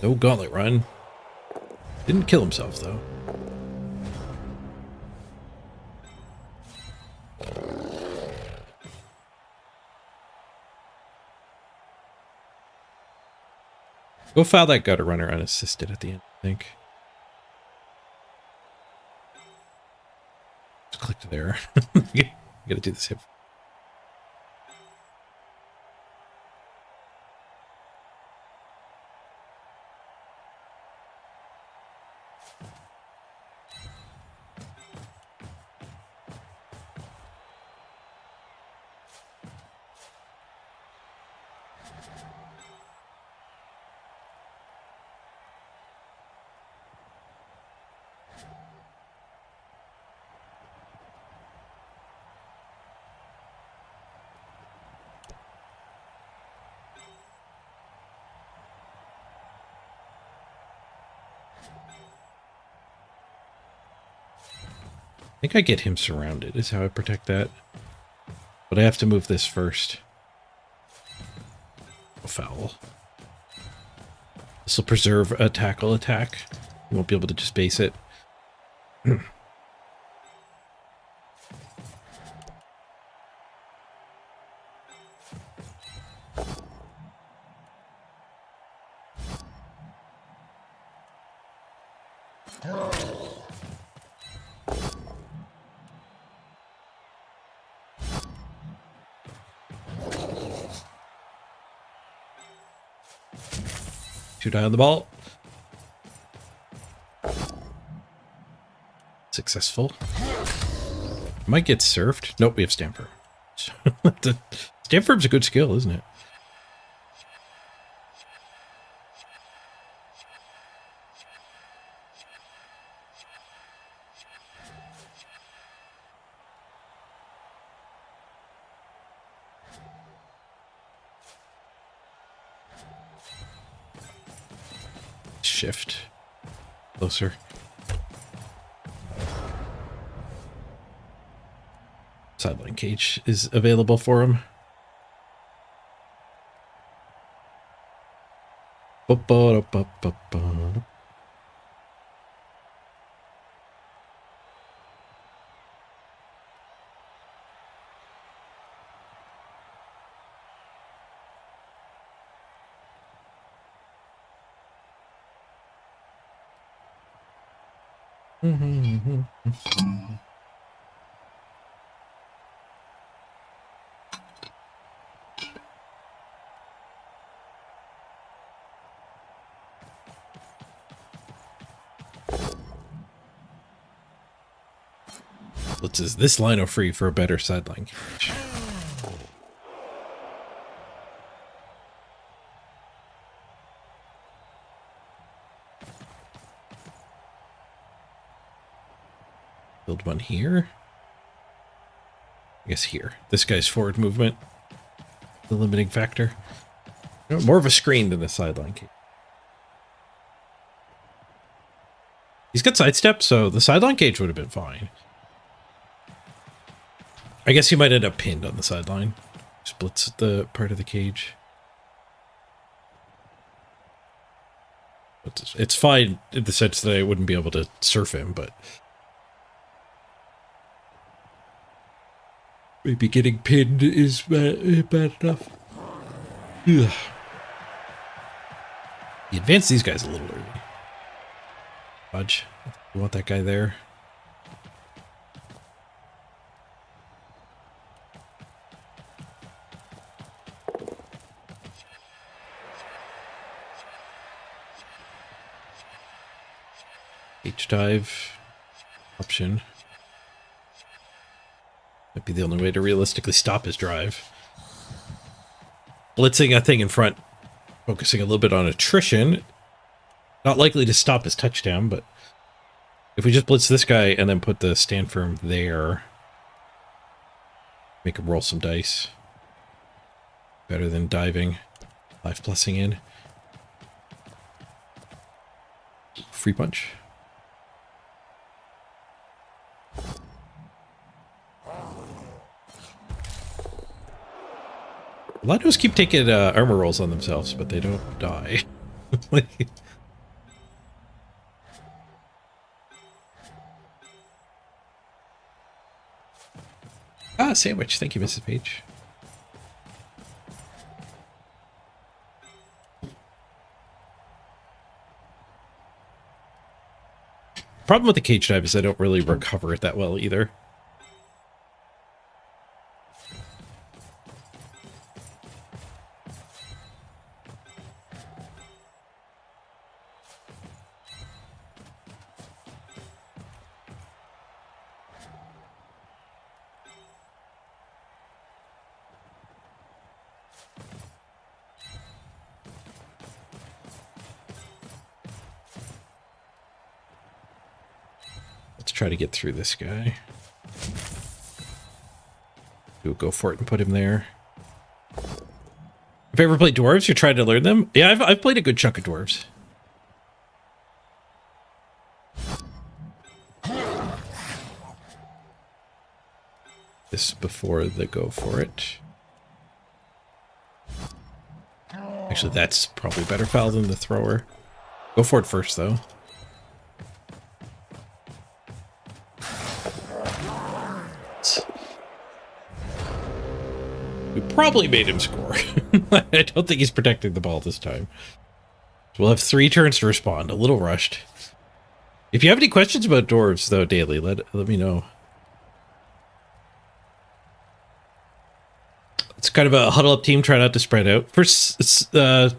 No gauntlet run. Didn't kill himself, though. Go foul that gutter runner unassisted at the end, I think. Just clicked there. Gotta do this hip. I think I get him surrounded is how I protect that. But I have to move this first. Oh, foul. This will preserve a tackle attack. You won't be able to just base it. Shoot eye on the ball. Successful. Might get surfed. Nope, we have Stamper. Stamper's a good skill, isn't it? Shift. Closer. Sideline cage is available for him. Is this lino free for a better sideline cage? Build one here. I guess here. This guy's forward movement. The limiting factor. You know, more of a screen than a sideline cage. He's got sidestep, so the sideline cage would have been fine. I guess he might end up pinned on the sideline. Splits the part of the cage. It's fine in the sense that I wouldn't be able to surf him, but maybe getting pinned is bad enough. Ugh. You advance these guys a little early. Fudge. You want that guy there? H-dive option. Might be the only way to realistically stop his drive. Blitzing a thing in front, focusing a little bit on attrition. Not likely to stop his touchdown, but if we just blitz this guy and then put the stand firm there, make him roll some dice. Better than diving, 5+ing in. Free punch. A lot of us keep taking armor rolls on themselves, but they don't die. Ah, sandwich. Thank you, Mrs. Page. Problem with the cage dive is I don't really recover it that well either. Try to get through this guy. We'll go for it and put him there. Have you ever played dwarves? You're trying to learn them? Yeah, I've played a good chunk of dwarves. This before the go for it. Actually, that's probably better foul than the thrower. Go for it first, though. We probably made him score. I don't think he's protecting the ball this time. So we'll have 3 turns to respond. A little rushed. If you have any questions about dwarves, though, Daily, let me know. It's kind of a huddle-up team. Try not to spread out. For the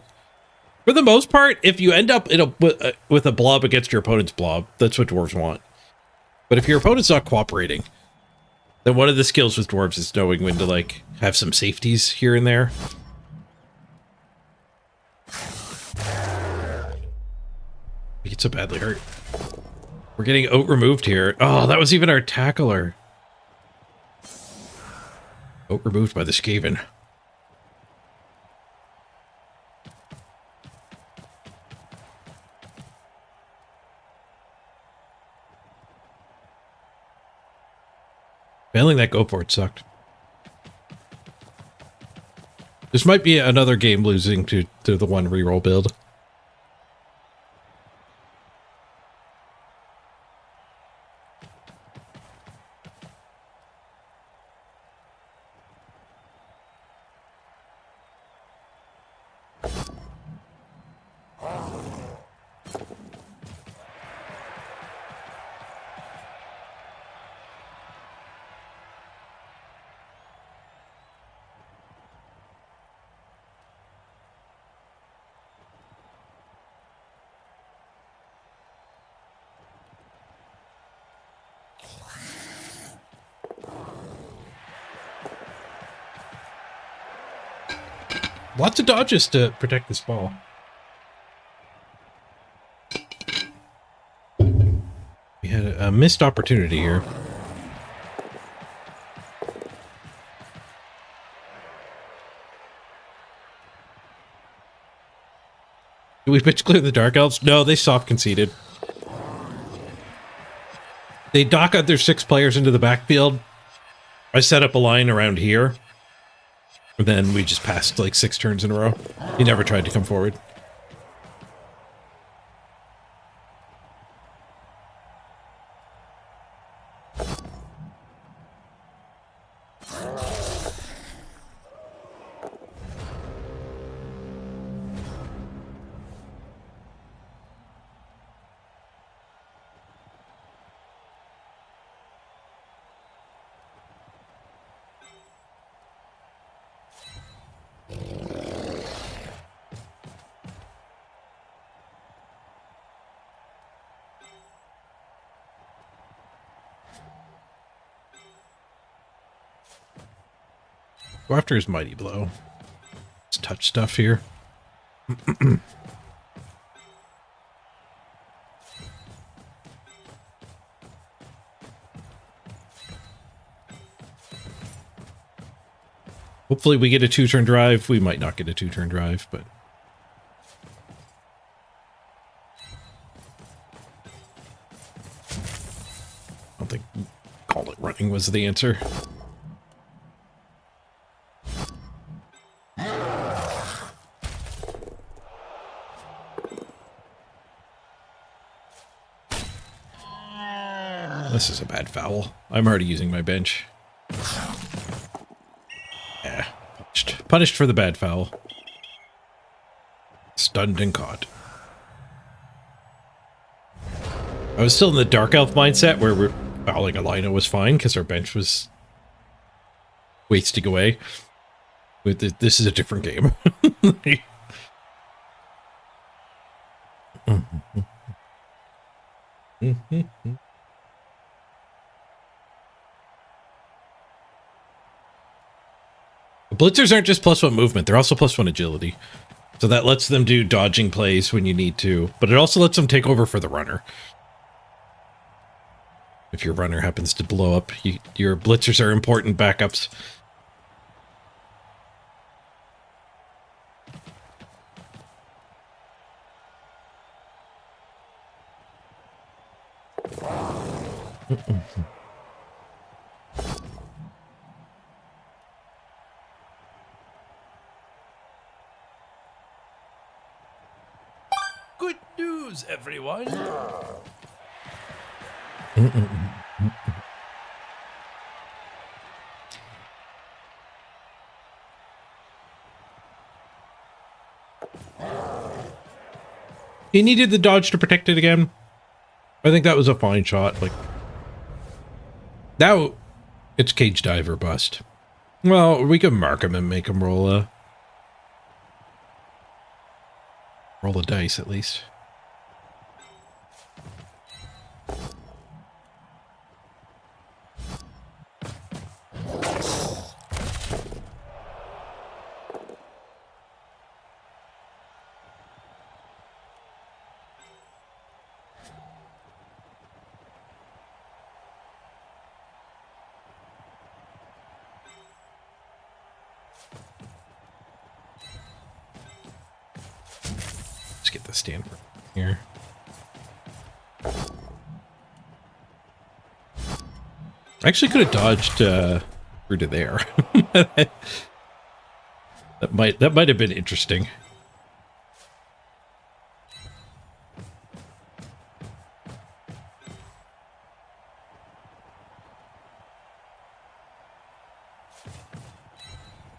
most part, if you end up with a blob against your opponent's blob, that's what dwarves want. But if your opponent's not cooperating, then one of the skills with dwarves is knowing when to, like, have some safeties here and there. We get so badly hurt. We're getting out-removed here. Oh, that was even our tackler. Out-removed by the Skaven. Failing that go for it sucked. This might be another game losing to the one reroll build. Lots of dodges to protect this ball. We had a missed opportunity here. Did we pitch clear the Dark Elves? No, they soft conceded. They dock out their 6 players into the backfield. I set up a line around here. And then we just passed like 6 turns in a row. He never tried to come forward. Go after his mighty blow. Let's touch stuff here. Hopefully we get a 2-turn drive. We might not get a 2-turn drive, but... I don't think call it running was the answer. This is a bad foul. I'm already using my bench. Yeah, punished. Punished for the bad foul. Stunned and caught. I was still in the Dark Elf mindset where we're fouling a Lino was fine because our bench was wasting away. This is a different game. Blitzers aren't just +1 movement, they're also +1 agility. So that lets them do dodging plays when you need to, but it also lets them take over for the runner. If your runner happens to blow up, your blitzers are important backups. Good news, everyone. He needed the dodge to protect it again. I think that was a fine shot. Like, now it's cage diver bust. Well, we can mark him and make him roll a dice at least. Let's get the stand here. I actually could have dodged through to there. that might have been interesting.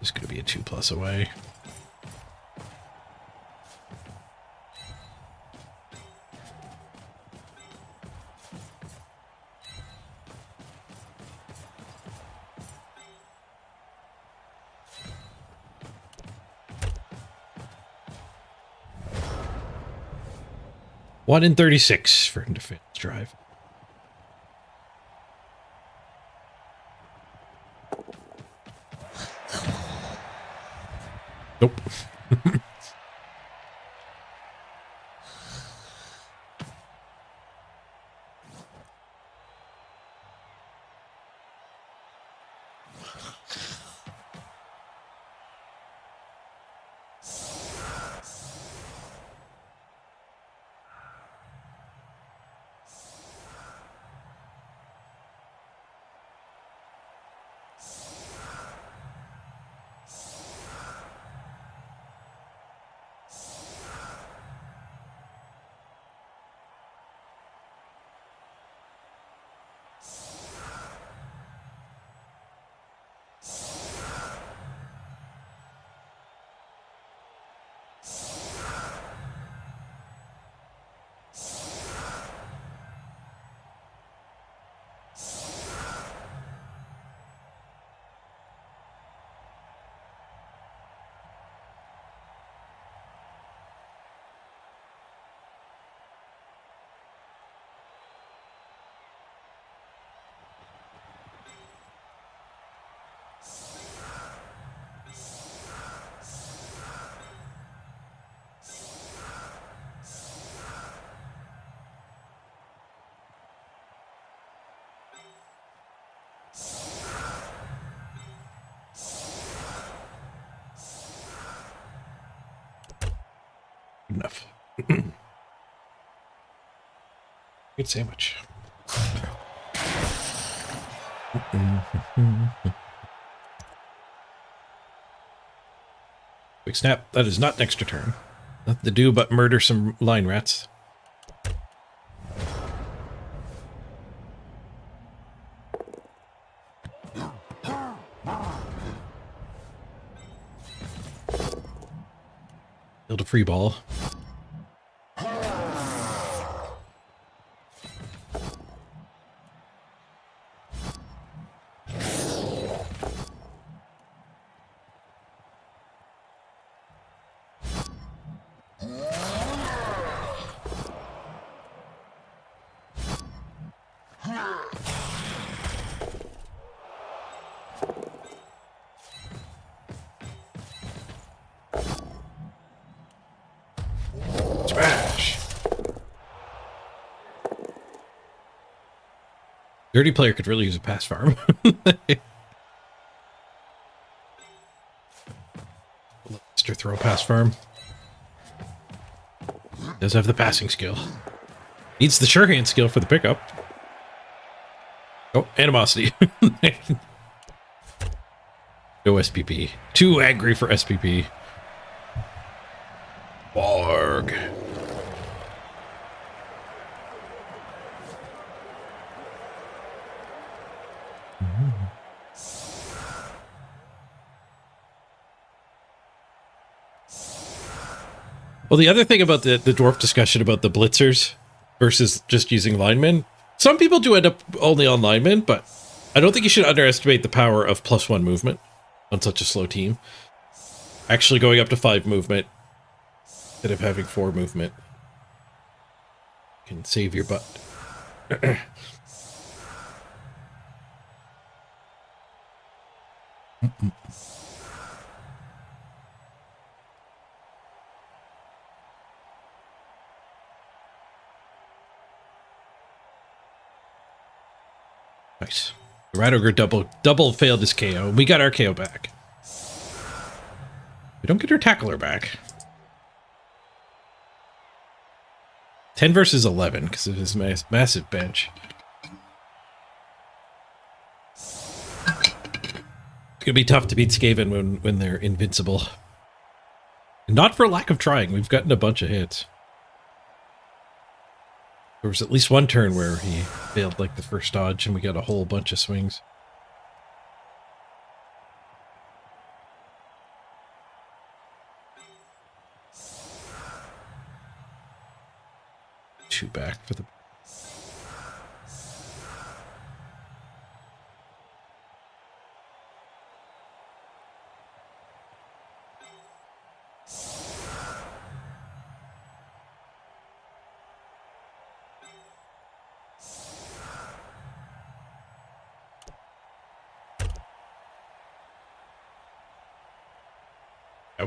This could be a 2+ away. One in 36 for him to finish drive. Nope. Good sandwich. Quick snap. That is not next turn. Nothing to do but murder some line rats. Build a free ball. Smash! Dirty player could really use a pass farm. Mr. Throw pass farm. Does have the passing skill. Needs the sure hand skill for the pickup. Oh, animosity. No SPP. Too angry for SPP. Barg. Well, the other thing about the dwarf discussion about the blitzers versus just using linemen, some people do end up only on linemen, but I don't think you should underestimate the power of +1 movement on such a slow team. Actually going up to 5 movement instead of having 4 movement can save your butt. Nice. The Rat Ogre double failed his KO. We got our KO back. We don't get our tackler back. 10 versus 11 because of his massive bench. It's gonna be tough to beat Skaven when they're invincible. Not for lack of trying. We've gotten a bunch of hits. There was at least one turn where he failed like the first dodge and we got a whole bunch of swings. Shoot back for the...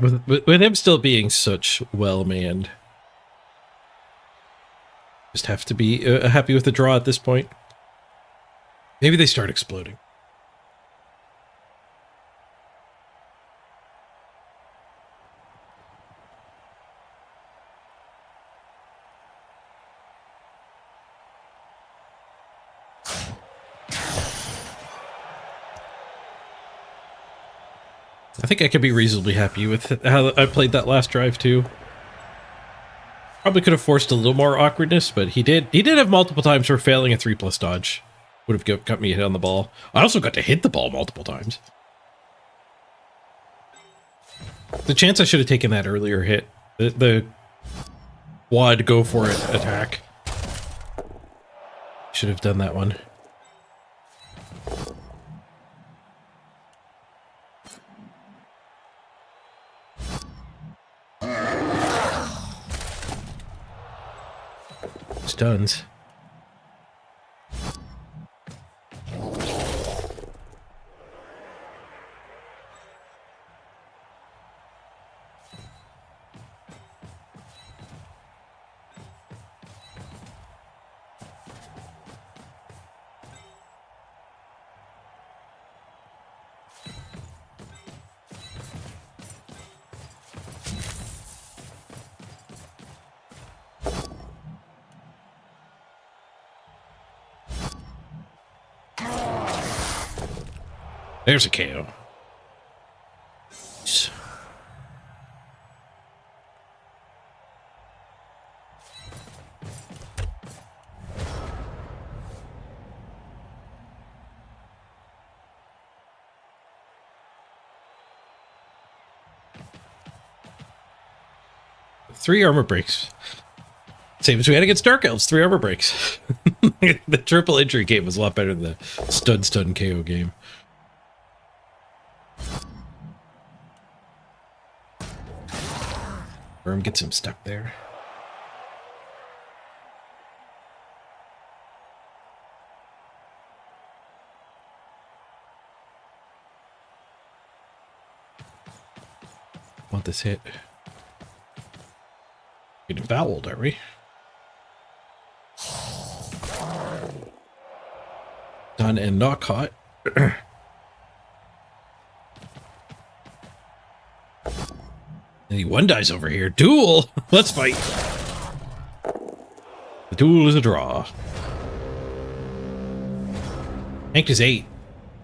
With him still being such well-manned, just have to be happy with the draw at this point. Maybe they start exploding. I think I could be reasonably happy with how I played that last drive too. Probably could have forced a little more awkwardness, but he did have multiple times where failing a 3+ dodge would have got me a hit on the ball. I also got to hit the ball multiple times. The chance I should have taken that earlier hit, the quad go for it attack. Should have done that one. Stuns. There's a KO. Nice. Three armor breaks. Same as we had against Dark Elves, 3 armor breaks. The triple injury game was a lot better than the stun KO game. Worm gets him stuck there. Want this hit. Getting fouled, are we? Done and not caught. Hey, one dies over here. Duel! Let's fight. The duel is a draw. Tanked is 8.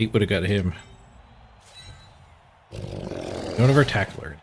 8 would have got him. None of our tackler.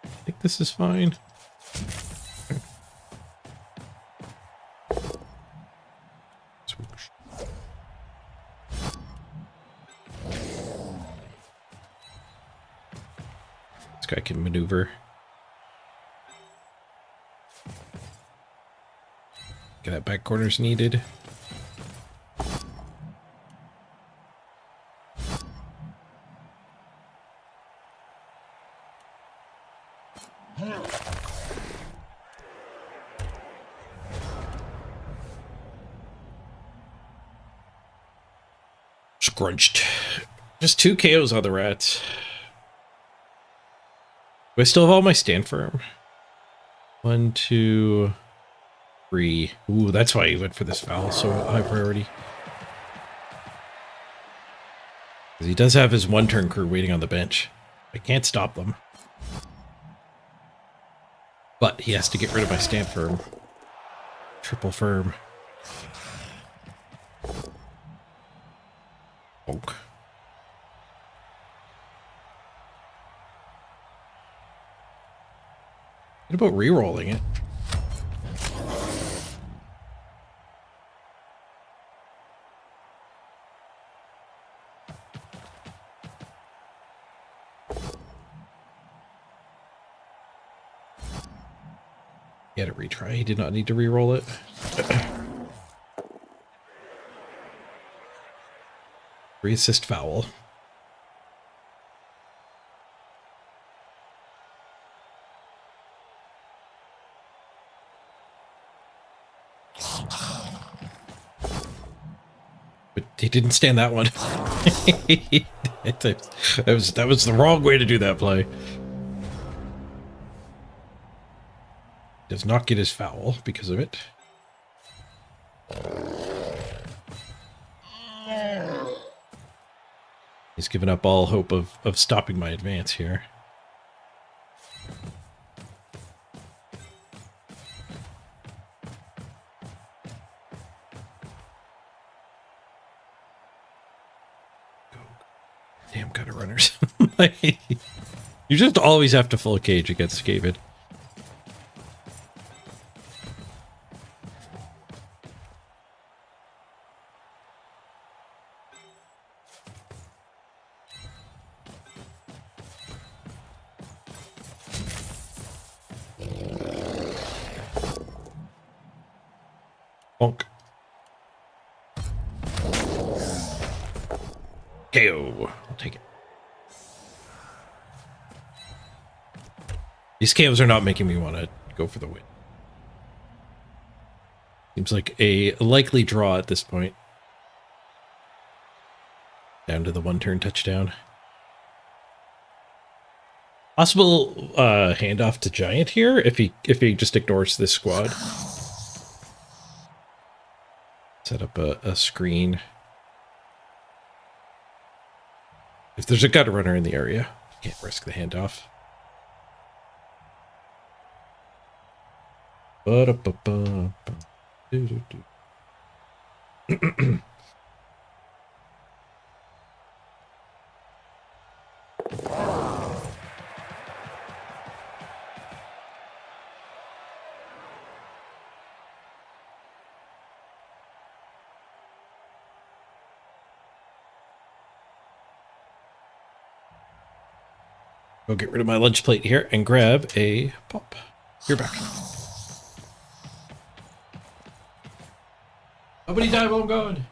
I think this is fine. Swoosh. This guy can maneuver. Get that back corner's needed. Scrunched. Just 2 KOs on the rats. Do I still have all my stand firm? 1, 2, 3. Ooh, that's why he went for this foul. So high priority. Because he does have his 1-turn crew waiting on the bench. I can't stop them. But he has to get rid of my stand firm. Triple firm. Bonk. What about re-rolling it? He had a retry. He did not need to re-roll it. Re-assist foul. But he didn't stand that one. that was the wrong way to do that play. Does not get his foul because of it. He's given up all hope of stopping my advance here. Damn gutter runners. You just always have to full cage against Skaven. Bonk. KO. I'll take it. These KOs are not making me want to go for the win. Seems like a likely draw at this point. Down to the one-turn touchdown. Possible handoff to Giant here if he just ignores this squad. Set up a screen. If there's a gut runner in the area, can't risk the handoff. Go get rid of my lunch plate here and grab a pop. You're back. Nobody died while I'm going.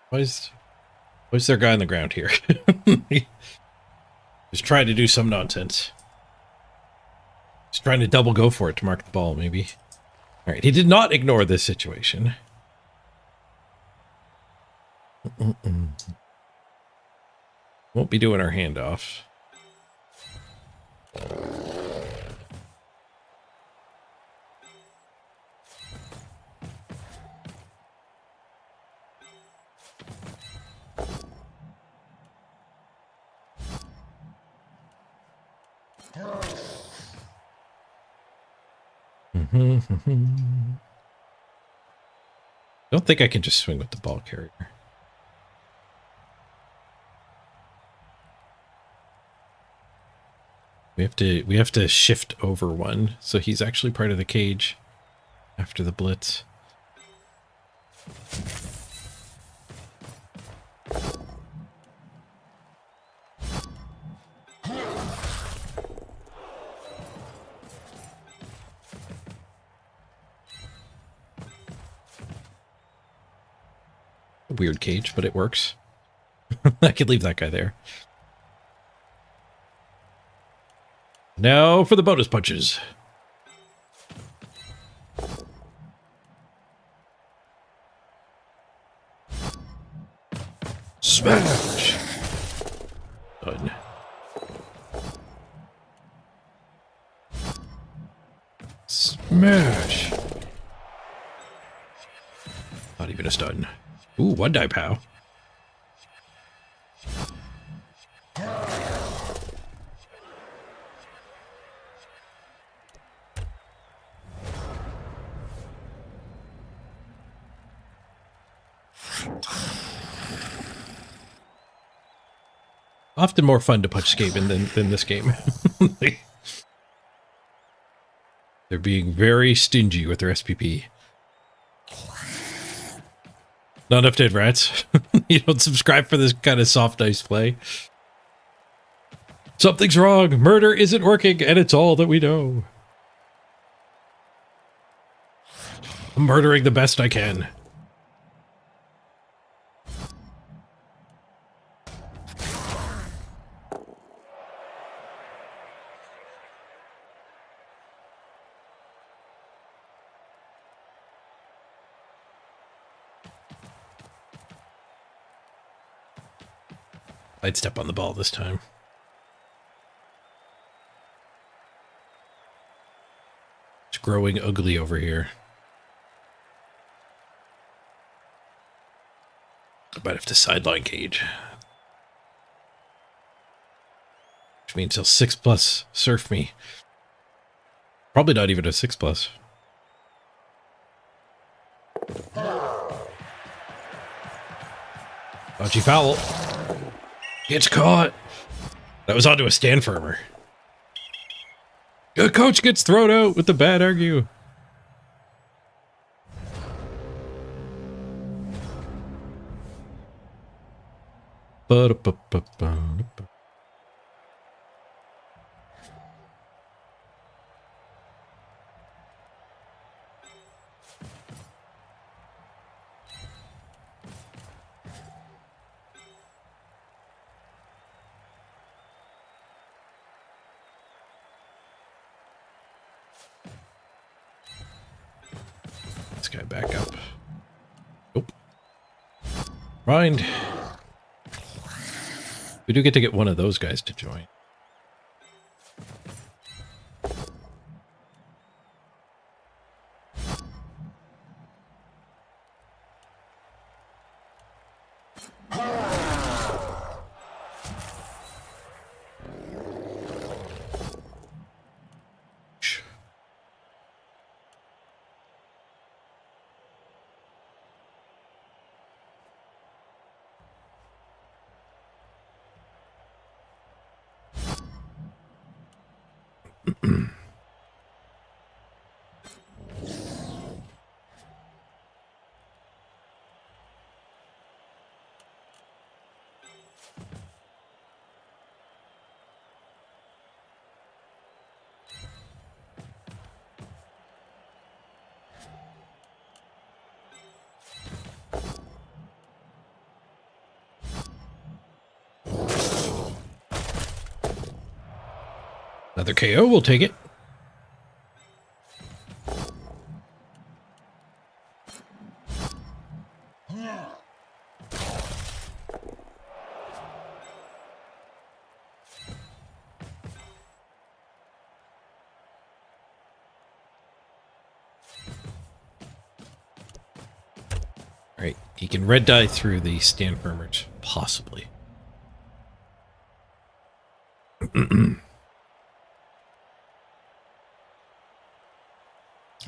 Why is there a guy on the ground here? He's trying to do some nonsense. He's trying to double go for it to mark the ball, maybe. All right, he did not ignore this situation. Won't be doing our handoff. Don't think I can just swing with the ball carrier. We have to shift over one, so he's actually part of the cage after the blitz. Weird cage, but it works. I could leave that guy there. Now for the bonus punches. Smash! Done. Smash! Not even a stun. Ooh, one die pow. Often more fun to punch Skaven than this game. They're being very stingy with their SPP. Not enough dead rats. You don't subscribe for this kind of soft ice play. Something's wrong. Murder isn't working, and it's all that we know. I'm murdering the best I can. I'd step on the ball this time. It's growing ugly over here. I might have to sideline Cage. Which means he'll 6+ surf me. Probably not even a 6+. Dodgy foul. Gets caught. That was onto a stand firmer. The coach gets thrown out with the bad argue. This guy back up. Nope. Mind. We do get to get one of those guys to join. Another KO, we'll take it. Alright, he can red dye through the stand firmers, possibly.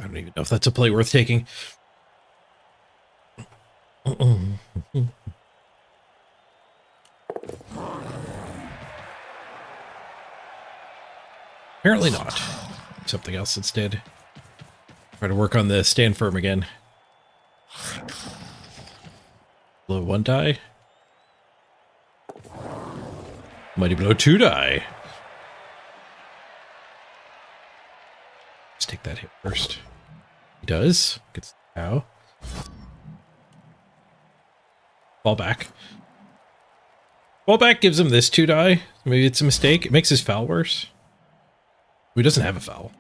I don't even know if that's a play worth taking. Apparently not. Something else instead. Try to work on the stand firm again. Blow 1 die. Mighty blow 2 die. Let's take that hit first. He does. Gets the cow. Fall back. Fall back gives him this 2 die. Maybe it's a mistake. It makes his foul worse. He doesn't have a foul.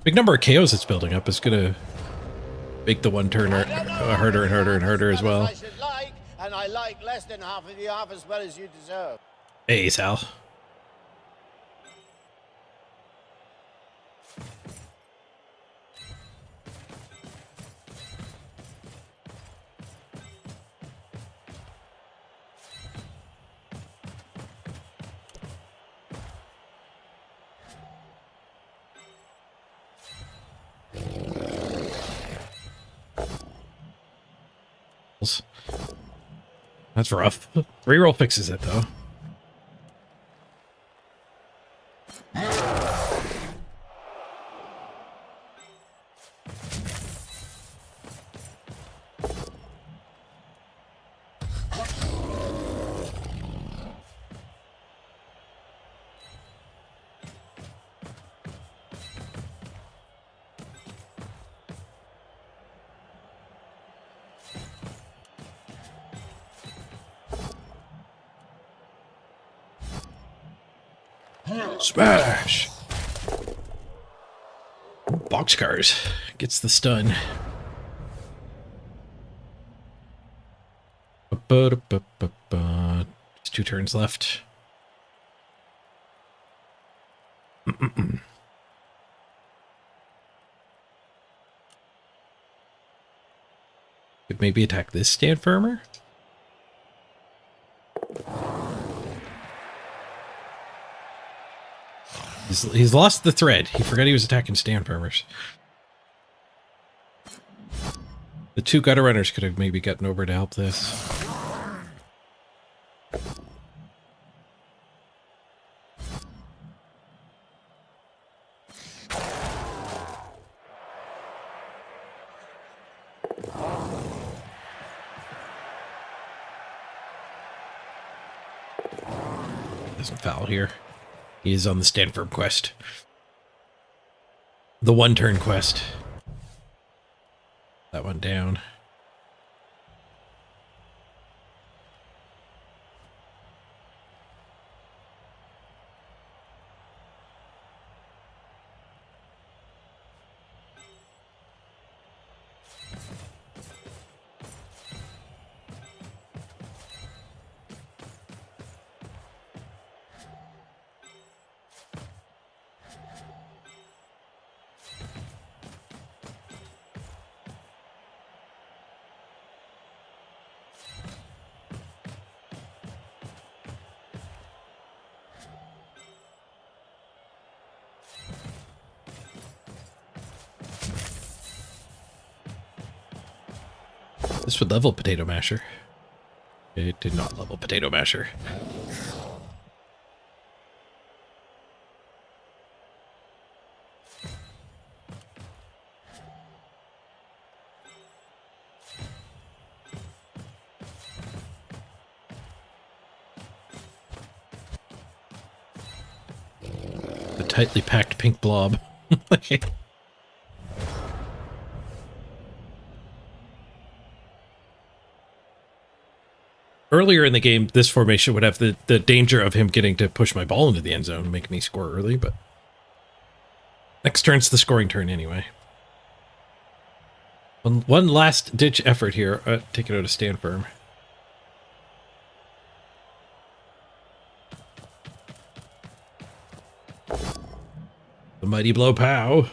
Big number of KOs it's building up is gonna make the one turner harder and harder and harder as well. And I like less than half of you half as well as you deserve. Hey, Sal. That's rough. Reroll fixes it though. Smash! Boxcars gets the stun. Just 2 turns left. Could maybe attack this stand firmer? He's lost the thread. He forgot he was attacking stand firmers. The 2 gutter runners could have maybe gotten over to help this. Doesn't foul here. He is on the stand firm quest. The 1-turn quest. That one down. This would level Potato Masher. It did not level Potato Masher. The tightly packed pink blob. Earlier in the game, this formation would have the danger of him getting to push my ball into the end zone and make me score early, but next turn's the scoring turn anyway. One last ditch effort here. Take it out of stand firm. The mighty blow pow.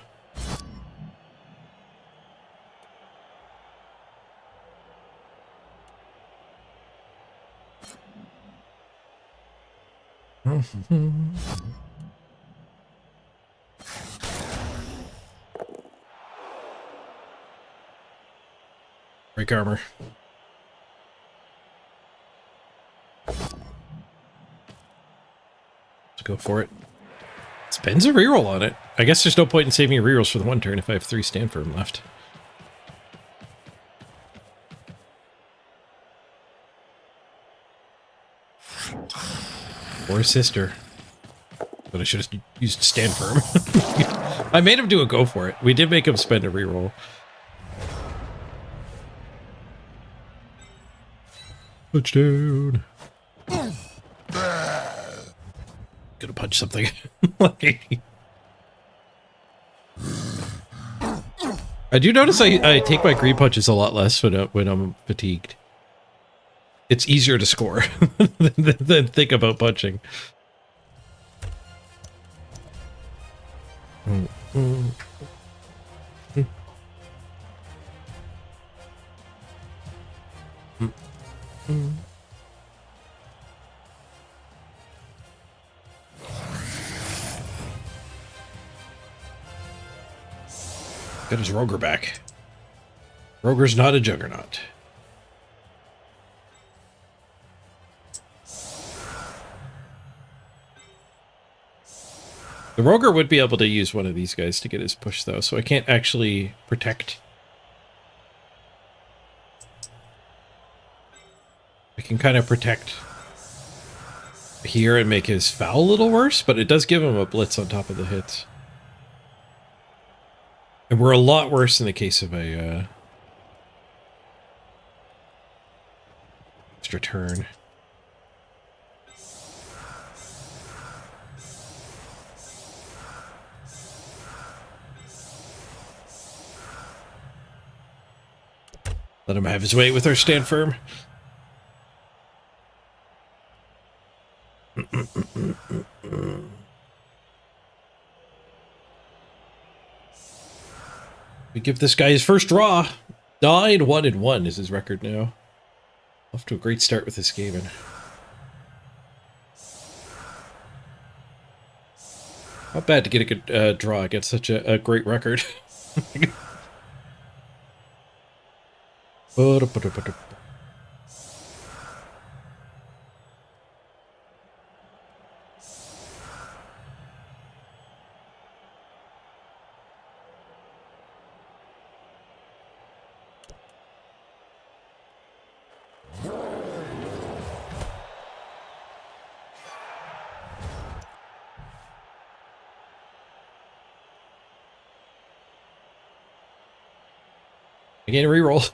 Break armor. Let's go for it. Spends a reroll on it. I guess there's no point in saving rerolls for the 1 turn if I have 3 stand firm left. Or sister. But I should have used stand firm. I made him do a go for it. We did make him spend a reroll. Touchdown. Gonna punch something. I do notice I take my green punches a lot less when I'm fatigued. It's easier to score than think about punching. Got his Roger back. Roger's not a juggernaut. The Roger would be able to use one of these guys to get his push, though, so I can't actually protect. I can kind of protect here and make his foul a little worse, but it does give him a blitz on top of the hits. And we're a lot worse in the case of a extra turn. Let him have his way with our stand firm. We give this guy his first draw. 9-1-1 is his record now. Off to a great start with this game. Not bad to get a good draw against such a great record. Again, reroll.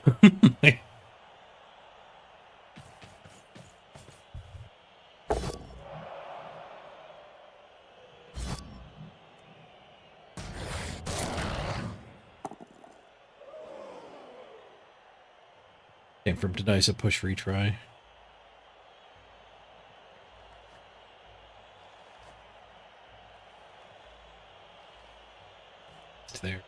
Came from denies a push retry. It's there.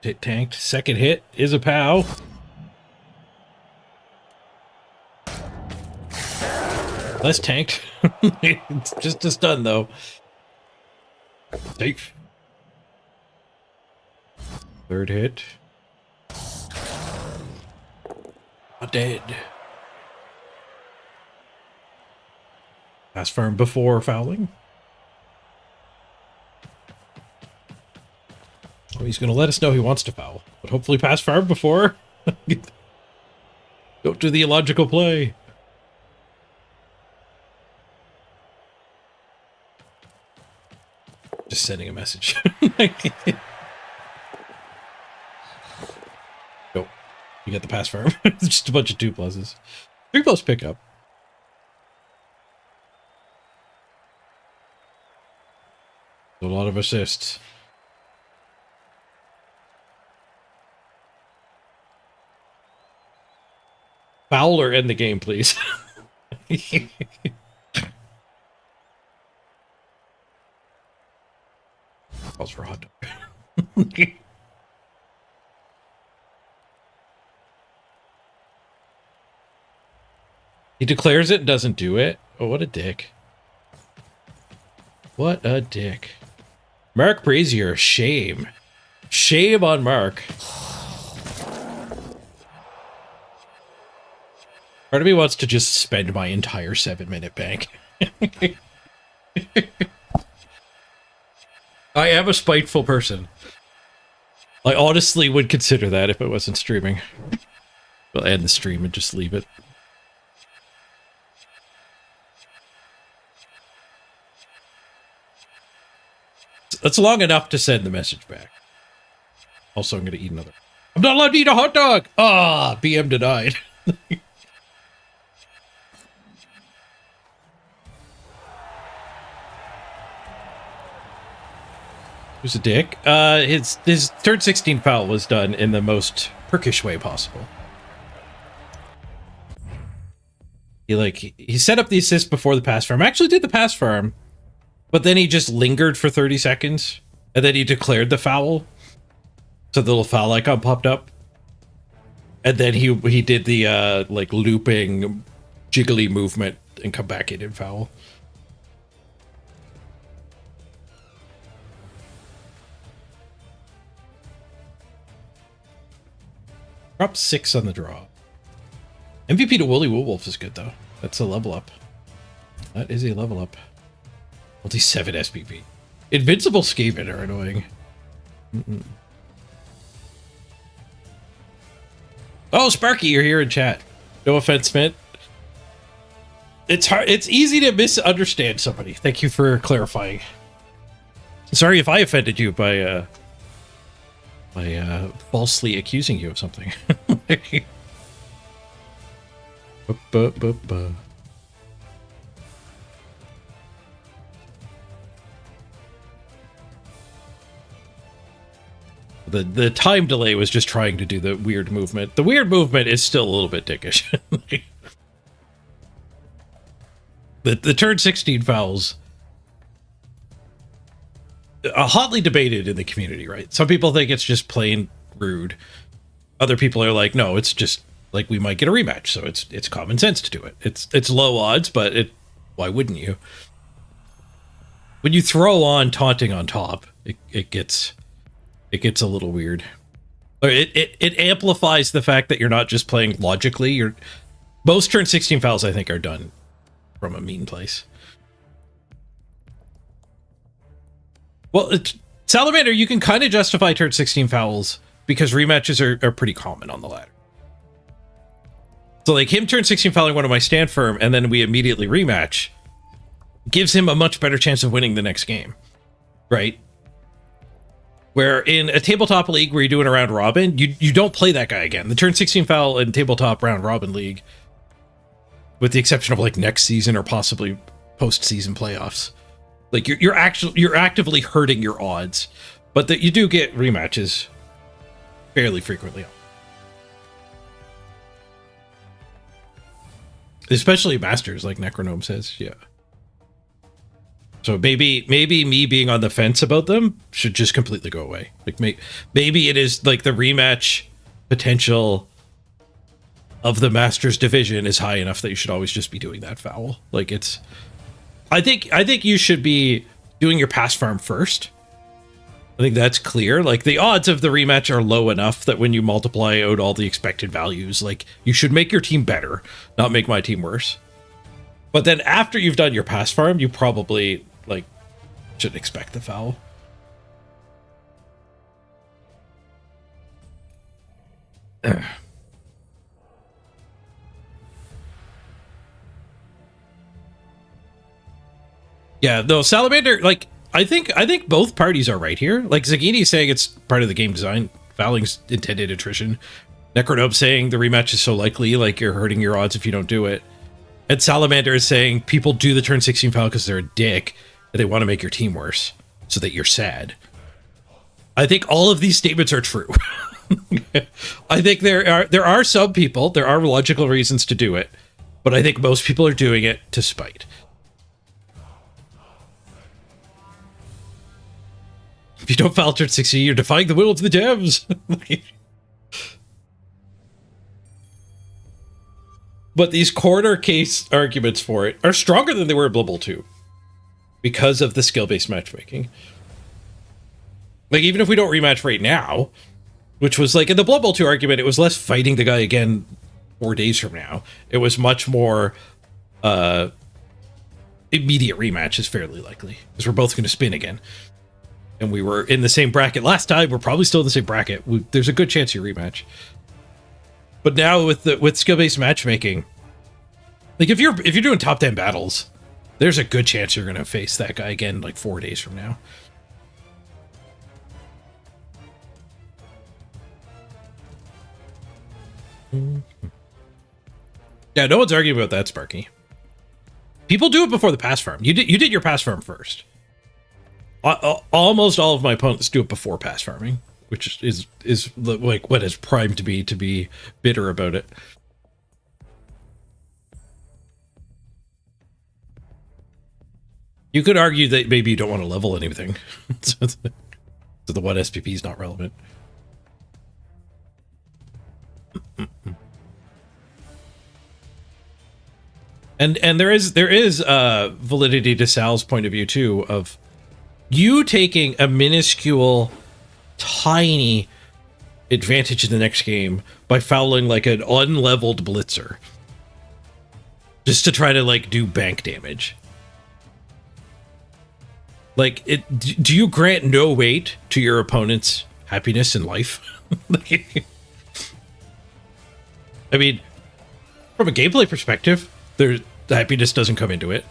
Hit tanked. Second hit is a POW. Less tanked. It's just a stun though. Safe. Third hit. Not dead. Pass firm before fouling. Oh, he's going to let us know he wants to foul, but hopefully pass firm before. Don't do the illogical play. Just sending a message. Go. You get the pass firm. It's just a bunch of 2+. 3+ pickup. A lot of assists. Foul or end the game, please. Calls for a hot dog. He declares it and doesn't do it. Oh, what a dick. What a dick. Mark Brazier, shame. Shame on Mark. Part of me wants to just spend my entire 7-minute bank. I am a spiteful person. I honestly would consider that if it wasn't streaming. We'll end the stream and just leave it. That's long enough to send the message back. Also, I'm going to eat another. I'm not allowed to eat a hot dog! Ah, BM denied. Who's a dick? His turn 16 foul was done in the most prickish way possible. He set up the assist before the pass farm. Actually did the pass farm, but then he just lingered for 30 seconds, and then he declared the foul. So the little foul icon popped up, and then he did the like looping, jiggly movement and come back in and foul. Drop 6 on the draw. MVP to Wooly Woolwolf is good, though. That's a level up. That is a level up. Multi 7 SPP. Invincible Skaven are annoying. Oh, Sparky, you're here in chat. No offense, Mint. It's hard. It's easy to misunderstand somebody. Thank you for clarifying. Sorry if I offended you by falsely accusing you of something. The time delay was just trying to do the weird movement. The weird movement is still a little bit dickish. The turn 16 fouls, hotly debated in the community, right? Some people think it's just plain rude. Other people are like, no, it's just like we might get a rematch, so it's common sense to do it. It's low odds, but why wouldn't you? When you throw on taunting on top, it gets a little weird. Or it amplifies the fact that you're not just playing logically. Most turn 16 fouls, I think, are done from a mean place. Well, Salamander, you can kind of justify turn 16 fouls because rematches are pretty common on the ladder. So like him turn 16 fouling one of my stand firm and then we immediately rematch gives him a much better chance of winning the next game, right? Where in a tabletop league where you're doing a round robin, you don't play that guy again. The turn 16 foul in tabletop round robin league, with the exception of like next season or possibly post-season playoffs, like you're actively hurting your odds, but that you do get rematches fairly frequently, especially masters, like Necronome says. Yeah. So maybe me being on the fence about them should just completely go away. Like maybe it is like the rematch potential of the Masters division is high enough that you should always just be doing that foul. Like I think you should be doing your pass farm first. I think that's clear. Like the odds of the rematch are low enough that when you multiply out all the expected values, like you should make your team better, not make my team worse. But then after you've done your pass farm, you probably like should expect the foul. Yeah, no, Salamander, like I think both parties are right here. Like Zagini is saying it's part of the game design. Fouling's intended attrition. Necronobe saying the rematch is so likely, like you're hurting your odds if you don't do it. And Salamander is saying people do the turn 16 foul because they're a dick and they want to make your team worse so that you're sad. I think all of these statements are true. I think there are some people, there are logical reasons to do it, but I think most people are doing it to spite. If you don't foul turn 16, you're defying the will of the devs. But these corner case arguments for it are stronger than they were in Blood Bowl 2 because of the skill-based matchmaking. Like, even if we don't rematch right now, which was like in the Blood Bowl 2 argument, it was less fighting the guy again 4 days from now. It was much more immediate rematch is fairly likely because we're both going to spin again. And we were in the same bracket last time. We're probably still in the same bracket. There's a good chance you rematch. But now with skill-based matchmaking, like if you're doing top 10 battles, there's a good chance you're going to face that guy again like 4 days from now. Yeah, no one's arguing about that, Sparky. People do it before the pass farm. You did your pass farm first. Almost all of my opponents do it before pass farming, which is like what has primed me to be bitter about it. You could argue that maybe you don't want to level anything, so the one SPP is not relevant. And there is validity to Sal's point of view too of you taking a minuscule, tiny advantage in the next game by fouling like an unleveled blitzer just to try to like do bank damage. Like, do you grant no weight to your opponent's happiness in life? I mean, from a gameplay perspective, the happiness doesn't come into it.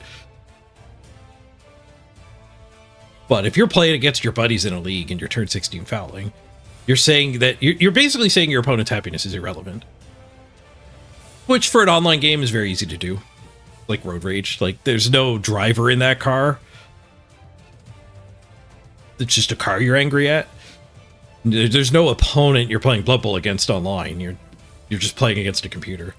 But if you're playing against your buddies in a league and you're turn 16 fouling, you're saying that you're basically saying your opponent's happiness is irrelevant. Which for an online game is very easy to do. Like Road Rage. Like there's no driver in that car. It's just a car you're angry at. There's no opponent you're playing Blood Bowl against online. You're just playing against a computer.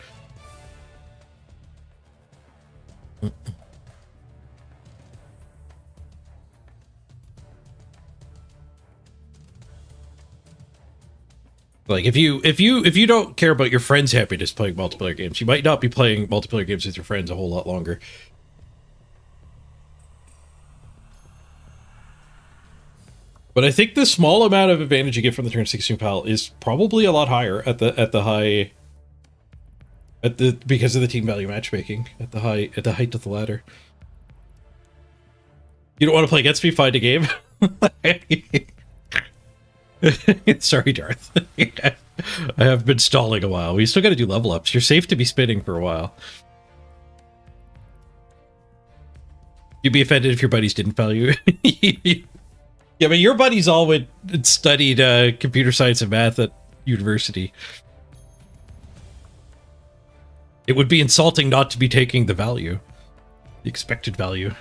Like if you don't care about your friends' happiness playing multiplayer games, you might not be playing multiplayer games with your friends a whole lot longer. But I think the small amount of advantage you get from the turn 16 pal is probably a lot higher at the because of the team value matchmaking at the height of the ladder. You don't want to play against me, find a game. Sorry, Darth. I have been stalling a while. We still got to do level ups. You're safe to be spinning for a while. You'd be offended if your buddies didn't value. Yeah, but your buddies all went and studied computer science and math at university. It would be insulting not to be taking the value, the expected value.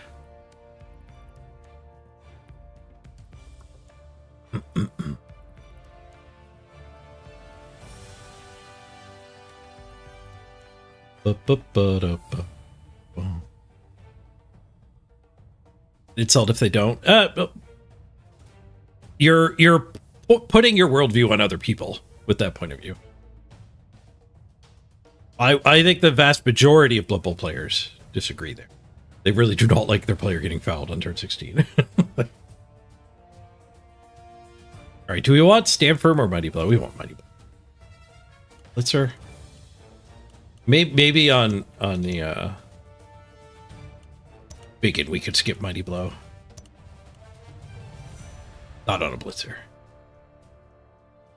Insult if they don't. You're putting your worldview on other people with that point of view. I think the vast majority of Blood Bowl players disagree there. They really do not like their player getting fouled on turn 16. All right, do we want Stand Firm or Mighty Blow? We want Mighty Blow. Let's maybe on the Biggin we could skip Mighty Blow. Not on a Blitzer.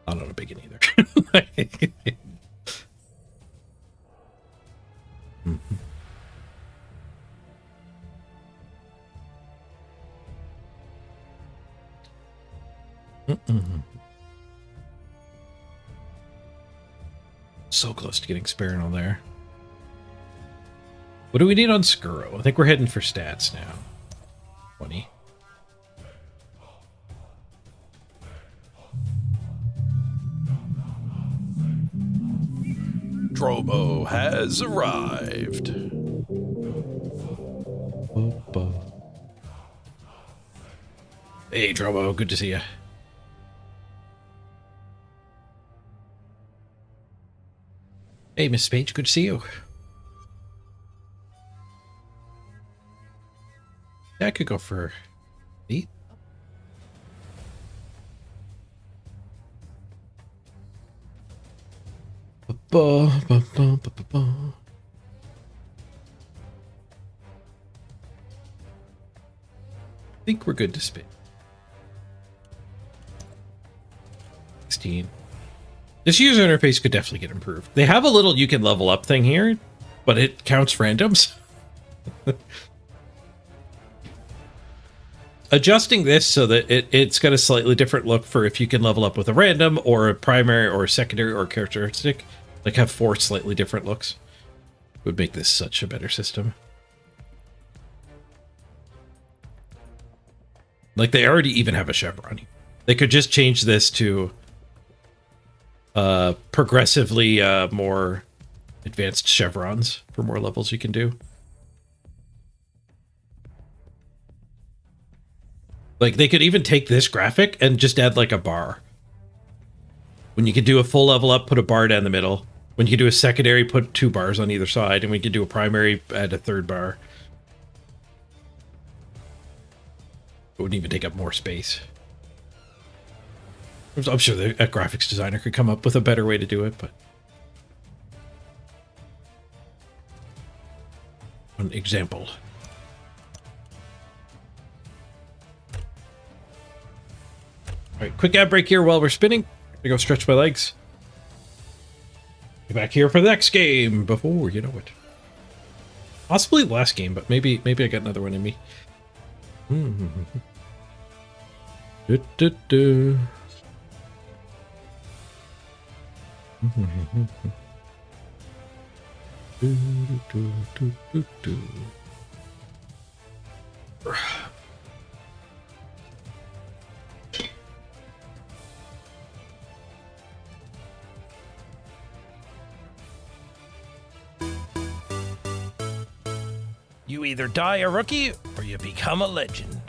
Not on a Biggin either. So close to getting Sparinal there. What do we need on Skuro? I think we're heading for stats now. 20. Drobo has arrived. Hey, Drobo, good to see you. Hey, Miss Page, good to see you. Yeah, I could go for 8. I think we're good to spin. 16. This user interface could definitely get improved. They have a little you can level up thing here, but it counts randoms. Adjusting this so that it's got a slightly different look for if you can level up with a random or a primary or a secondary or a characteristic, like have 4 slightly different looks, would make this such a better system. Like they already even have a chevron. They could just change this to progressively more advanced chevrons for more levels you can do. Like they could even take this graphic and just add like a bar. When you could do a full level up, put a bar down the middle. When you could do a secondary, put 2 bars on either side. And we could do a primary, add a 3rd bar. It wouldn't even take up more space. I'm sure a graphics designer could come up with a better way to do it, but an example. All right, quick ad break here while we're spinning. I go stretch my legs. Be back here for the next game before you know it. Possibly the last game, but maybe I got another one in me. You either die a rookie or you become a legend.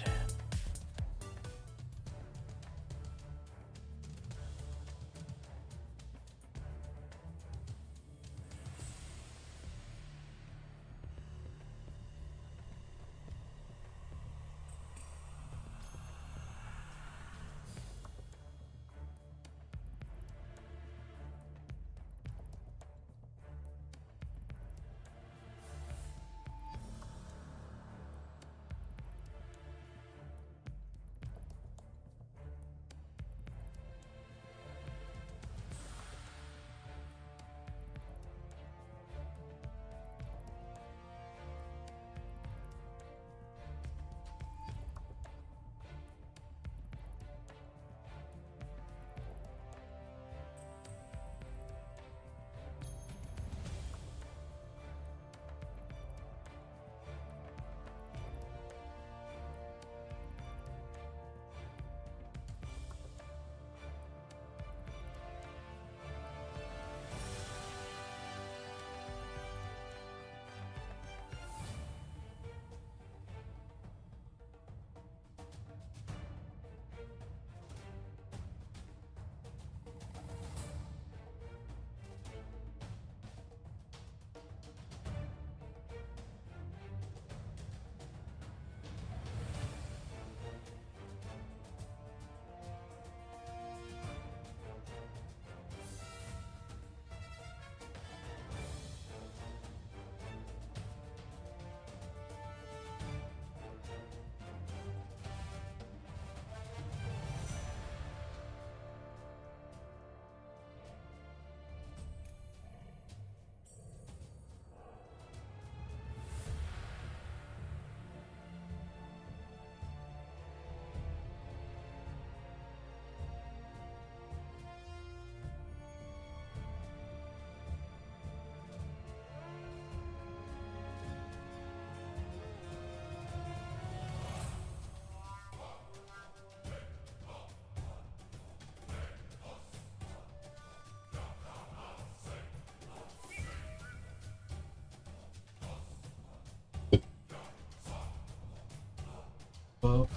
Well,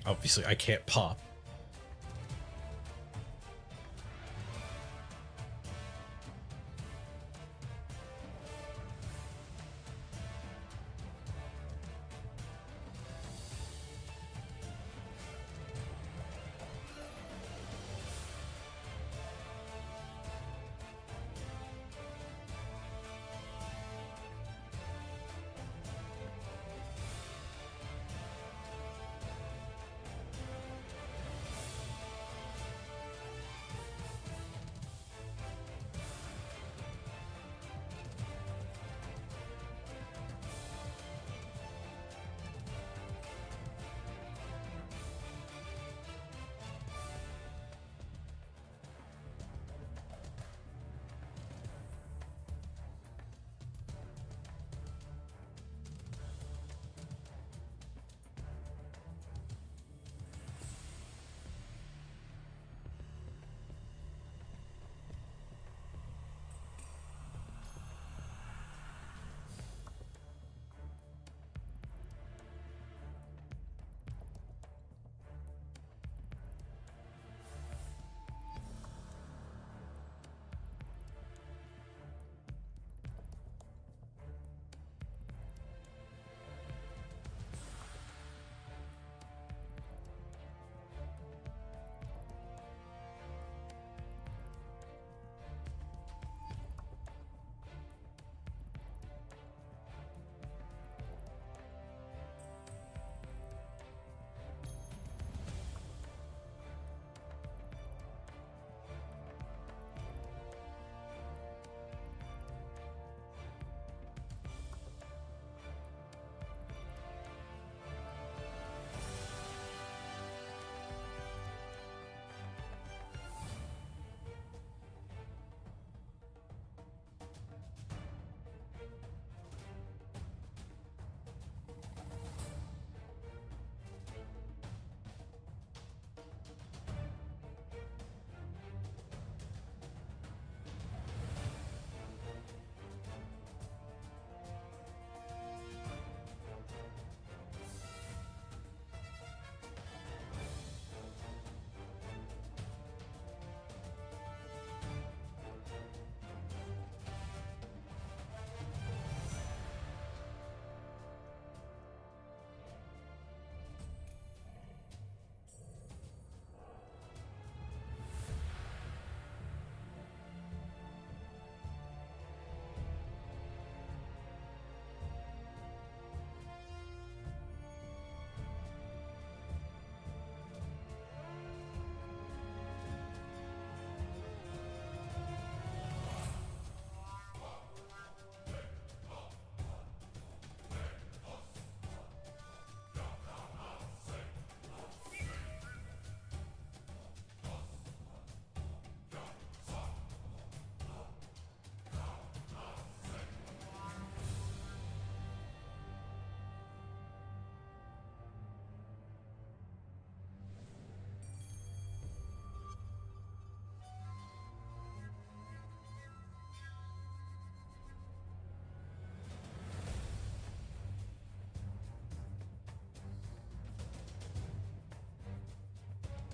obviously, I can't pop.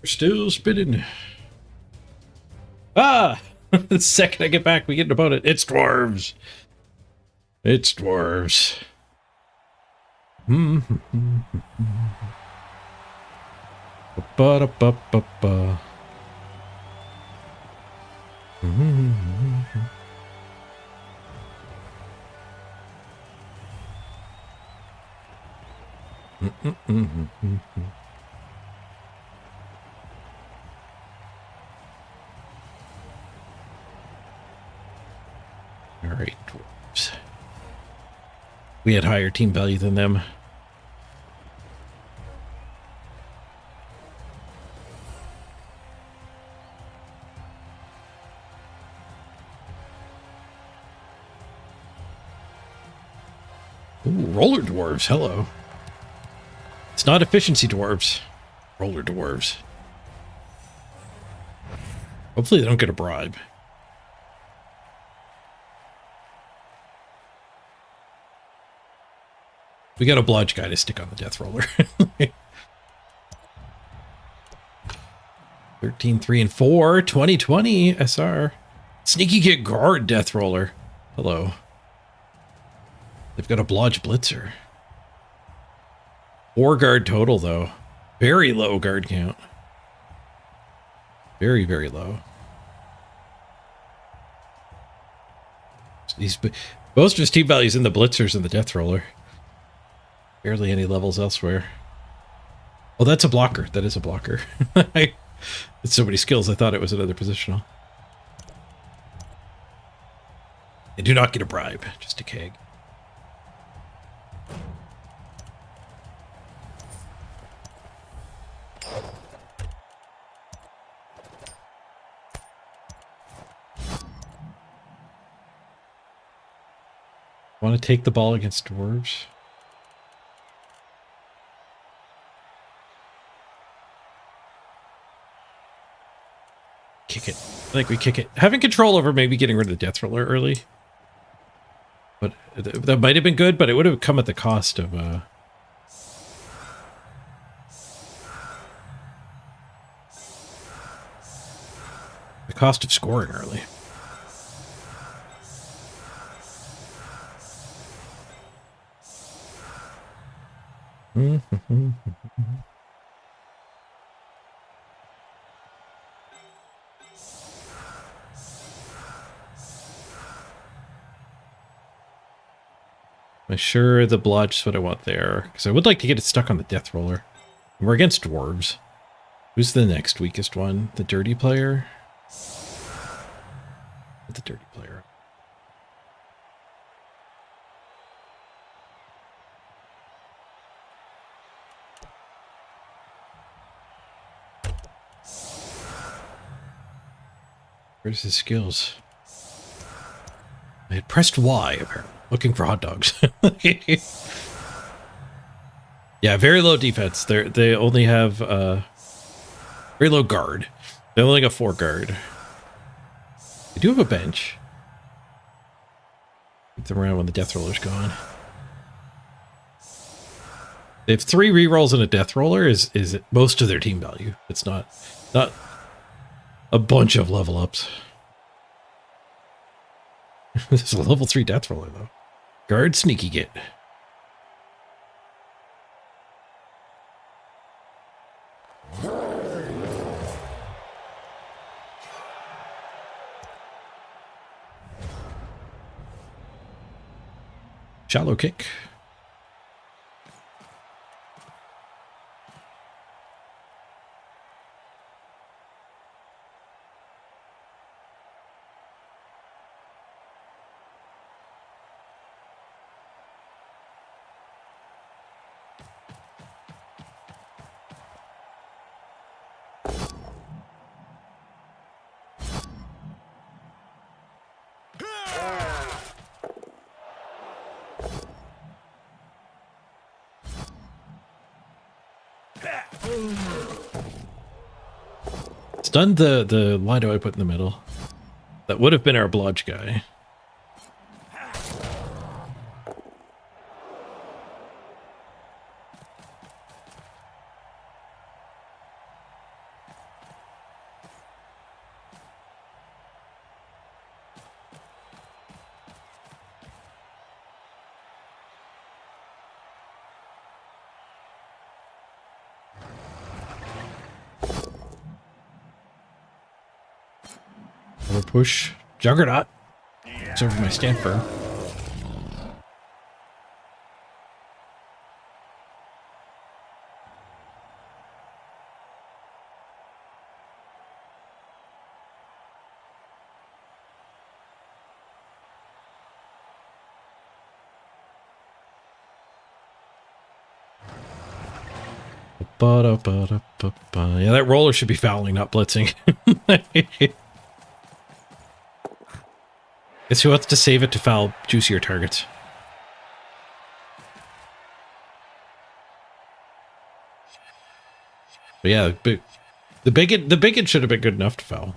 We're still spinning. Ah! The second I get back, we get an opponent. It's dwarves. It's dwarves. Ba-da-ba-ba-ba. All right, dwarves. We had higher team value than them. Ooh, roller dwarves, hello. It's not efficiency dwarves. Roller dwarves. Hopefully they don't get a bribe. We got a blodge guy to stick on the death roller. 13, 3, and 4. 2020 SR. Sneaky get guard death roller. Hello. They've got a blodge blitzer. 4 guard total, though. Very low guard count. Very, very low. Most of his team values in the blitzers and the death roller. Barely any levels elsewhere. Oh, that's a blocker. That is a blocker. It's so many skills, I thought it was another positional. They do not get a bribe, just a keg. Want to take the ball against dwarves? Kick it. I think we kick it. Having control over maybe getting rid of the death roller early. But that might have been good, but it would have come at the cost of the cost of scoring early. I'm sure the blodge is what I want there, because I would like to get it stuck on the death roller. And we're against dwarves. Who's the next weakest one? The dirty player? The dirty player. Where's his skills? I had pressed Y, apparently. Looking for hot dogs. Yeah, very low defense. They only have very low guard. They only got 4 guard. They do have a bench. Keep them around when the death roller's gone. They have 3 rerolls and a death roller is most of their team value. It's not a bunch of level ups. This is a level 3 death roller though. Guard sneaky git. Shallow kick. Stunned the Lido I put in the middle. That would have been our blodge guy. Over push. Juggernaut. It's over my stand firm. Yeah, that roller should be fouling, not blitzing. Guess who wants to save it to foul juicier targets? But yeah, the bigot should have been good enough to foul.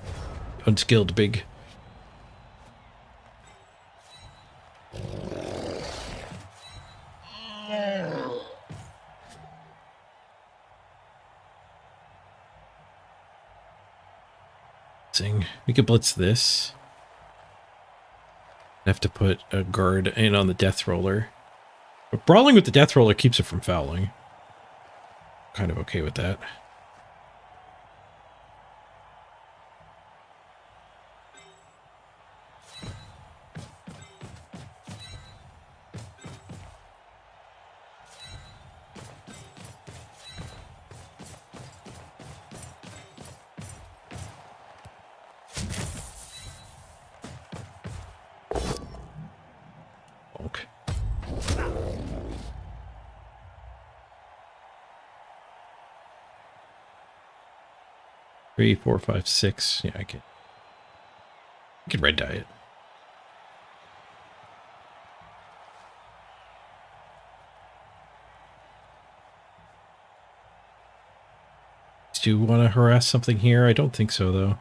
Unskilled big. We could blitz this. Have to put a guard in on the death roller. But brawling with the death roller keeps it from fouling. Kind of okay with that. Okay. 3, 4, 5, 6. Yeah, I could red dye it. Do you want to harass something here? I don't think so, though.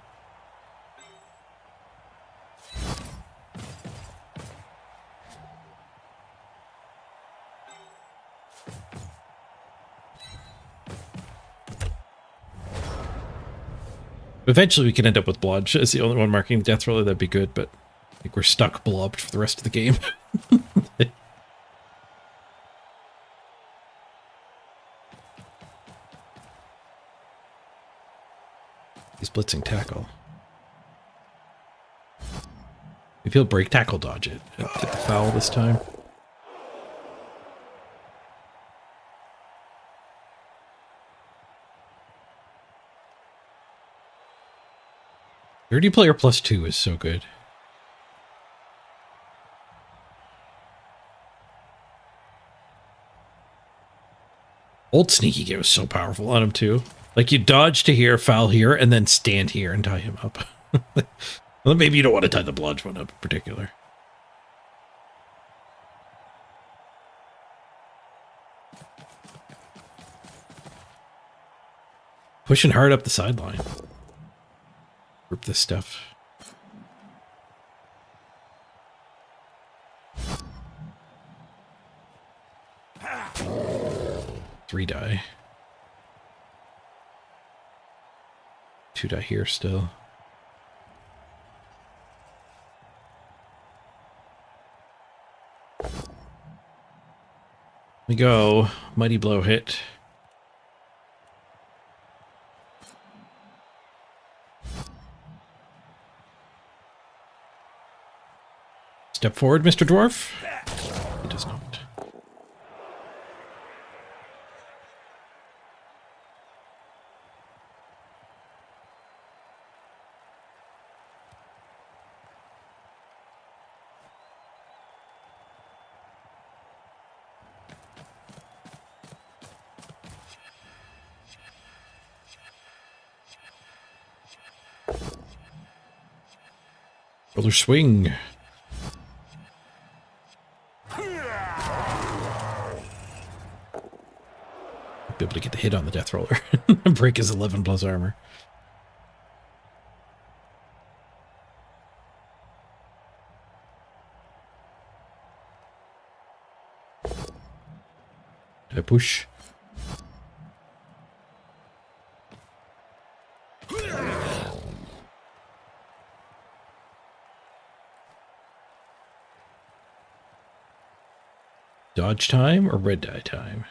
Eventually we can end up with Blodge as the only one marking the death roller. That'd be good, but I think we're stuck blobbed for the rest of the game. He's blitzing tackle. If he'll break tackle dodge it. Get the foul this time. Dirty player +2 is so good. Old Sneaky Git was so powerful on him too. Like you dodge to here, foul here, and then stand here and tie him up. Well, maybe you don't want to tie the Blodge one up in particular. Pushing hard up the sideline. Group this stuff. Three die. 2 die here still. We go. Mighty blow hit. Step forward, Mr. Dwarf. He does not. Roller swing. Be able to get the hit on the death roller. Break his 11+ armor. Did I push? Dodge time or red die time?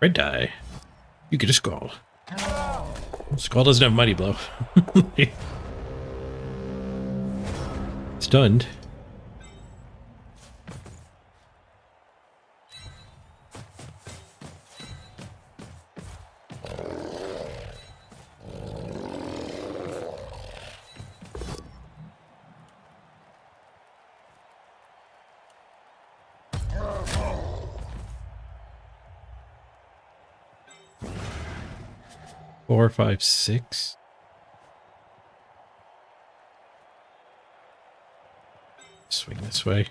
Red die. You get a skull. Skull doesn't have Mighty Blow. Stunned. Four, five, six. Swing this way.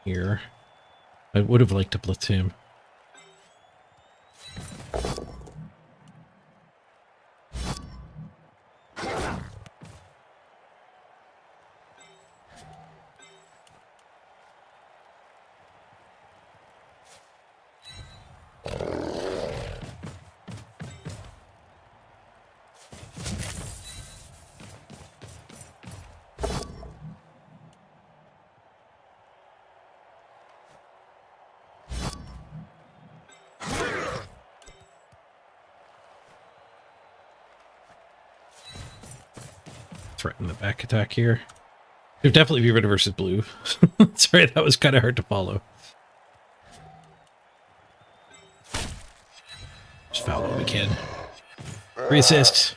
Here. I would have liked to blitz him. Threaten the back attack here. It'd definitely be red versus blue. Sorry, that was kind of hard to follow. Just foul what we can. 3 assists.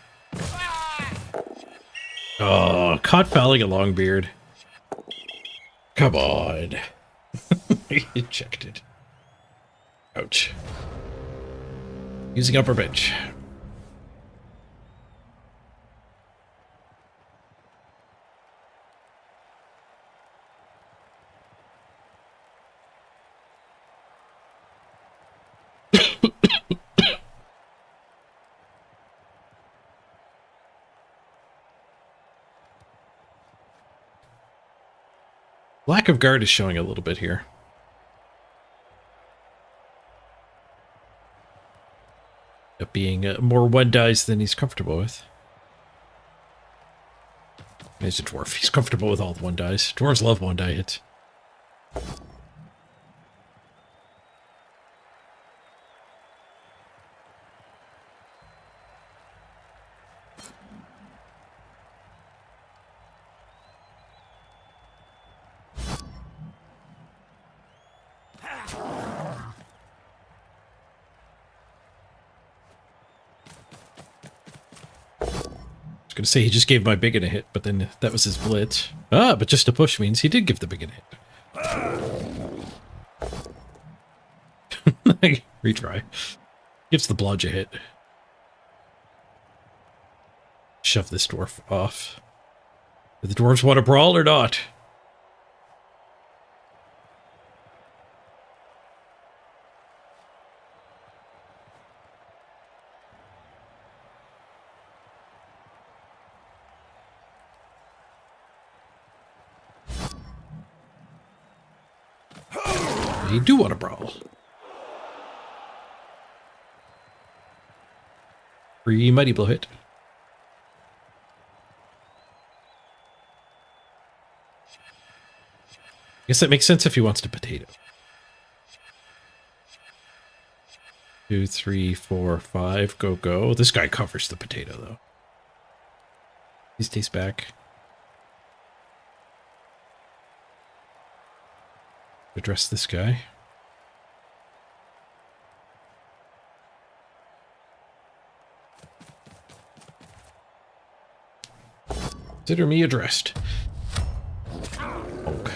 Oh, caught fouling a Longbeard. Come on. Ejected. Ouch. Using upper bench. Lack of guard is showing a little bit here. Up being more one dice than he's comfortable with. He's a dwarf. He's comfortable with all the one dice. Dwarves love one die hits. I was going to say he just gave my bigot a hit, but then that was his blitz. Ah, but just a push means he did give the bigot a hit. Retry. Gives the blodge a hit. Shove this dwarf off. Do the dwarves want to brawl or not? You do want to brawl. Free Mighty Blow hit. Guess that makes sense if he wants to potato. 2, 3, 4, 5. Go, go. This guy covers the potato, though. He stays back. Address this guy. Consider me addressed. Oak.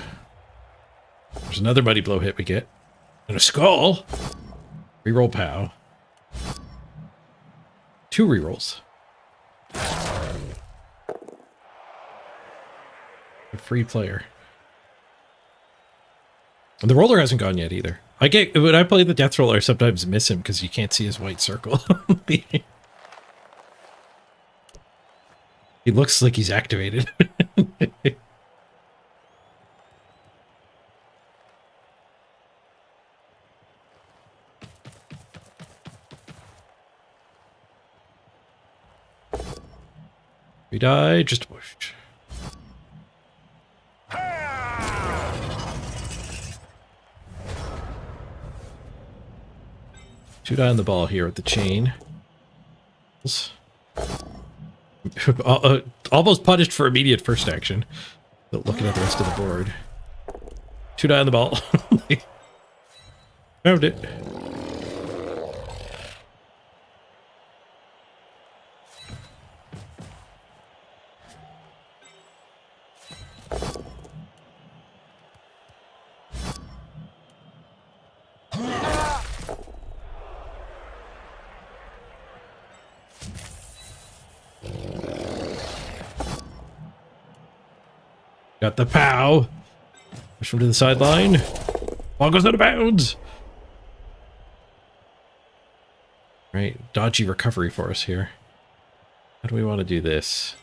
There's another Mighty Blow hit we get. And a skull. Reroll POW. 2 rerolls. A free player. And the roller hasn't gone yet either. When I play the death roller, I sometimes miss him because you can't see his white circle. He looks like he's activated. We die, just a push. Two die on the ball here with the chain. Almost punished for immediate first action. But looking at the rest of the board. Two die on the ball. Found it. Got the pow. Push him to the sideline. Ball goes out of bounds. Right, dodgy recovery for us here. How do we want to do this?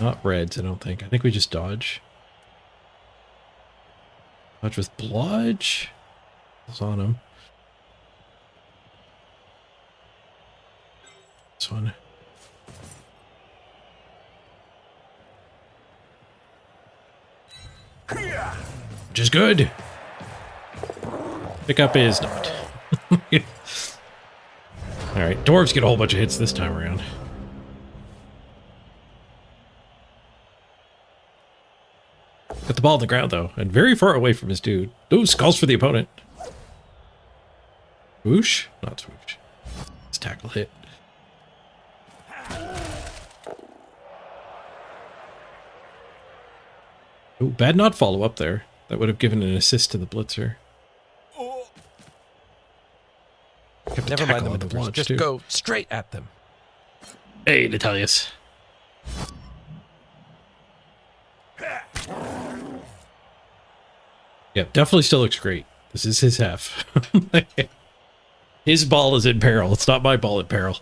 Not reds, I don't think. I think we just dodge. Dodge with blodge. It's on him. This one. Which is good. Pickup is not. Alright, dwarves get a whole bunch of hits this time around. Got the ball on the ground though, and very far away from his dude. Ooh, skulls for the opponent. Swoosh? Not swoosh. It's tackle hit. Oh, bad not follow up there. That would have given an assist to the blitzer. Never mind the maneuvers. Just go straight at them. Hey, Natalius. Yeah, definitely still looks great. This is his half. His ball is in peril. It's not my ball in peril.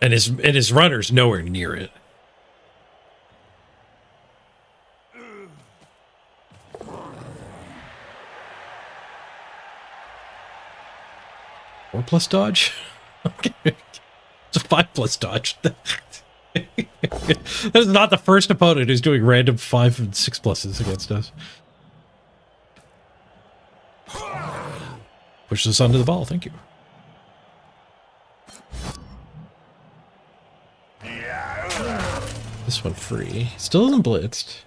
And his runner's nowhere near it. Four plus dodge? Okay. It's a 5+ dodge. That is not the first opponent who's doing random 5 and 6 pluses against us. Push this onto the ball, thank you. This one free. Still isn't blitzed.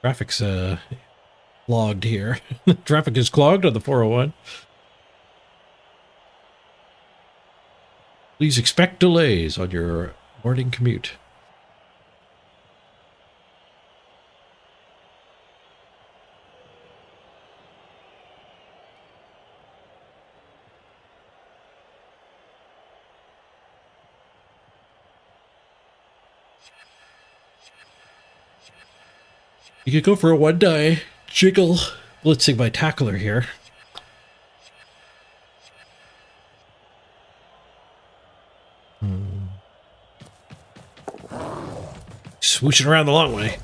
Graphics logged here. Traffic is clogged on the 401. Please expect delays on your morning commute. You could go for a 1-die jiggle blitzing my tackler here. Swooshing around the long way.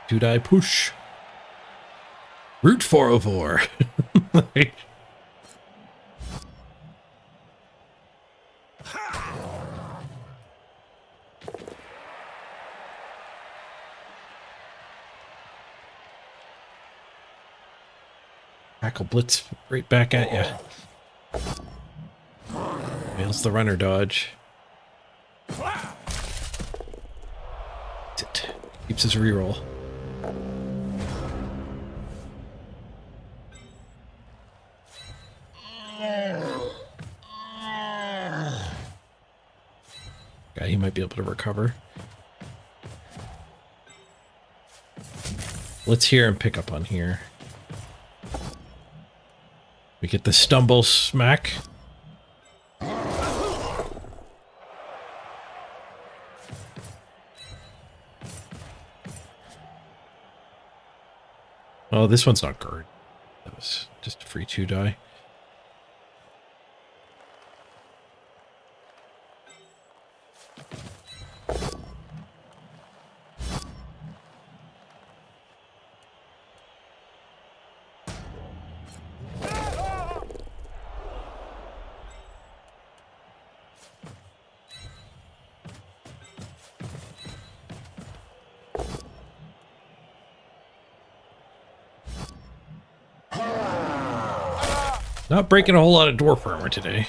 2-die push. Route 404. Tackle blitz right back at you. Fails the runner dodge. Keeps his reroll. Okay, he might be able to recover. Let's hear him pick up on here. We get the stumble smack. Oh, this one's not guard. That was just a free 2-die. Not breaking a whole lot of dwarf armor today.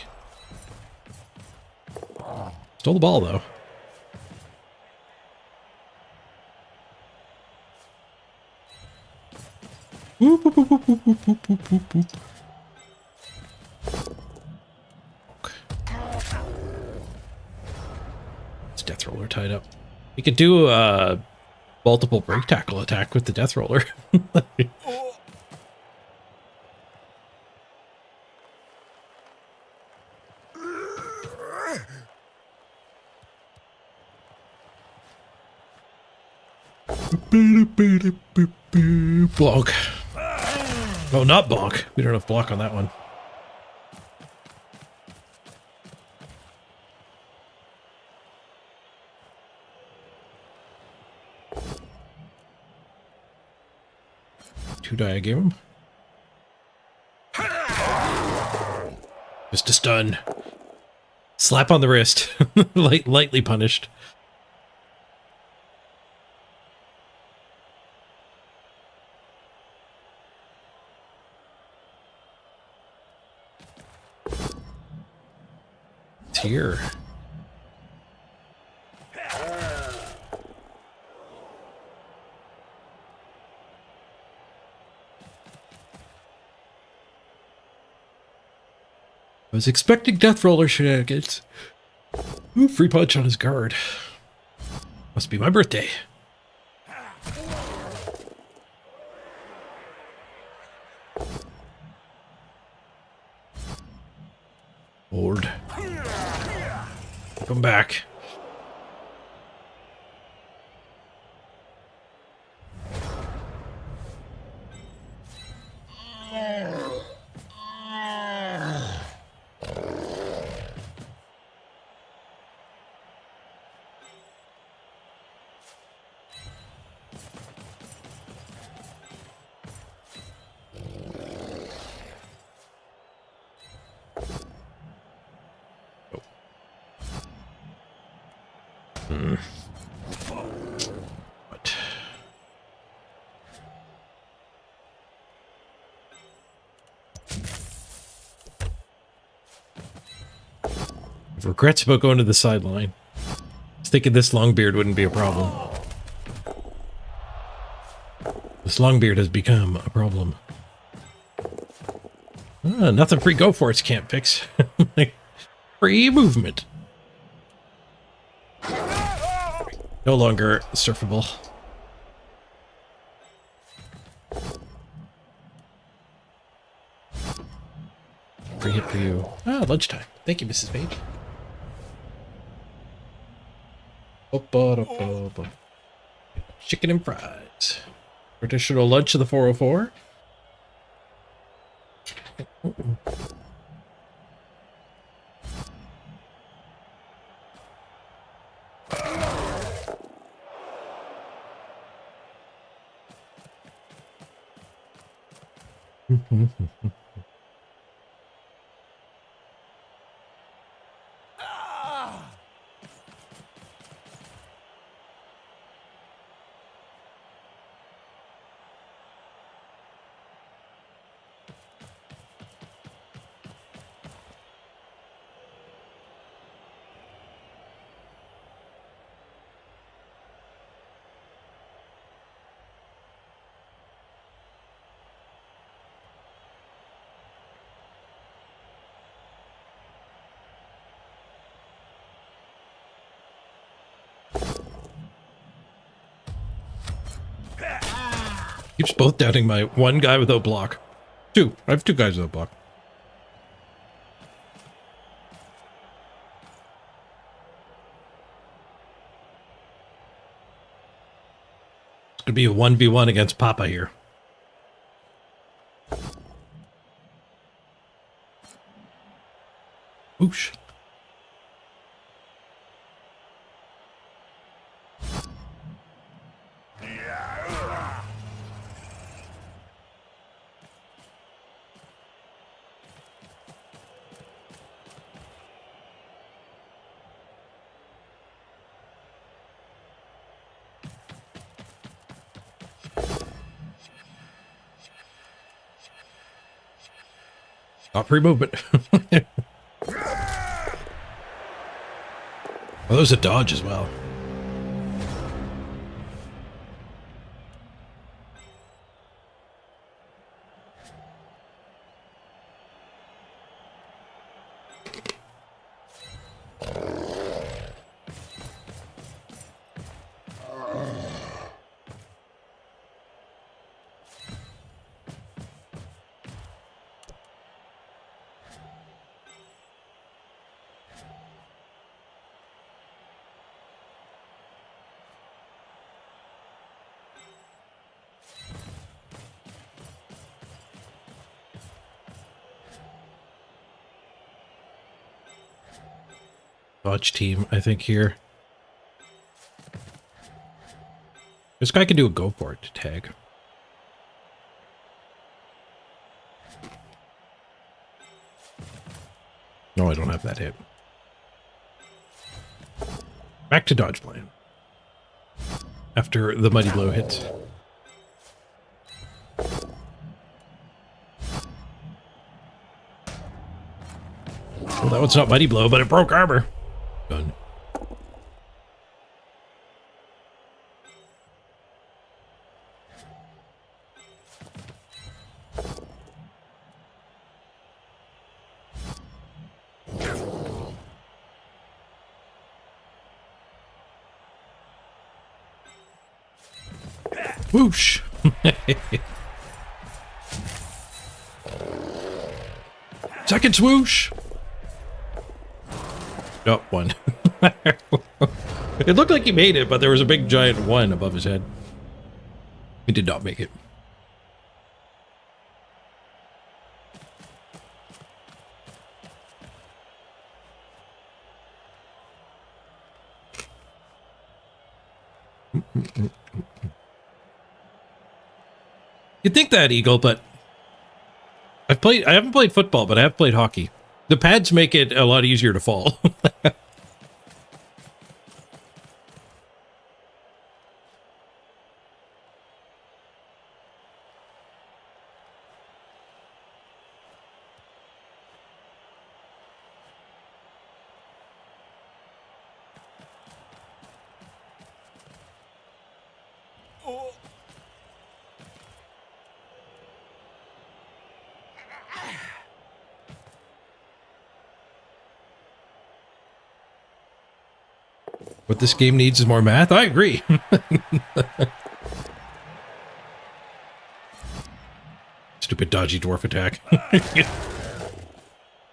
Stole the ball, though. Whoop, whoop, whoop, whoop, whoop, whoop, whoop, whoop, whoop. It's Death Roller tied up. You could do a multiple break tackle attack with the Death Roller. Block. Oh, not block. We don't have block on that one. Two die I gave him. Just a stun. Slap on the wrist. Lightly punished. It's here. I was expecting Death Roller shenanigans. Ooh, free punch on his guard. Must be my birthday. Lord. Come back. What? Regrets about going to the sideline. I was thinking this Longbeard wouldn't be a problem. This Longbeard has become a problem. Nothing free Go Force can't fix. Free movement. No longer surfable. Free hit for you. Ah, lunchtime. Thank you, Mrs. Page. Chicken and fries. Traditional lunch of the 404. Keeps both doubting my one guy without block. Two. I have two guys without block. It's going to be a 1v1 against Papa here. Oosh. Not free movement. Oh, there's a dodge as well. Dodge team, I think, here. This guy can do a go for it tag. No, I don't have that hit. Back to dodge plan. After the mighty blow hits. Well, that one's not mighty blow, but it broke armor. Done. Whoosh! Second swoosh! Oh, one. It looked like he made it, but there was a big giant one above his head. He did not make it. You'd think that, Eagle, but I haven't played football, but I have played hockey. The pads make it a lot easier to fall. What this game needs is more math. I agree. Stupid dodgy dwarf attack.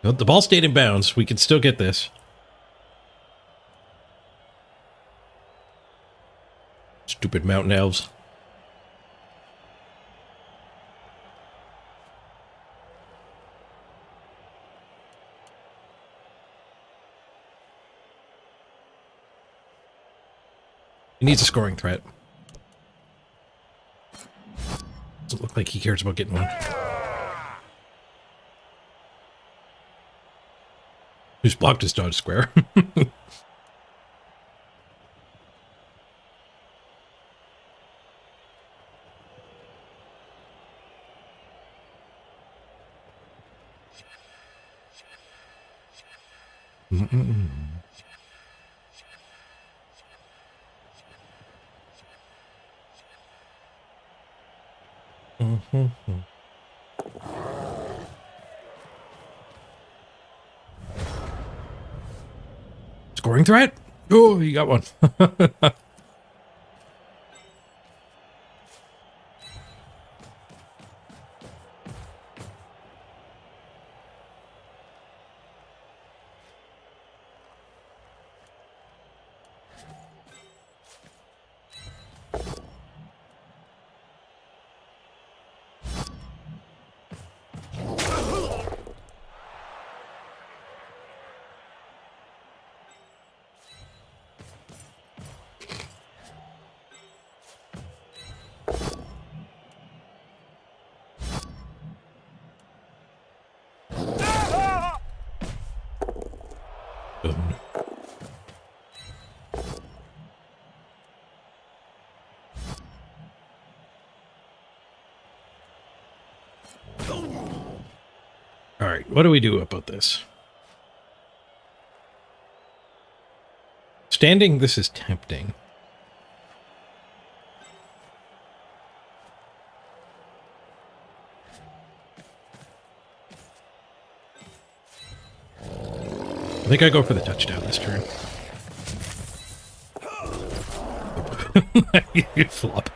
Well, the ball stayed in bounds. We can still get this. Stupid mountain elves. He needs a scoring threat. Doesn't look like he cares about getting one. Who's blocked his dodge square? Scoring threat? Oh, you got one. All right, what do we do about this? Standing, this is tempting. I think I go for the touchdown this turn. You flop.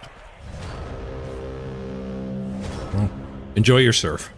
Well, enjoy your surf.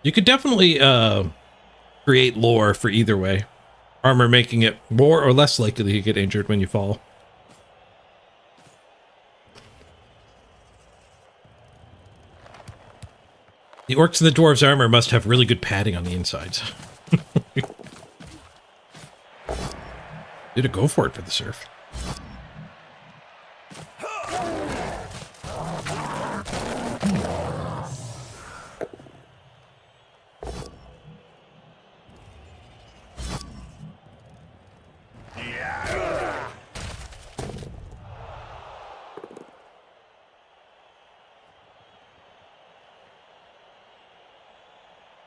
You could definitely create lore for either way. Armor making it more or less likely to get injured when you fall. The orcs and the dwarves' armor must have really good padding on the insides. Did it go for it for the surf?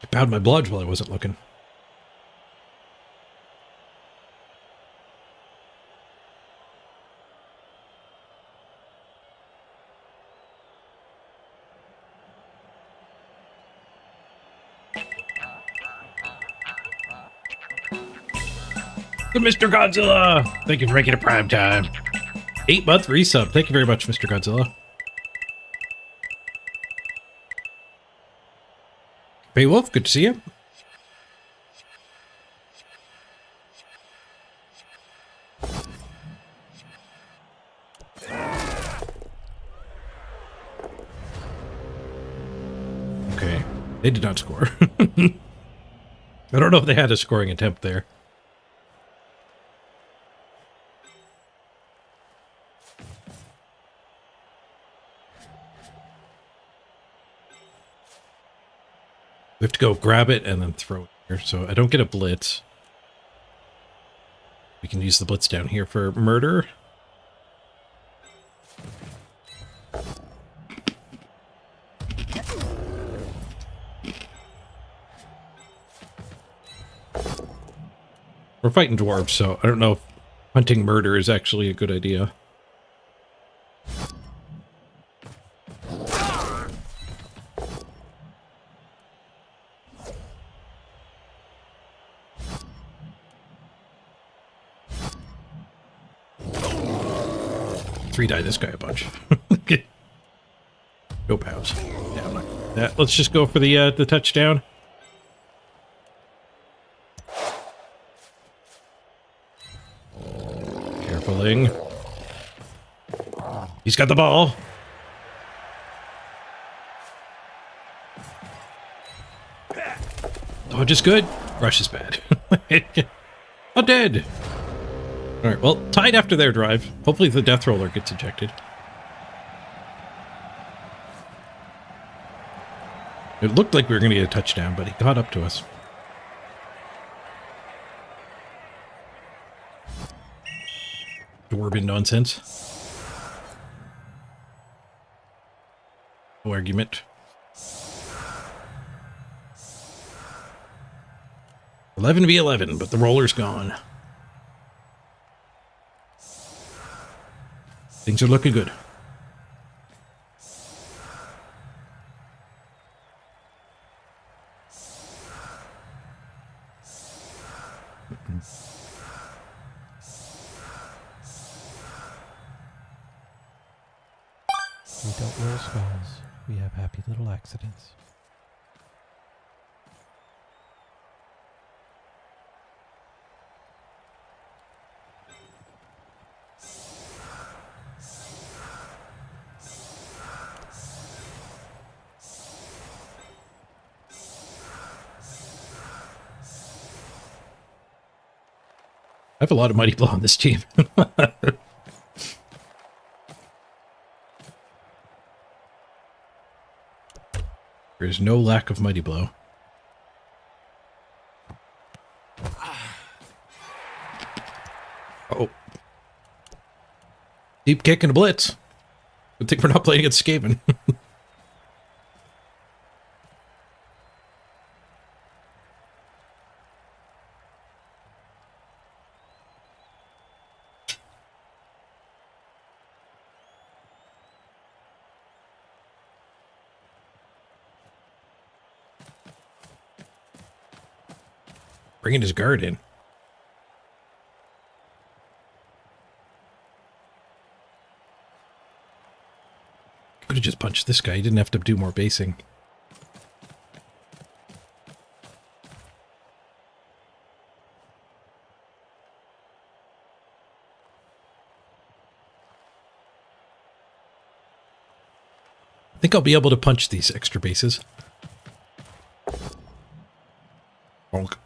I bowed my blood while I wasn't looking. The Mr. Godzilla! Thank you for making it prime time. 8-month resub. Thank you very much, Mr. Godzilla. Beowulf, good to see you. Okay, they did not score. I don't know if they had a scoring attempt there. We have to go grab it and then throw it here, so I don't get a blitz. We can use the blitz down here for murder. We're fighting dwarves, so I don't know if hunting murder is actually a good idea. Die this guy a bunch. No pows. Yeah, I'm not. Yeah, let's just go for the touchdown. Carefuling. He's got the ball. Dodge is good. Rush is bad. I'm dead. Alright, well, tied after their drive. Hopefully the death roller gets ejected. It looked like we were going to get a touchdown, but he got up to us. Dwarven nonsense. No argument. 11v11, but the roller's gone. Things are looking good. We don't roll spells. We have happy little accidents. I have a lot of Mighty Blow on this team. There's no lack of Mighty Blow. Oh. Deep kick and a blitz. I think we're not playing against Skaven. Bringing his guard in. Could have just punched this guy. He didn't have to do more basing. I think I'll be able to punch these extra bases. Bonk.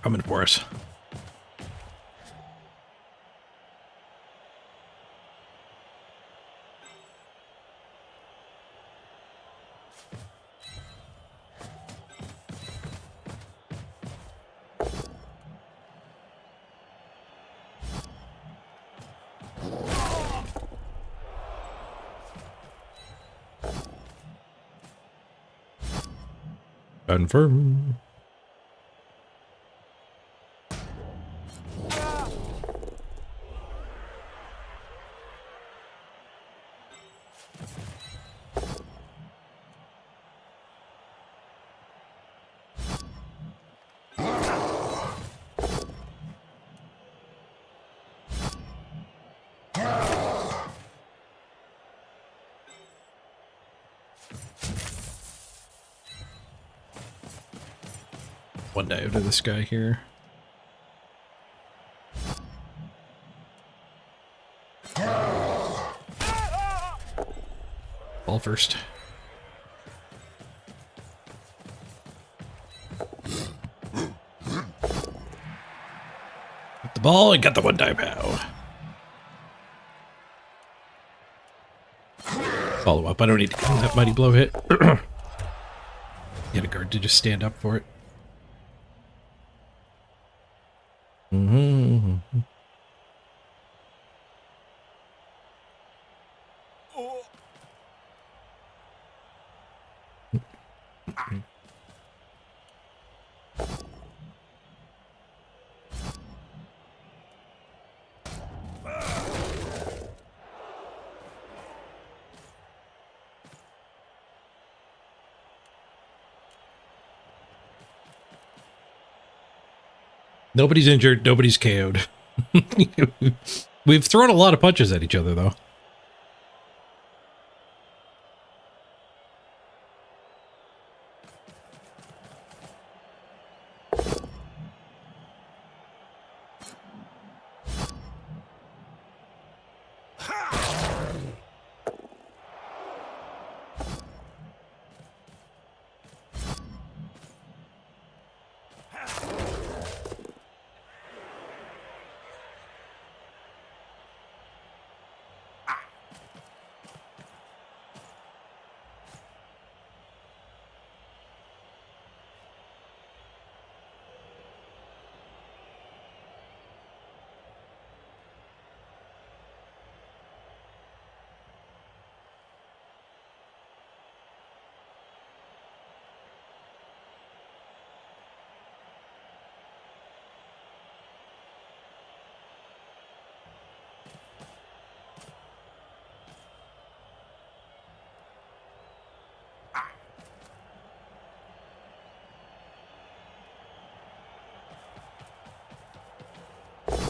Coming for us. Confirm. One dive to this guy here. Ball first. Got the ball and got the one dive pow. Follow up. I don't need to kill that Mighty Blow hit. Get a guard to just stand up for it. Mm-hmm. Nobody's injured. Nobody's KO'd. We've thrown a lot of punches at each other, though.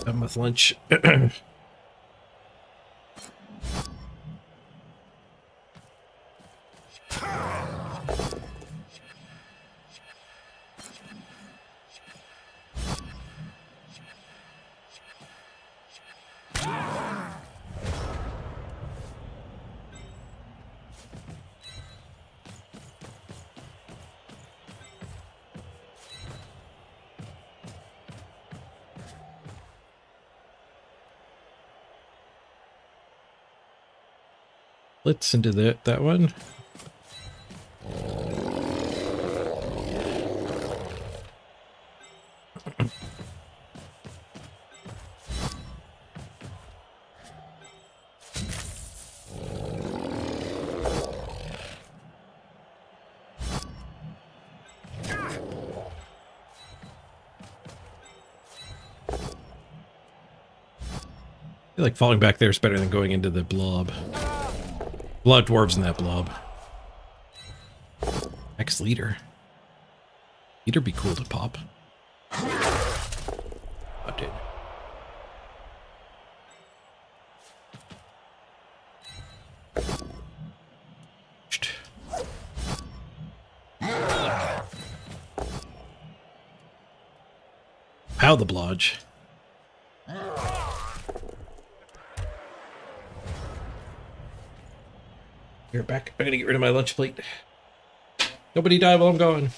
Done with lunch. Let's into that one. I feel like falling back there is better than going into the blob. A lot of dwarves in that blob. Ex-leader. Leader be cool to pop. Oh, dude. Pow the blodge. Here, back. I'm gonna get rid of my lunch plate. Nobody die while I'm gone.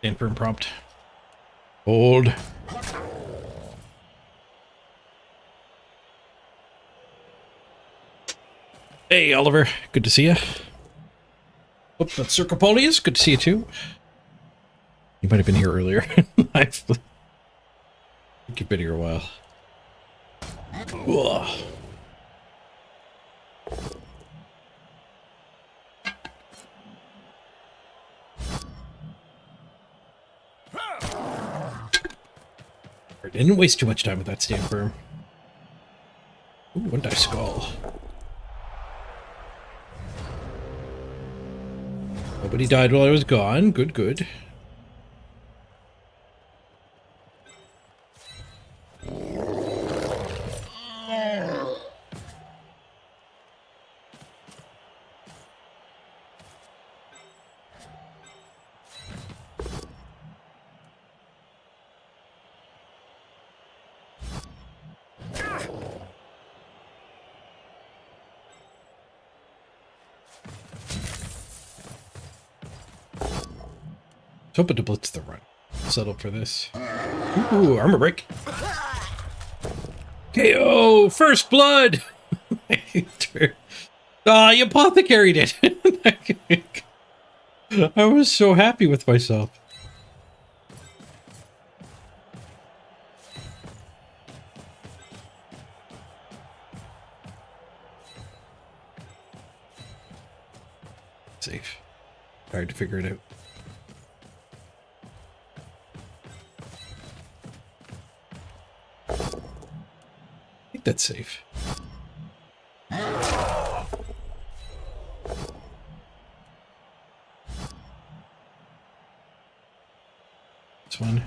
Stand firm prompt. Hold. Hey, Oliver. Good to see you. Oh, that's Sir Copolius. Good to see you, too. You might have been here earlier. I think you've been here a while. Ugh. I didn't waste too much time with that stand firm. Ooh, one die skull. Nobody died while I was gone. Good, good. Hoping to blitz the run. Settle for this. Ooh, armor break. KO! First blood! Ah, you apothecaried it! I was so happy with myself. Safe. Hard to figure it out. that's safe. This one.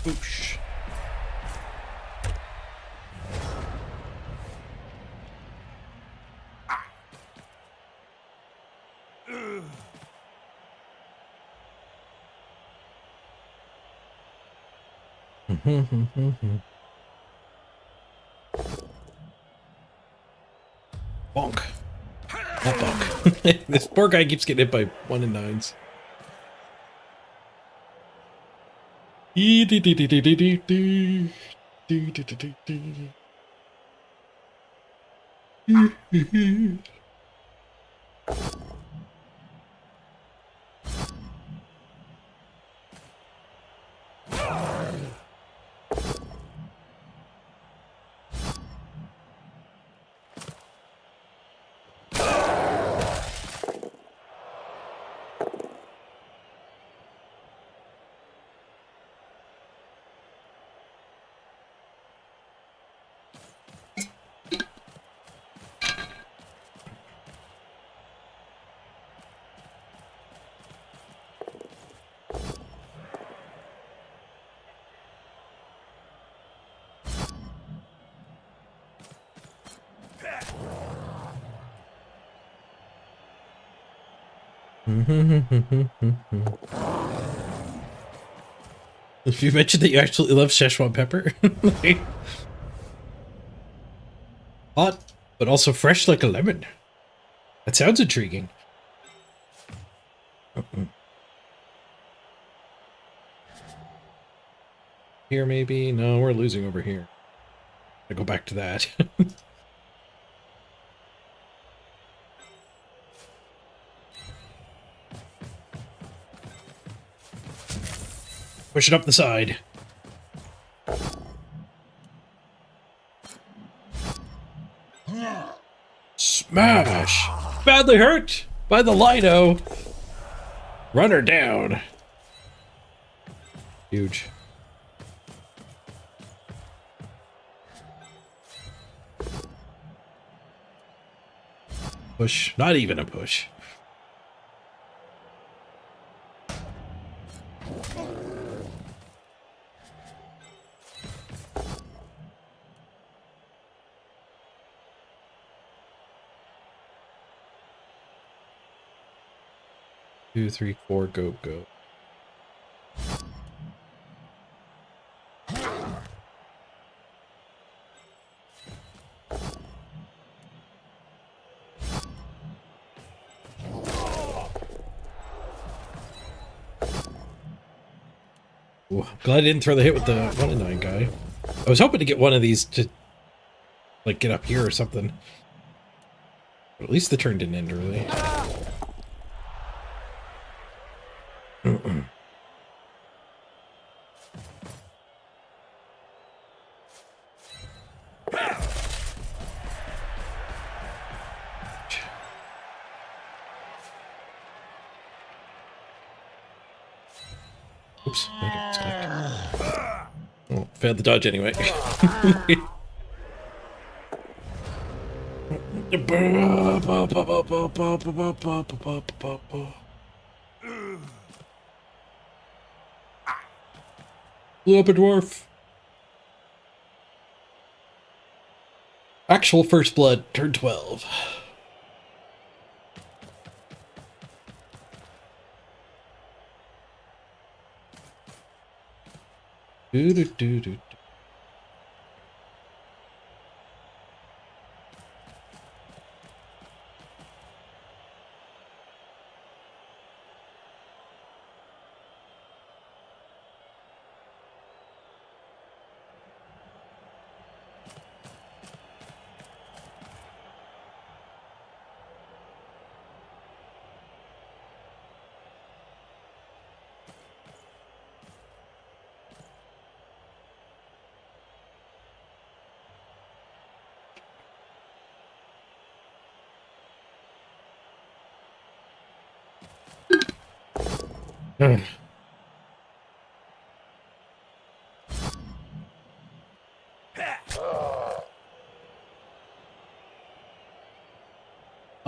Oosh. Bonk. Not bonk. This poor guy keeps getting hit by 1 and 9s. If you mentioned that you actually love Szechuan pepper, hot, but also fresh like a lemon. That sounds intriguing. Here, maybe? No, we're losing over here. I go back to that. Push it up the side. Smash! Badly hurt by the Lido. Run her down. Huge. Push. Not even a push. Two, three, four, go, go. Ooh, I'm glad I didn't throw the hit with the 1 and 9 guy. I was hoping to get one of these to, like, get up here or something. But at least the turn didn't end early. Oops. Okay, it's clicked. Oh, failed the dodge anyway. Blew up a dwarf. Actual first blood, turn 12. Do do do do.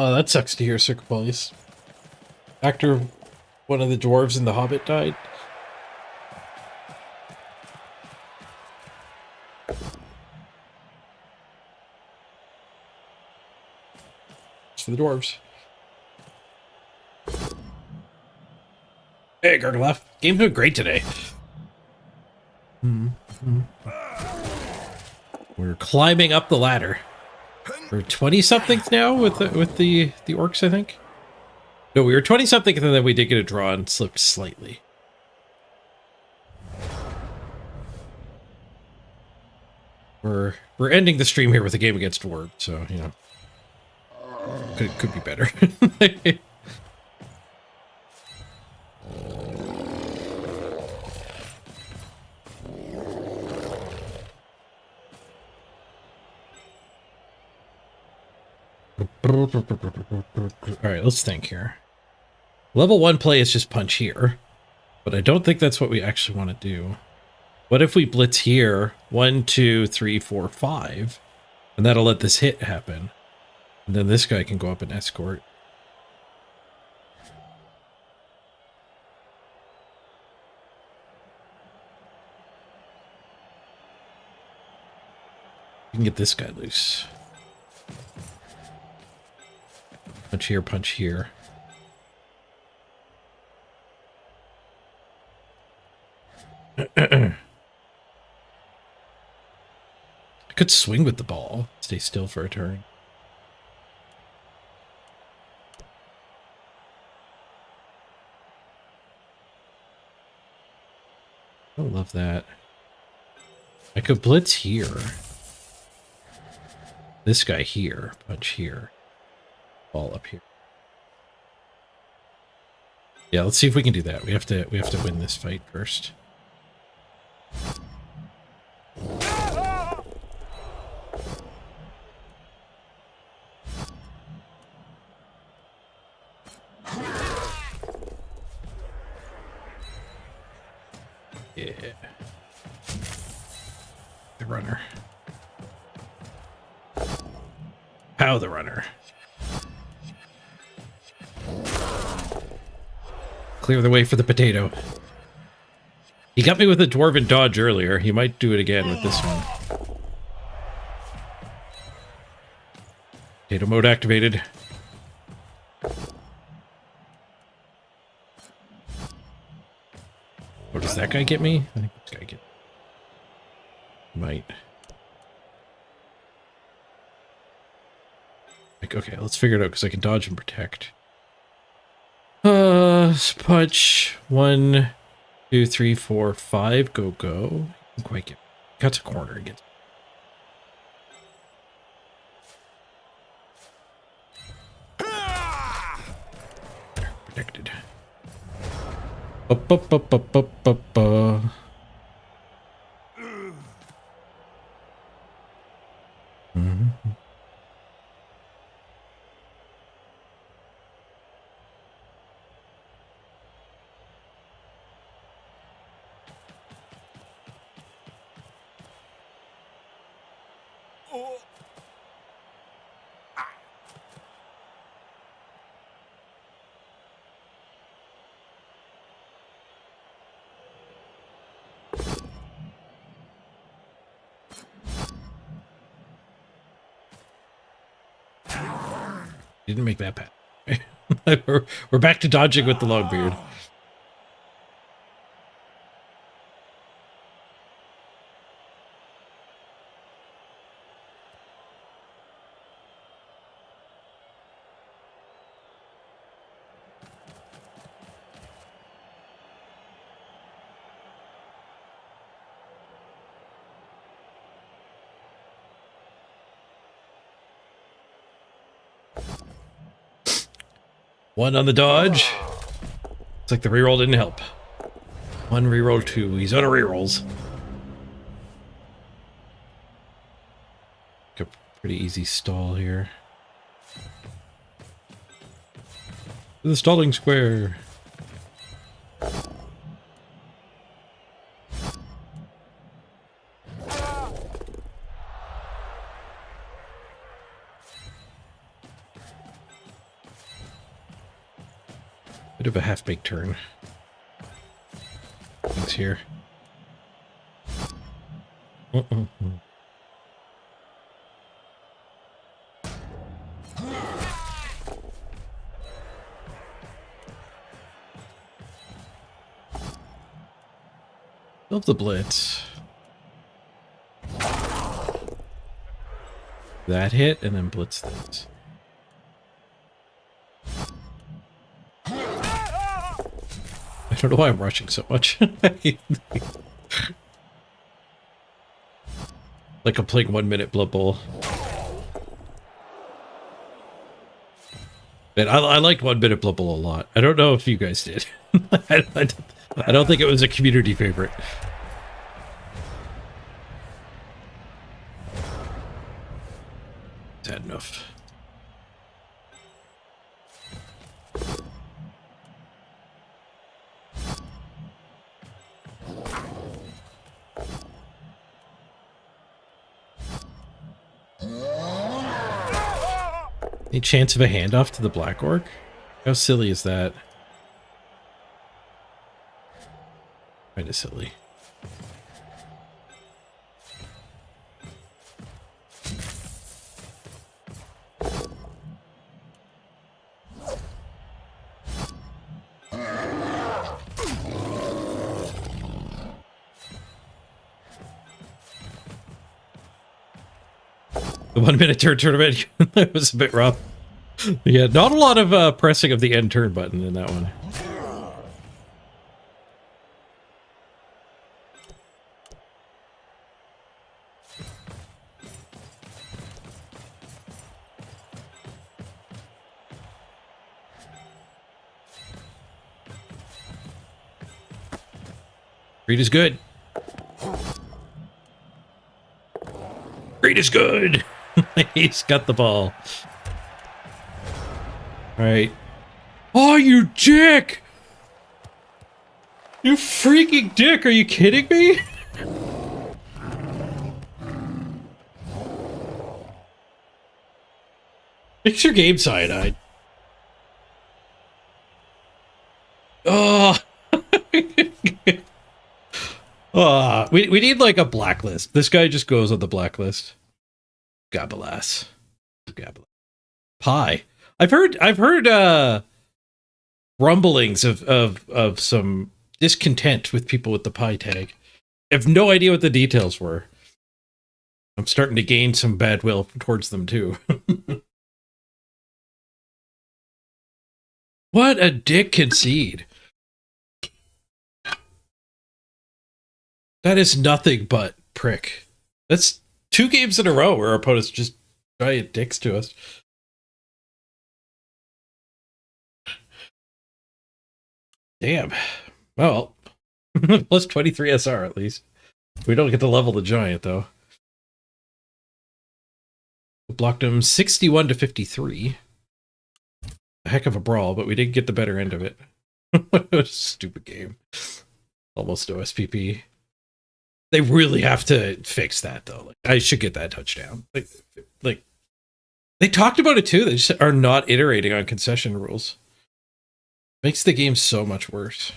Oh, that sucks to hear, Circopolis. After one of the dwarves in The Hobbit died. It's for the dwarves. Hey, Gurgleff. Game's doing great today. We're climbing up the ladder. We're 20-somethings now with the orcs, I think. No, we were 20-something, and then we did get a draw and slipped slightly. We're ending the stream here with a game against dwarves, so you know, could be better. Alright, let's think here. Level 1 play is just punch here, but I don't think that's what we actually want to do. What if we blitz here? 1, 2, 3, 4, 5, and that'll let this hit happen. And then this guy can go up and escort. You can get this guy loose. Punch here, punch here. I could swing with the ball. Stay still for a turn. I love that. I could blitz here. This guy here. Punch here. Ball up here. Yeah, let's see if we can do that. We have to win this fight first. Yeah. The runner. How the runner. Clear the way for the potato. He got me with a dwarven dodge earlier. He might do it again with this one. Potato mode activated. Or does that guy get me? I think this guy get me. Might. Like, okay, let's figure it out because I can dodge and protect. Punch 1, 2, 3, 4, 5. Go, go. Didn't quite get. Cuts a corner again. Protected. Didn't make that bad. We're back to dodging with the long beard. One on the dodge. It's like the reroll didn't help. One reroll, 2. He's out of rerolls. A pretty easy stall here. The stalling square. Bit of a half-baked turn. Things here. Love the blitz. That hit, and then blitz this. I don't know why I'm rushing so much. Like I'm playing 1 minute Blood Bowl. And I liked 1 minute Blood Bowl a lot. I don't know if you guys did. I don't think it was a community favorite. It's had enough. Any chance of a handoff to the Black Orc? How silly is that? Kinda silly. The 1 minute turn tournament that was a bit rough. Yeah, not a lot of pressing of the end turn button in that one. Greed is good. Greed is good. He's got the ball. All right. Oh, you dick! You freaking dick! Are you kidding me? Fix your game cyanide. Oh. Oh, we need like a blacklist. This guy just goes on the blacklist. Gabalas. Gabalas. Pie. I've heard rumblings of some discontent with people with the pie tag. I have no idea what the details were. I'm starting to gain some bad will towards them too. What a dick concede. That is nothing but prick. That's 2 games in a row where our opponents just giant dicks to us. Damn. Well, plus 23 SR at least. We don't get to level the giant though. Blocked him 61 to 53. A heck of a brawl, but we did get the better end of it. What a stupid game. Almost no SPP. They really have to fix that though. Like, I should get that touchdown. Like they talked about it too. They just are not iterating on concession rules. Makes the game so much worse.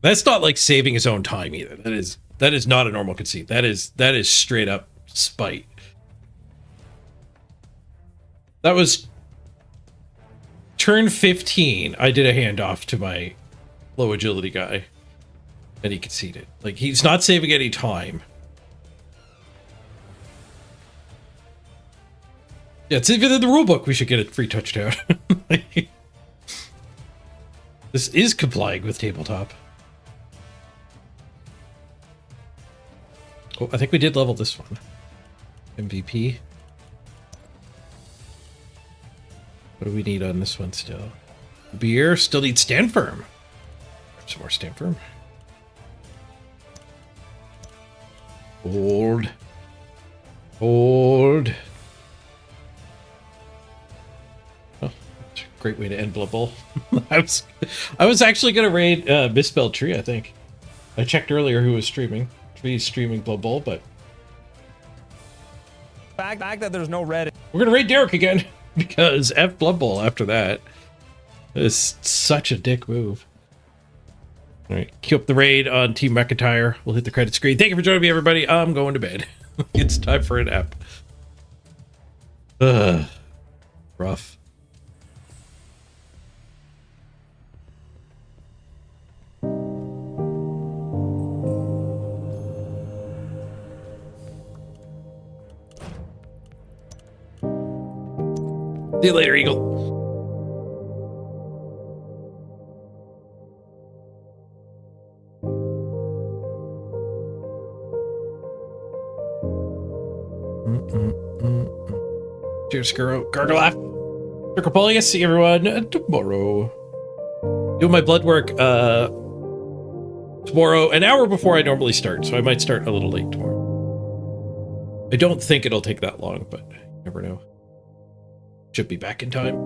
That's not like saving his own time either. That is not a normal conceit. That is straight up spite. That was turn 15. I did a handoff to my low agility guy, and he conceded. Like, he's not saving any time. Yeah, it's even in the rulebook. We should get a free touchdown. This is complying with tabletop. Oh, I think we did level this one. MVP. What do we need on this one still? Beer still needs stand firm. Some more stand firm. Hold. Hold. Oh, that's a great way to end Blood Bowl. I was actually gonna raid Misspelled Tree, I think. I checked earlier who was streaming. He's streaming Blood Bowl, but fact that there's no red. We're gonna raid Derek again because F Blood Bowl after that. It's such a dick move. All right, queue up the raid on Team McIntyre. We'll hit the credit screen. Thank you for joining me, everybody. I'm going to bed. It's time for a nap. Rough. See you later, Eagle. Cheers, Skuro. Gargalath. Tricopolia. See everyone tomorrow. Doing my blood work tomorrow, an hour before I normally start, so I might start a little late tomorrow. I don't think it'll take that long, but you never know. Should be back in time.